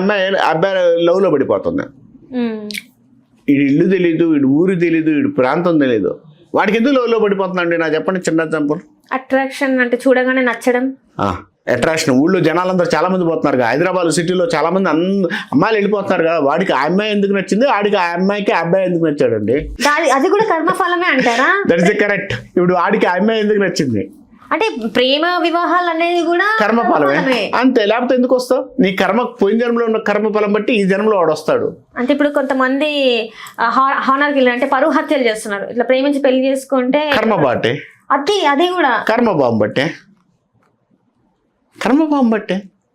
అబ్బాయి లవ్లో పడిపోతుంది. వీడి ఇల్లు తెలీదు, వీడి ఊరు తెలీదు, వీడి ప్రాంతం తెలీదు. వాడికి ఎందుకు లవ్లో పడిపోతుందండి? నాకు చెప్పండి చిన్న ఎగ్జాంపుల్. అట్రాక్షన్ అంటే చూడగానే నచ్చడం. అట్రాక్షన్. ఊళ్ళో జనాలందరూ చాలా మంది పోతున్నారు కదా, హైదరాబాద్ సిటీలో చాలా మంది అమ్మాయిలు వెళ్ళిపోతున్నారు కదా. వాడికి ఆ అమ్మాయి ఎందుకు నచ్చింది, ఆడికి ఆ అమ్మాయికి ఆ అబ్బాయి ఎందుకు నచ్చాడండి? అది కూడా కర్మఫలమే అంటారా? That is correct. ఇప్పుడు ఆడికి ఆ అమ్మాయి ఎందుకు నచ్చింది అంటే ప్రేమ వివాహాలు అనేది కూడా కర్మఫలమే. అంతే, లేకపోతే ఎందుకు వస్తావు? నీ కర్మ పోయిన జన్మలో ఉన్న కర్మఫలం బట్టి ఈ జన్మలో వాడు వస్తాడు. అంటే ఇప్పుడు కొంతమంది హానర్ కిల్లర్ అంటే పరువు హత్యలు చేస్తున్నారు. ఇట్లా ప్రేమించి పెళ్లి చేసుకుంటే కర్మ బాటే. అది కూడా కర్మభావం బట్టే.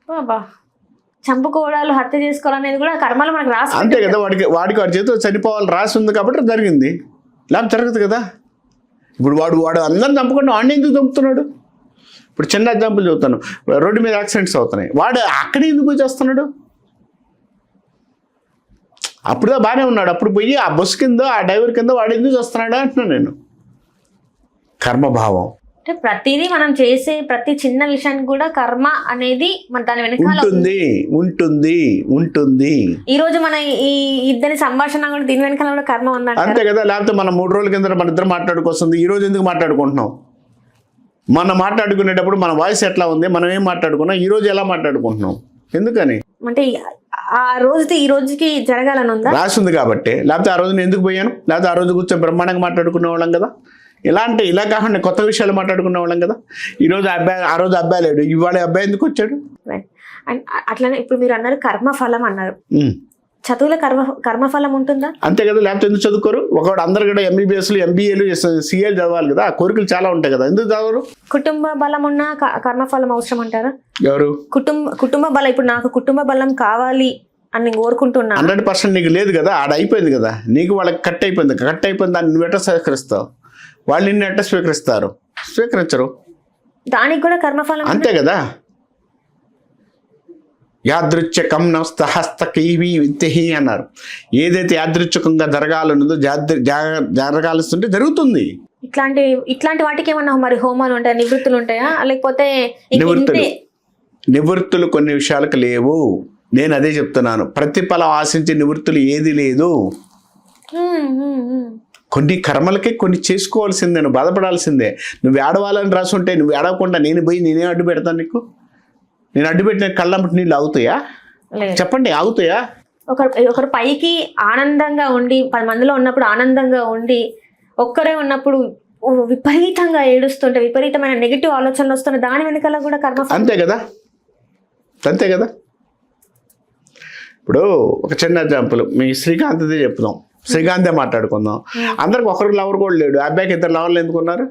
బాబా, చంపుకోవడాలు, హత్య చేసుకోవాలనేది కూడా కర్మలు మనకు రాసి. అంతే కదా. వాడి చేతిలో చనిపోవాలి రాసి ఉంది కాబట్టి జరిగింది, లేకపోతే జరగదు కదా. ఇప్పుడు వాడు అందరిని చంపకుండా వాడిని ఎందుకు చంపుతున్నాడు? ఇప్పుడు చిన్న ఎగ్జాంపుల్ చెబుతాను. రోడ్డు మీద యాక్సిడెంట్స్ అవుతున్నాయి, వాడు అక్కడే ఎందుకు చేస్తున్నాడు? అప్పుడుదా బాగానే ఉన్నాడు, అప్పుడు పోయి ఆ బస్సు కింద ఆ డ్రైవర్ కింద వాడు ఎందుకు చేస్తున్నాడు అంటున్నాను నేను. కర్మభావం అంటే ప్రతిదీ మనం చేసే ప్రతి చిన్న విషయానికి కూడా కర్మ అనేది మన దాని వెనకాల ఉంటుంది. ఈ రోజు మన ఈ ఇద్దరి సంభాషణ కూడా దీని వెనకాల కూడా కర్మ ఉందంట. అంతే కదా. లేకపోతే మనం 3 రోజుల కింద మన ఇద్దరు మాట్లాడుకొస్తుంది, ఈ రోజు ఎందుకు మాట్లాడుకుంటున్నాం? మనం మాట్లాడుకునేటప్పుడు మన వాయిస్ ఎట్లా ఉంది, మనం ఏం మాట్లాడుకున్నాం, ఈ రోజు ఎలా మాట్లాడుకుంటున్నాం? ఎందుకని? అంటే ఆ రోజుకి ఈ రోజుకి జరగాలని ఉందా? రాసి ఉంది కాబట్టి. లేకపోతే ఆ రోజు నేను ఎందుకు పోయాను? లేకపోతే ఆ రోజు కూర్చొని బ్రహ్మాండంగా మాట్లాడుకునే వాళ్ళం కదా. ఇలా కాకుండా కొత్త విషయాలు మాట్లాడుకునే వాళ్ళం కదా. ఆ రోజు అబ్బాయి లేడు, ఇవాళ అబ్బాయి ఎందుకు వచ్చాడు? అట్లానే ఇప్పుడు మీరు అన్నారు కర్మఫలం అన్నారు. చదువులో కర్మఫలం ఉంటుందా? అంతే కదా. లేకపోతే ఎందుకు చదువుకోరు? ఒకవాడు అందరు కూడా ఎంబీబీఎస్లు, ఎంబీఏలు, సిఏలు చదవాలి కదా. ఆ కోరికలు చాలా ఉంటాయి కదా, ఎందుకు చదవరు? కుటుంబ బలం ఉన్న కర్మఫలం అవసరం అంటారా? ఎవరు? కుటుంబ బలం. ఇప్పుడు నాకు కుటుంబ బలం కావాలి అని నేను కోరుకుంటున్నా. 100% నీకు లేదు కదా, ఆడ అయిపోయింది కదా. నీకు వాళ్ళకి కట్ అయిపోయింది దాన్ని నువ్వు ఎట్లా స్వీకరిస్తావు? వాళ్ళు నిన్ను ఎట్లా స్వీకరించరు. దానికి కూడా కర్మఫలం అంతే కదా. యాదృచ్ఛకం నస్తహస్తకీవి విత్తహి అన్నారు. ఏదైతే యాదృచ్ఛకంగా జరగాలన్నదో జరగాల్సింటే జరుగుతుంది. ఇట్లాంటి వాటికి ఏమన్నా మరి హోమాలు ఉంటాయా, నివృత్తులు ఉంటాయా? లేకపోతే నివృత్తులు కొన్ని విషయాలకు లేవు. నేను అదే చెప్తున్నాను. ప్రతిఫలం ఆశించే నివృత్తులు ఏది లేదు. కొన్ని కర్మలకే కొన్ని చేసుకోవాల్సిందే, నువ్వు బాధపడాల్సిందే. నువ్వు ఏడవాలని రాసుంటే నువ్వు ఏడవకుండా నేనే అడ్డు పెడతాను నీకు. నేను అడ్డుపెట్టిన కళ్ళంపటి నీళ్ళు ఆగుతాయా? లేదు. చెప్పండి, ఆగుతాయా? ఒకరు పైకి ఆనందంగా ఉండి 10 మందిలో ఉన్నప్పుడు ఆనందంగా ఉండి ఒక్కరే ఉన్నప్పుడు విపరీతంగా ఏడుస్తుంటే విపరీతమైన నెగిటివ్ ఆలోచనలు వస్తున్న దాని వెనకాల కూడా కర్మ. అంతే కదా, అంతే కదా. ఇప్పుడు ఒక చిన్న ఎగ్జాంపుల్, మీ శ్రీకాంత్దే చెప్తాం, శ్రీకాంతే మాట్లాడుకుందాం. అందరికి ఒకరికి లవర్ కూడా లేడు, అబ్బాయికి 2 లవర్లు ఎందుకున్నారు?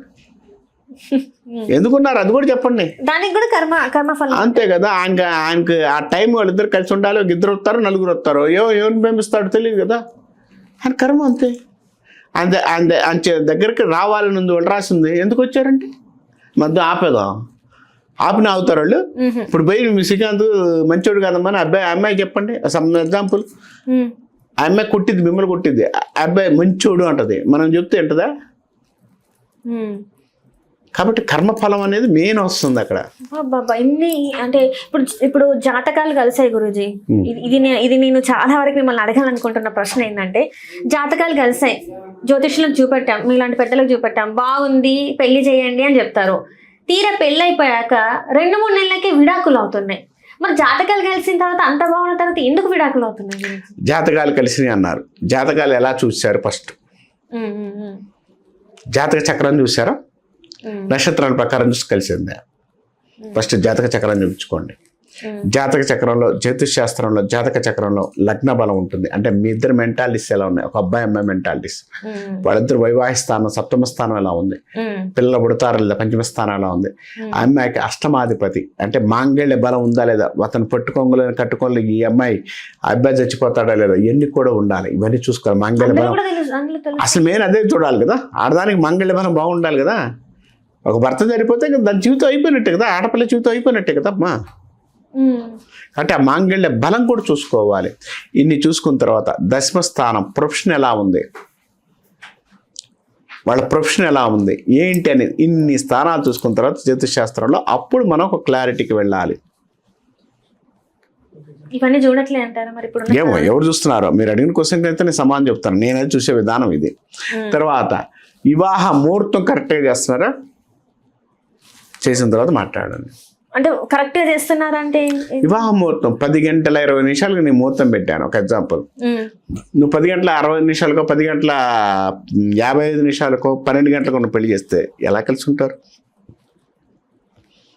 ఎందుకున్నారు అది కూడా చెప్పండి. దానికి కూడా కర్మఫలం. అంతే కదా. ఆయనకి ఆ టైం వాళ్ళిద్దరు కలిసి ఉండాలి. 2 వస్తారు, 4 వస్తారు, ఎవరిని పంపిస్తాడో తెలియదు కదా. ఆయన కర్మ అంతే. ఆయన దగ్గరికి రావాలని ఉంది, వాళ్ళు రాసింది. ఎందుకు వచ్చారంటే మధ్య ఆపేదా, ఆపిన అవుతారు వాళ్ళు. ఇప్పుడు పోయి మీ శ్రీకాంత్ మంచోడు కదమ్మా అమ్మాయి చెప్పండి సమ్ ఎగ్జాంపుల్. ఆ అమ్మాయి కొట్టిద్ది, మిమ్మల్ని కొట్టిద్ది, అబ్బాయి మంచోడు అంటది, మనం చెప్తే ఏంటదా? కాబట్టి కర్మఫలం అనేది మెయిన్ వస్తుంది అక్కడ. ఇన్ని అంటే ఇప్పుడు జాతకాలు కలిసాయి గురూజీ. ఇది నేను చాలా వరకు మిమ్మల్ని అడగాలనుకుంటున్న ప్రశ్న ఏంటంటే, జాతకాలు కలిసాయి, జ్యోతిష్యులకు చూపెట్టాం, మీలాంటి పెద్దలకు చూపెట్టాం, బాగుంది పెళ్లి చేయండి అని చెప్తారు. తీరా పెళ్ళి అయిపోయాక 2-3 నెలలకే విడాకులు అవుతున్నాయి. మరి జాతకాలు కలిసిన తర్వాత అంత బాగున్న తర్వాత ఎందుకు విడాకులు అవుతున్నాయి? జాతకాలు కలిసినాయి అన్నారు. జాతకాలు ఎలా చూశారు? ఫస్ట్ జాతక చక్రం చూసారా? నక్షత్రాల ప్రకారం చూసి కలిసిందే. ఫస్ట్ జాతక చక్రం చూపించుకోండి. జాతక చక్రంలో, జ్యోతిష్ శాస్త్రంలో జాతక చక్రంలో లగ్న బలం ఉంటుంది. అంటే మీ ఇద్దరు మెంటాలిటీస్ ఎలా ఉన్నాయి, ఒక అబ్బాయి అమ్మాయి మెంటాలిటీస్, వాళ్ళిద్దరు వైవాహిక స్థానం 7వ స్థానం ఎలా ఉంది, పిల్లలు పుడతారు లేదా 5వ స్థానం ఎలా ఉంది, ఆ అమ్మాయికి అష్టమాధిపతి అంటే మాంగళ్య బలం ఉందా లేదా, అతను పట్టుకోంగులని కట్టుకోలే ఈ అమ్మాయి, ఆ అబ్బాయి చచ్చిపోతాడా లేదా, ఇవన్నీ కూడా ఉండాలి. ఇవన్నీ చూసుకోవాలి. మాంగళ్య బలం అసలు మెయిన్ అదే చూడాలి కదా. ఆడదానికి మాంగళ్య బలం బాగుండాలి కదా. ఒక భర్త చనిపోతే దాని జీవితం అయిపోయినట్టే కదా, ఆడపిల్ల జీవితం అయిపోయినట్టే కదా అమ్మా. అంటే ఆ మాంగళ్య బలం కూడా చూసుకోవాలి. ఇన్ని చూసుకున్న తర్వాత 10వ స్థానం ప్రొఫెషన్ ఎలా ఉంది, వాళ్ళ ప్రొఫెషన్ ఎలా ఉంది ఏంటి అనేది ఇన్ని స్థానాలు చూసుకున్న తర్వాత జ్యోతిష్ శాస్త్రంలో అప్పుడు మనం ఒక క్లారిటీకి వెళ్ళాలి. ఇవన్నీ చూడట్లే అంటారా మరి? ఇప్పుడు ఏమో ఎవరు చూస్తున్నారో, మీరు అడిగిన క్వశ్చన్ అయితే నేను సమాధానం చెప్తాను. నేనైతే చూసే విధానం ఇది. తర్వాత వివాహ ముహూర్తం కరెక్ట్గా చేస్తున్నారా? చేసిన తర్వాత మాట్లాడండి. అంటే కరెక్ట్గా చేస్తున్నారంటే వివాహ ముహూర్తం 10 గంటల 20 నిమిషాలకు నేను ముహూర్తం పెట్టాను. ఒక ఎగ్జాంపుల్, నువ్వు 10 గంటల 60 నిమిషాలకో 10 గంటల 55 నిమిషాలకో 12 గంటలకు నువ్వు పెళ్లి చేస్తే ఎలా కలిసి ఉంటారు?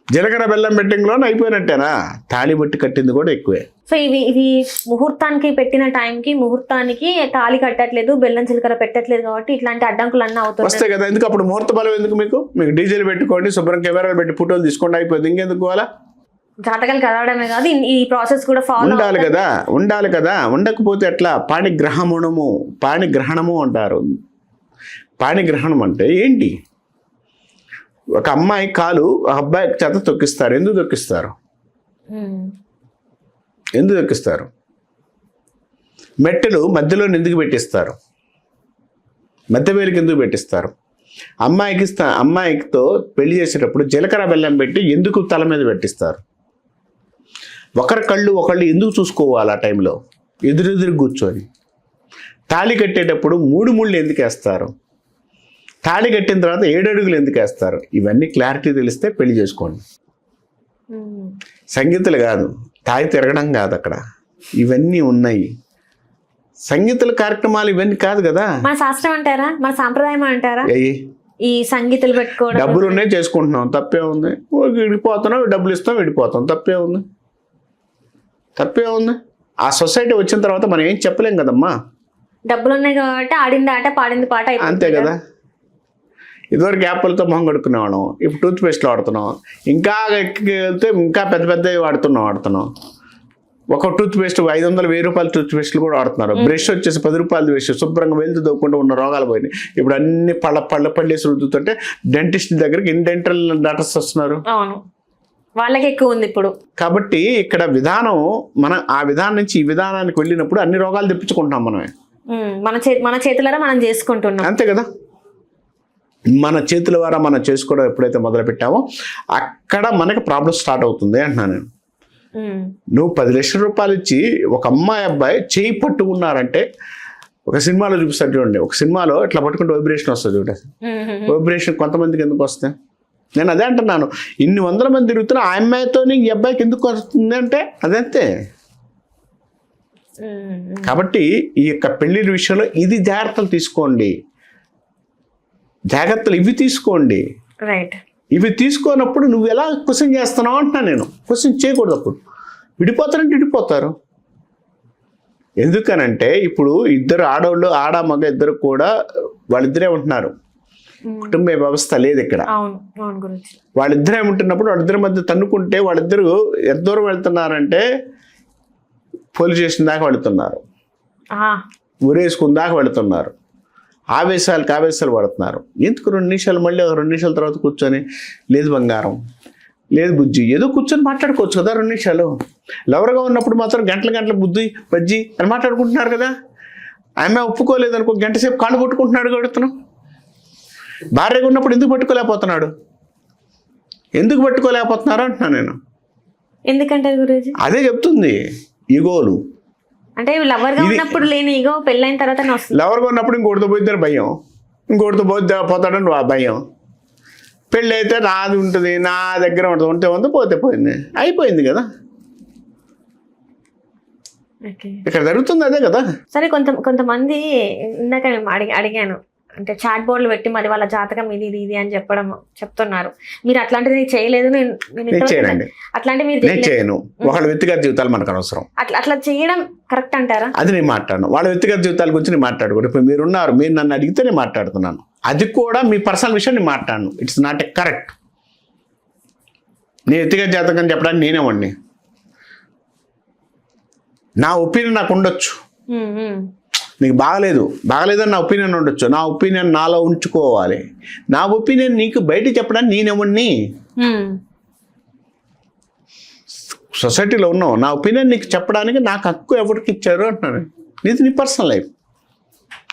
జీలకర్ర బెల్లం బెట్టింగ్లోనే అయిపోయినట్టేనా? తాళి బట్టి కట్టింది కూడా ఎక్కువే. సో ఇవి ముహూర్తానికి పెట్టిన టైంకి ముహూర్తానికి తాళి కట్టట్లేదు, బెల్లం జీలకర్ర పెట్టట్లేదు కాబట్టి ఇట్లాంటి అడ్డంకులు అన్నీ అవుతాయి. వస్తాయి కదా. ఎందుకు అప్పుడు ముహూర్త బలం ఎందుకు? మీకు డీజిల్ పెట్టుకోండి, శుభ్రం కెమెరాలు పెట్టి ఫోటోలు తీసుకోండి, అయిపోయింది. ఇంకెందుకు అలా? జాతకాలు కలవడమే కాదు, ఈ ప్రాసెస్ కూడా ఫాలో ఉండాలి కదా. ఉండకపోతే ఎట్లా? పాణిగ్రహణము అంటారు. పాణిగ్రహణం అంటే ఏంటి? ఒక అమ్మాయి కాలు అబ్బాయి చేత తొక్కిస్తారు. ఎందుకు తొక్కిస్తారు? మెట్టెలు మధ్యలో ఎందుకు పెట్టిస్తారు? మధ్య వేలికి ఎందుకు పెట్టిస్తారు? అమ్మాయితో పెళ్లి చేసేటప్పుడు జీలకర్ర బెల్లం పెట్టి ఎందుకు తల మీద పెట్టిస్తారు? ఒకరి కళ్ళు ఎందుకు చూసుకోవాలి? ఆ టైంలో ఎదురెదురు కూర్చొని తాళి కట్టేటప్పుడు 3 ముళ్ళు ఎందుకు వేస్తారు? తాళి కట్టిన తర్వాత 7 అడుగులు ఎందుకు వేస్తారు? ఇవన్నీ క్లారిటీ తెలిస్తే పెళ్లి చేసుకోండి. సంగీతులు కాదు, తాగి తిరగడం కాదు అక్కడ, ఇవన్నీ ఉన్నాయి. సంగీతుల కార్యక్రమాలు ఇవన్నీ కాదు కదా. మన శాస్త్రం అంటారా, మన సాంప్రదాయం అంటారా? ఈ సంగీతాలు పెట్టుకోవడం, డబ్బులు ఉన్నాయి చేసుకుంటున్నాం, తప్పే ఉంది. విడిపోతున్నాం, డబ్బులు ఇస్తాం, విడిపోతాం, తప్పే ఉంది. ఆ సొసైటీ వచ్చిన తర్వాత మనం ఏం చెప్పలేం కదమ్మా. డబ్బులు ఉన్నాయి కాబట్టి ఆడింది ఆట, పాడింది పాట, అంతే కదా. ఇదివరకు యాప్లతో మొహం కడుక్కునేవాళ్ళం, ఇప్పుడు టూత్ పేస్ట్లు వాడుతున్నాం. ఇంకా వెళ్తే ఇంకా పెద్దవి వాడుతున్నాం. ఒక టూత్ పేస్ట్ 500-1000 రూపాయల టూత్ పేస్ట్లు కూడా వాడుతున్నారు. బ్రష్ వచ్చేసి 10 రూపాయలు వేసి శుభ్రంగా వెళ్తూ దొక్కుంటూ ఉన్న రోగాలు పోయినాయి. ఇప్పుడు అన్ని పళ్ళేసి రుద్దుతుంటే డెంటిస్ట్ దగ్గరికి ఇండెంటల్ డాక్టర్స్ వస్తున్నారు. వాళ్ళకి ఎక్కువ ఉంది ఇప్పుడు. కాబట్టి ఇక్కడ విధానం, మనం ఆ విధానం నుంచి ఈ విధానానికి వెళ్ళినప్పుడు అన్ని రోగాలు తెప్పించుకుంటున్నాం మనమే. మన చేతులారా మనం చేసుకుంటున్నాం. అంతే కదా. మన చేతుల ద్వారా మనం చేసుకోవడం ఎప్పుడైతే మొదలు పెట్టామో అక్కడ మనకి ప్రాబ్లం స్టార్ట్ అవుతుంది అంటున్నాను నేను. నువ్వు 10 లక్షల రూపాయలు ఇచ్చి ఒక అమ్మాయి అబ్బాయి చేయి పట్టుకున్నారంటే, ఒక సినిమాలో చూపిస్తారు చూడండి, ఒక సినిమాలో ఇట్లా పట్టుకుంటే వైబ్రేషన్ వస్తుంది చూడండి. వైబ్రేషన్ కొంతమందికి ఎందుకు వస్తాయి? నేను అదే అంటున్నాను, ఇన్ని వందల మంది తిరుగుతున్నా ఆ అమ్మాయితో ఈ అబ్బాయికి ఎందుకు వస్తుంది అంటే అదంతే. కాబట్టి ఈ యొక్క పెళ్లి విషయంలో ఇది జాగ్రత్తలు తీసుకోండి, జాగ్రత్తలు ఇవి తీసుకోండి. రైట్. ఇవి తీసుకోనప్పుడు నువ్వు ఎలా క్వశ్చన్ చేస్తున్నావు అంటున్నా నేను. క్వశ్చన్ చేయకూడదు. అప్పుడు విడిపోతారంటే విడిపోతారు. ఎందుకనంటే ఇప్పుడు ఇద్దరు ఆడవాళ్ళు, ఆడ మగ ఇద్దరు కూడా వాళ్ళిద్దరే ఉంటున్నారు, కుటుంబ వ్యవస్థ లేదు ఇక్కడ. వాళ్ళిద్దరే ఉంటున్నప్పుడు వాళ్ళిద్దరి మధ్య తన్నుకుంటే వాళ్ళిద్దరు ఎంత దూరం వెళ్తున్నారంటే పోలీస్ స్టేషన్ దాకా వెళుతున్నారు, ఊరేసుకుని దాకా వెళుతున్నారు, ఆవేశాలు పడుతున్నారు. ఎందుకు 2 నిమిషాలు మళ్ళీ 2 నిమిషాల తర్వాత కూర్చొని లేదు బంగారం, లేదు బుజ్జి, ఏదో కూర్చొని మాట్లాడుకోవచ్చు కదా 2 నిమిషాలు. లవర్గా ఉన్నప్పుడు మాత్రం గంటల బుద్ధి బజ్జి అని మాట్లాడుకుంటున్నారు కదా. ఆమె ఒప్పుకోలేదు అనుకో, గంట సేపు కాళ్ళు పట్టుకుంటున్నాడు కడుతున్నాం. భార్యగా ఉన్నప్పుడు ఎందుకు పట్టుకోలేకపోతున్నాడు, ఎందుకు పట్టుకోలేకపోతున్నారు అంటున్నాను నేను. ఎందుకంటే గురూజీ అదే చెప్తుంది, ఈగోలు. అంటే లవర్గా ఉన్నప్పుడు లేని ఈగో పెళ్ళైన తర్వాత లవర్గా ఉన్నప్పుడు ఇంకోటితో పోయిద్దని భయం, ఇంకోటితో పోతాడని భయం. పెళ్ళి అయితే నాది ఉంటుంది, నా దగ్గర ఉంటుంది, ఉంటే పోతే పోయింది, అయిపోయింది కదా. ఇక్కడ జరుగుతుంది అదే కదా. సరే, కొంతమంది ఇందాక అడిగాను, అంటే చాట్ బోర్డులు పెట్టి మరి వాళ్ళ జాతకం ఇది అని చెప్తున్నారు. మీరు అట్లాంటిది చేయలేదు. చేయనండి, అట్లాంటి మీరు నేను చేయను. వాళ్ళ వ్యక్తిగత జీవితాలు మనకు అవసరం. అట్లా చేయడం కరెక్ట్ అంటారా? అది నేను మాట్లాడను. వాళ్ళ వ్యక్తిగత జీవితాల గురించి నేను మాట్లాడకూడదు. ఇప్పుడు మీరున్నారు, మీరు నన్ను అడిగితే నేను మాట్లాడుతున్నాను. అది కూడా మీ పర్సనల్ విషయం నేను మాట్లాడను. It's not a correct. నీ వ్యక్తిగత జాతకం చెప్పడానికి నేనేమండి, నా ఒపీనియన్ నాకు ఉండొచ్చు. నీకు బాగలేదని నా ఒపీనియన్ ఉండొచ్చు. నా ఒపీనియన్ నాలో ఉంచుకోవాలి. నా ఒపీనియన్ నీకు బయట చెప్పడానికి నేనేమని సొసైటీలో ఉన్నావు. నా ఒపీనియన్ నీకు చెప్పడానికి నాకు హక్కు ఎవరికి ఇచ్చారు అంటున్నాను. నీది నీ పర్సనల్ లైఫ్.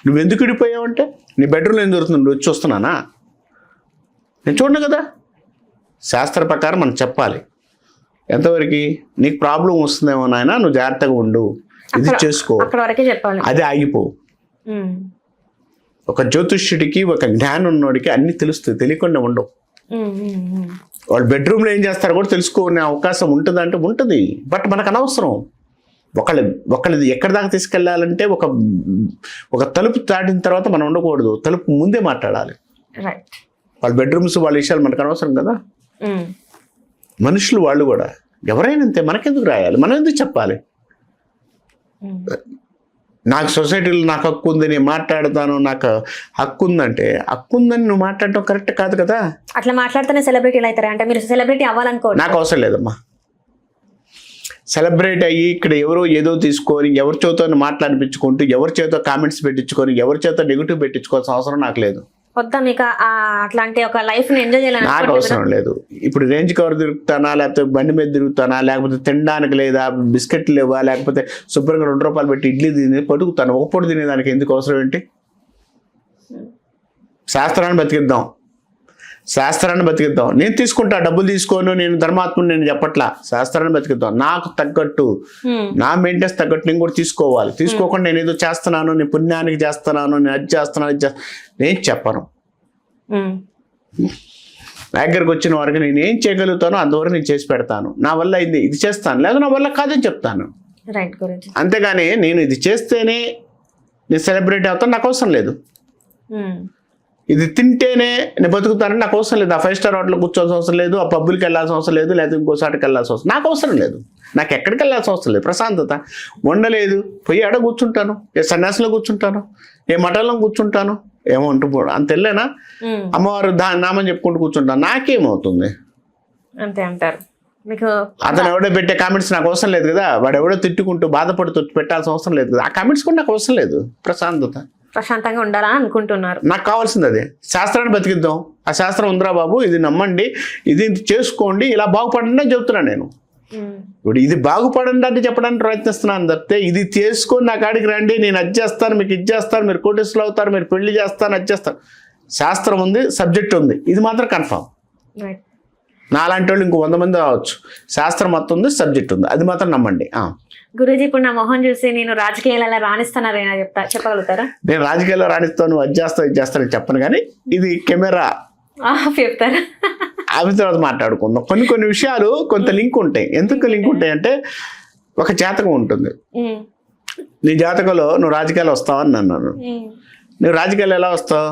నువ్వు ఎందుకు విడిపోయావంటే నీ బెడ్రూమ్లో ఏం దొరుకుతుంది, నువ్వు వచ్చి వస్తున్నానా? నేను చూడను కదా. శాస్త్ర ప్రకారం మనం చెప్పాలి. ఎంతవరకు నీకు ప్రాబ్లం వస్తుందేమో నాయన, నువ్వు జాగ్రత్తగా ఉండు, ఇది చేసుకో, అది ఆగిపోవు. ఒక జ్యోతిష్యుడికి, ఒక జ్ఞానం ఉన్నోడికి అన్ని తెలుస్తుంది, తెలియకుండా ఉండవు. వాళ్ళు బెడ్రూమ్లో ఏం చేస్తారో కూడా తెలుసుకునే అవకాశం ఉంటుందంటే ఉంటుంది. బట్ మనకు అనవసరం. ఒకళ్ళది ఎక్కడి దాకా తీసుకెళ్ళాలంటే ఒక తలుపు దాటిన తర్వాత మనం ఉండకూడదు, తలుపు ముందే మాట్లాడాలి. వాళ్ళ బెడ్రూమ్స్, వాళ్ళ విషయాలు మనకు అనవసరం కదా. మనుషులు వాళ్ళు కూడా ఎవరైనా అంతే. మనకెందుకు రాయాలి, మనం ఎందుకు చెప్పాలి? నాకు సొసైటీలో నాకు హక్కు ఉంది, నేను మాట్లాడతాను, నాకు హక్కు ఉందంటే హక్కు ఉందని నువ్వు మాట్లాడటం కరెక్ట్ కాదు కదా. అట్లా మాట్లాడితేనే సెలబ్రిటీలు అవుతారా? అంటే మీరు సెలబ్రిటీ అవ్వాలనుకో, నాకు అవసరం లేదమ్మా. సెలబ్రేట్ అయ్యి ఇక్కడ ఎవరో ఏదో తీసుకొని ఎవరి చేతో మాట్లాడిపించుకుంటూ, ఎవరి చేతో కామెంట్స్ పెట్టించుకొని, ఎవరి చేతో నెగిటివ్ పెట్టించుకోవాల్సిన అవసరం నాకు లేదు. వద్దా మీకు అట్లాంటి ఒక లైఫ్ ని ఎంజాయ్ చేయాలని? నాకు అవసరం లేదు. ఇప్పుడు రేంజ్ కవర్ తిరుగుతానా, లేకపోతే బండి మీద తిరుగుతానా, లేకపోతే తినడానికి లేదా, బిస్కెట్లు లేవా, లేకపోతే శుభ్రంగా 2 రూపాయలు పెట్టి ఇడ్లీ తిని పట్టుకుతాను. ఒక పూట తినేదానికి ఎందుకు అవసరం ఏంటి? శాస్త్రాన్ని బతికిద్దాం. నేను తీసుకుంటా, డబ్బులు తీసుకోను, నేను ధర్మాత్ముని నేను చెప్పట్లా. శాస్త్రాన్ని బతికిద్దాం. నాకు తగ్గట్టు, నా మెయింటెన్స్ తగ్గట్టు నేను కూడా తీసుకోవాలి. తీసుకోకుండా నేను ఏదో చేస్తున్నాను, నేను పుణ్యానికి చేస్తున్నాను, నేను అది చేస్తున్నాను, నేను చెప్పను. దగ్గరకు వచ్చిన వారికి నేను ఏం చేయగలుగుతానో అంతవరకు నేను చేసి పెడతాను. నా వల్ల ఇది చేస్తాను, లేదా నా వల్ల కాదని చెప్తాను. అంతేగాని నేను ఇది చేస్తేనే నేను సెలబ్రిటీ అవుతాను నాకు అవసరం లేదు. ఇది తింటేనే నేను బతుకుతానని నాకు అవసరం లేదు. ఆ 5 స్టార్ హోటల్లో కూర్చోవాల్సిన అవసరం లేదు, ఆ పబ్బులకి వెళ్ళాల్సిన అవసరం లేదు, లేదా ఇంకోసారికి వెళ్ళాల్సిన అవసరం నాకు అవసరం లేదు. నాకు ఎక్కడికి వెళ్ళాల్సిన అవసరం లేదు. ప్రశాంతత ఉండలేదు. పోయి ఆడ కూర్చుంటాను, ఏ సన్యాసంలో కూర్చుంటాను, ఏ మఠంలో కూర్చుంటాను, ఏమంటూ అంత వెళ్ళానా అమ్మవారు నామని చెప్పుకుంటూ కూర్చుంటాను. నాకేమవుతుంది? అంతే అంటారు. మీకు అతను ఎవడో పెట్టే కామెంట్స్ నాకు అవసరం లేదు కదా. వాడు ఎవడో తిట్టుకుంటూ బాధపడుతూ పెట్టాల్సిన అవసరం లేదు కదా. ఆ కామెంట్స్ కూడా నాకు అవసరం లేదు. ప్రశాంతంగా ఉండాలని అనుకుంటున్నారు. నాకు కావాల్సింది అదే. శాస్త్రాన్ని బతికిద్దాం. ఆ శాస్త్రం ఉందిరా బాబు, ఇది నమ్మండి, ఇది చేసుకోండి, ఇలా బాగుపడండి అని చెప్తున్నాను నేను. ఇప్పుడు ఇది బాగుపడండి అంటే చెప్పడానికి ప్రయత్నిస్తున్నాను తప్పితే ఇది చేసుకొని నా కాడికి రండి, నేను అది చేస్తాను, మీకు ఇది చేస్తాను, మీరు కోటీసులు అవుతారు, మీరు పెళ్లి చేస్తాను, అది చేస్తాను. శాస్త్రం ఉంది, సబ్జెక్ట్ ఉంది, ఇది మాత్రం కన్ఫామ్. నాలాంటి వాళ్ళు ఇంకో 100 మంది రావచ్చు. శాస్త్రం మొత్తం ఉంది, సబ్జెక్ట్ ఉంది, అది మాత్రం నమ్మండి. గురూజీ, ఇప్పుడు నా మొహం చూసి నేను రాజకీయాలలో రాణిస్తానని చెప్పగలుగుతారా? నేను రాజకీయాల్లో రాణిస్తాను, అది చేస్తాను, ఇది చేస్తానని చెప్పను. కానీ ఇది కెమెరా చెప్తారా? అవి తర్వాత మాట్లాడుకుందాం. కొన్ని విషయాలు కొంత లింక్ ఉంటాయి. ఎందుకు లింక్ ఉంటాయి అంటే, ఒక జాతకం ఉంటుంది. నీ జాతకంలో నువ్వు రాజకీయాలు వస్తావని అన్నాను. నువ్వు రాజకీయాలు ఎలా వస్తావు?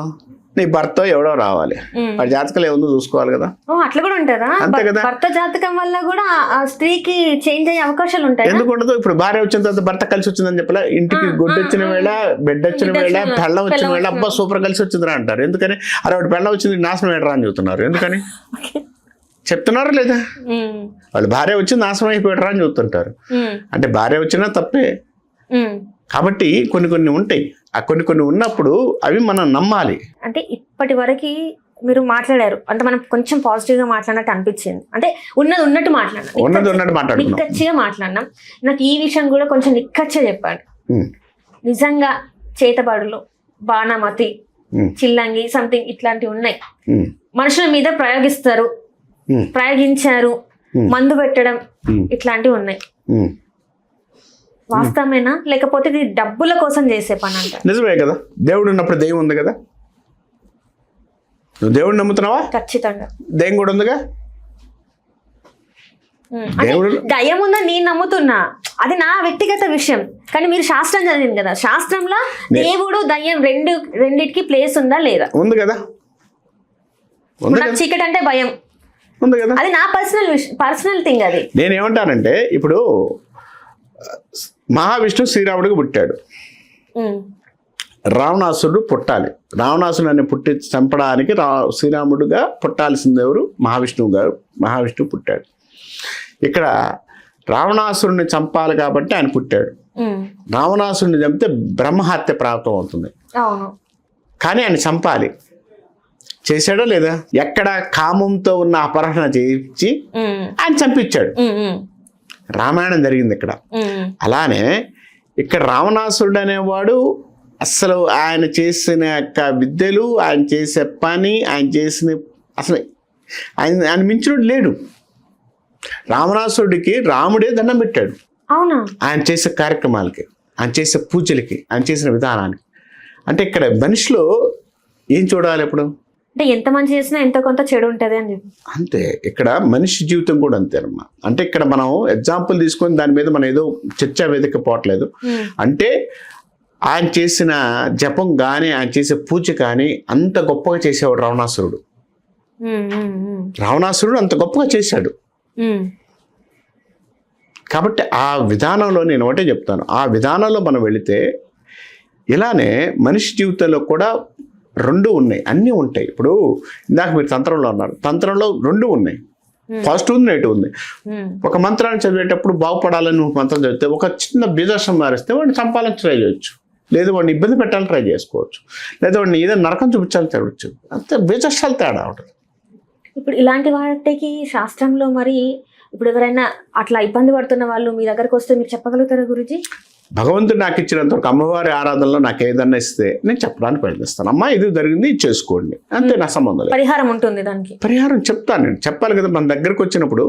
నీ భర్త ఎవడో రావాలి, వాడి జాతకాలు ఏముందో చూసుకోవాలి కదా. అట్లా కూడా ఉంటుందా? అంతే కదా. భర్త జాతకం వల్ల కూడా ఆ స్త్రీకి చేంజ్ అయ్యే అవకాశాలు ఉంటాయి. ఎందుకు ఉండదు? ఇప్పుడు భార్య వచ్చిన తర్వాత భర్త కలిసి వచ్చిందని చెప్పలే, ఇంటికి గొడ్డు వచ్చిన వేళ, బెడ్ వచ్చిన వేళ, పెళ్ళం వచ్చిన వేళ, అబ్బా సూపర్ కలిసి వచ్చిందిరా అంటారు. ఎందుకని? అరే వాడు పెళ్ళం వచ్చింది నాశనం వేడరా అని చెబుతున్నారు. ఎందుకని చెప్తున్నారా లేదా? వాళ్ళు భార్య వచ్చి నాశనం అయిపోయాడరా అని చెబుతుంటారు. అంటే భార్య వచ్చినా తప్పే. కాబట్టి కొన్ని ఉంటాయి. ఆ కొన్ని ఉన్నప్పుడు అవి మనం నమ్మాలి. అంటే ఇప్పటి వరకు మీరు మాట్లాడారు అంటే మనం కొంచెం పాజిటివ్ గా మాట్లాడినట్టు అనిపించింది. అంటే ఉన్నట్టు మాట్లాడినాం, నిక్కచ్చిగా మాట్లాడినాం. నాకు ఈ విషయం కూడా కొంచెం నిక్కచ్చిగా చెప్పండి. నిజంగా చేతబడులు, బాణమతి, చిల్లంగి సంథింగ్ ఇట్లాంటివి ఉన్నాయి. మనుషుల మీద ప్రయోగించారు, మందు పెట్టడం ఇట్లాంటివి ఉన్నాయి. వాస్తవమేనా, లేకపోతే ఇది డబ్బుల కోసం చేసే పని అంట? నిజమే కదా. దేవుడు ఉన్నప్పుడు దెయ్యం ఉంది కదా. నువ్వు దేవుడు నమ్ముతున్నావా? ఖచ్చితంగా. దెయ్యం కూడా ఉందిగా. దయ్యం ఉందని నేను నమ్ముతున్నా, అది నా వ్యక్తిగత విషయం. కానీ మీరు శాస్త్రం చదివింది కదా, శాస్త్రంలో దేవుడు దయ్యం రెండిటికి ప్లేస్ ఉందా లేదా? ఉంది కదా. నాకు చీకటి అంటే భయం ఉంది కదా. అది నా పర్సనల్ థింగ్. అది నేనేమంటానంటే, ఇప్పుడు మహావిష్ణువు శ్రీరాముడికి పుట్టాడు. రావణాసురుడు పుట్టాలి. రావణాసురుడిని పుట్టి చంపడానికి శ్రీరాముడుగా పుట్టాల్సింది ఎవరు? మహావిష్ణువు గారు. మహావిష్ణువు పుట్టాడు. ఇక్కడ రావణాసురుడిని చంపాలి కాబట్టి ఆయన పుట్టాడు. రావణాసురుడిని చంపితే బ్రహ్మహత్య ప్రాప్తం అవుతుంది. కానీ ఆయన చంపాలి. చేశాడో లేదా? ఎక్కడ కామంతో ఉన్న అపహరణ చేయించి ఆయన చంపించాడు. రామాయణం జరిగింది ఇక్కడ. అలానే ఇక్కడ రావణాసురుడు అనేవాడు అసలు ఆయన చేసిన యొక్క విద్యలు, ఆయన చేసే పని, ఆయన చేసిన అసలు ఆయన మించినోడు లేడు. రావణాసురుడికి రాముడే దండం పెట్టాడు. అవునా? ఆయన చేసే కార్యక్రమాలకి, ఆయన చేసే పూజలకి, ఆయన చేసిన విధానానికి. అంటే ఇక్కడ మనిషిలో ఏం చూడాలి? ఎప్పుడు అంటే ఎంత మంచి చేసినా ఎంత కొంత చెడు ఉంటుంది అని చెప్పి అంతే. ఇక్కడ మనిషి జీవితం కూడా అంతేనమ్మా. అంటే ఇక్కడ మనం ఎగ్జాంపుల్ తీసుకొని దాని మీద మనం ఏదో చర్చా వేదిక పోవట్లేదు. అంటే ఆయన చేసిన జపం కానీ, ఆయన చేసే పూజ కానీ అంత గొప్పగా చేసేవాడు రావణాసురుడు. రావణాసురుడు అంత గొప్పగా చేశాడు. కాబట్టి ఆ విధానంలో నేను ఒకటే చెప్తాను, ఆ విధానంలో మనం వెళితే ఇలానే మనిషి జీవితంలో కూడా రెండు ఉన్నాయి, అన్నీ ఉంటాయి. ఇప్పుడు ఇందాక మీరు తంత్రంలో అన్నారు, తంత్రంలో రెండు ఉన్నాయి, పాజిటివ్ ఉంది, నెగిటివ్ ఉంది. ఒక మంత్రాన్ని చదివేటప్పుడు బాగుపడాలని నువ్వు మంత్రం చదివితే ఒక చిన్న బీజాక్షరం మారిస్తే వాడిని చంపాలని ట్రై చేయొచ్చు, లేదు వాడిని ఇబ్బంది పెట్టాలని ట్రై చేసుకోవచ్చు, లేదా వాడిని ఏదైనా నరకం చూపించాలని తెరవచ్చు. అంతే బీజాక్షరాలు తేడా ఉంటుంది. ఇప్పుడు ఇలాంటి వాటికి శాస్త్రంలో మరి ఇప్పుడు ఎవరైనా అట్లా ఇబ్బంది పడుతున్న వాళ్ళు మీ దగ్గరకు వస్తే మీరు చెప్పగలుగుతారా గురుజీ? భగవంతుడు నాకు ఇచ్చినంత వరకు అమ్మవారి ఆరాధనలో నాకు ఏదన్నా ఇస్తే నేను చెప్పడానికి ప్రయత్నిస్తాను. అమ్మా ఇది జరిగింది, ఇది చేసుకోండి, అంతే. నా సంబంధం లేదు. పరిహారం ఉంటుంది దానికి, పరిహారం చెప్తాను నేను. చెప్పాలి కదా. మన దగ్గరకు వచ్చినప్పుడు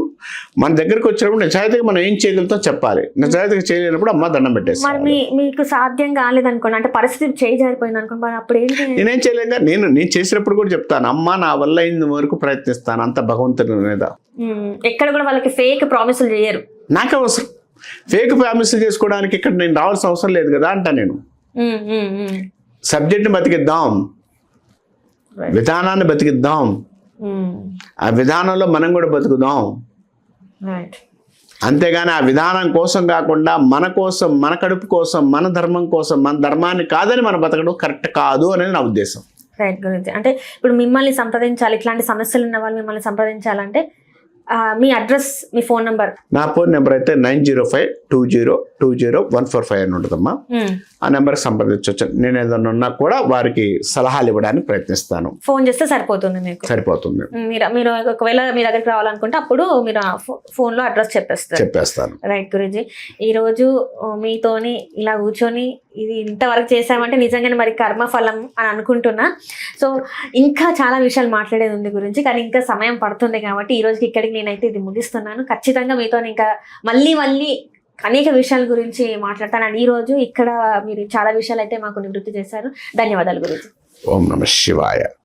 నిజాయితీగా మనం ఏం చేయగలుగుతాం చెప్పాలి. నిజాయితీగా చేయలేనప్పుడు అమ్మ దండం పెట్టేస్తాను. మీకు సాధ్యం కాలేదనుకోండి, అంటే పరిస్థితి చేయి జారిపోయింది అనుకోండి, అప్పుడు ఏంటి? నేనేం చేయలేక నేను చేసినప్పుడు కూడా చెప్తాను, అమ్మ నా వల్ల అయిన వరకు ప్రయత్నిస్తాను, అంత భగవంతుడి మీద. ఎక్కడ కూడా వాళ్ళకి ఫేక్ ప్రామిసులు చేయరు. నాకే అవసరం ఫేక్ ప్రామిసులు చేసుకోవడానికి. ఇక్కడ నేను రావాల్సిన అవసరం లేదు కదా అంట. నేను సబ్జెక్ట్ని బతికిద్దాం, విధానాన్ని బతికిద్దాం, ఆ విధానంలో మనం కూడా బతుకుదాం. అంతేగాని ఆ విధానం కోసం కాకుండా మన కోసం, మన కడుపు కోసం, మన ధర్మం కోసం, మన ధర్మాన్ని కాదని మన బతకడం కరెక్ట్ కాదు అనేది నా ఉద్దేశం. రైట్ గురించి. అంటే ఇప్పుడు మిమ్మల్ని సంప్రదించాలి, ఇట్లాంటి సమస్యలు ఉన్న వాళ్ళు మిమ్మల్ని సంప్రదించాలంటే మీ అడ్రస్, మీ ఫోన్ నెంబర్? నా ఫోన్ నెంబర్ అయితే 9052020145 అని ఉంటుందమ్మా. ఆ నెంబర్కి సంప్రదించవచ్చు. నేను ఏదన్నా ఉన్నా కూడా వారికి సలహాలు ఇవ్వడానికి ప్రయత్నిస్తాను. ఫోన్ చేస్తే సరిపోతుంది మీకు? సరిపోతుంది. మీరు ఒకవేళ మీ దగ్గరికి రావాలనుకుంటే అప్పుడు మీరు ఫోన్లో అడ్రస్ చెప్పేస్తాను. రైట్ గురూజీ, ఈరోజు మీతోని ఇలా కూర్చొని ఇది ఇంతవరకు చేసామంటే నిజంగానే మరి కర్మఫలం అని అనుకుంటున్నా. సో ఇంకా చాలా విషయాలు మాట్లాడేది ఉంది గురించి, కానీ ఇంకా సమయం పడుతుంది కాబట్టి ఈ రోజుకి ఇక్కడికి నేనైతే ఇది ముగిస్తున్నాను. ఖచ్చితంగా మీతో ఇంకా మళ్ళీ అనేక విషయాల గురించి మాట్లాడతాను. అండ్ ఈ రోజు ఇక్కడ మీరు చాలా విషయాలు అయితే మాకు నివృత్తి చేశారు. ధన్యవాదాలు గురూజీ. ఓం నమః శివాయ.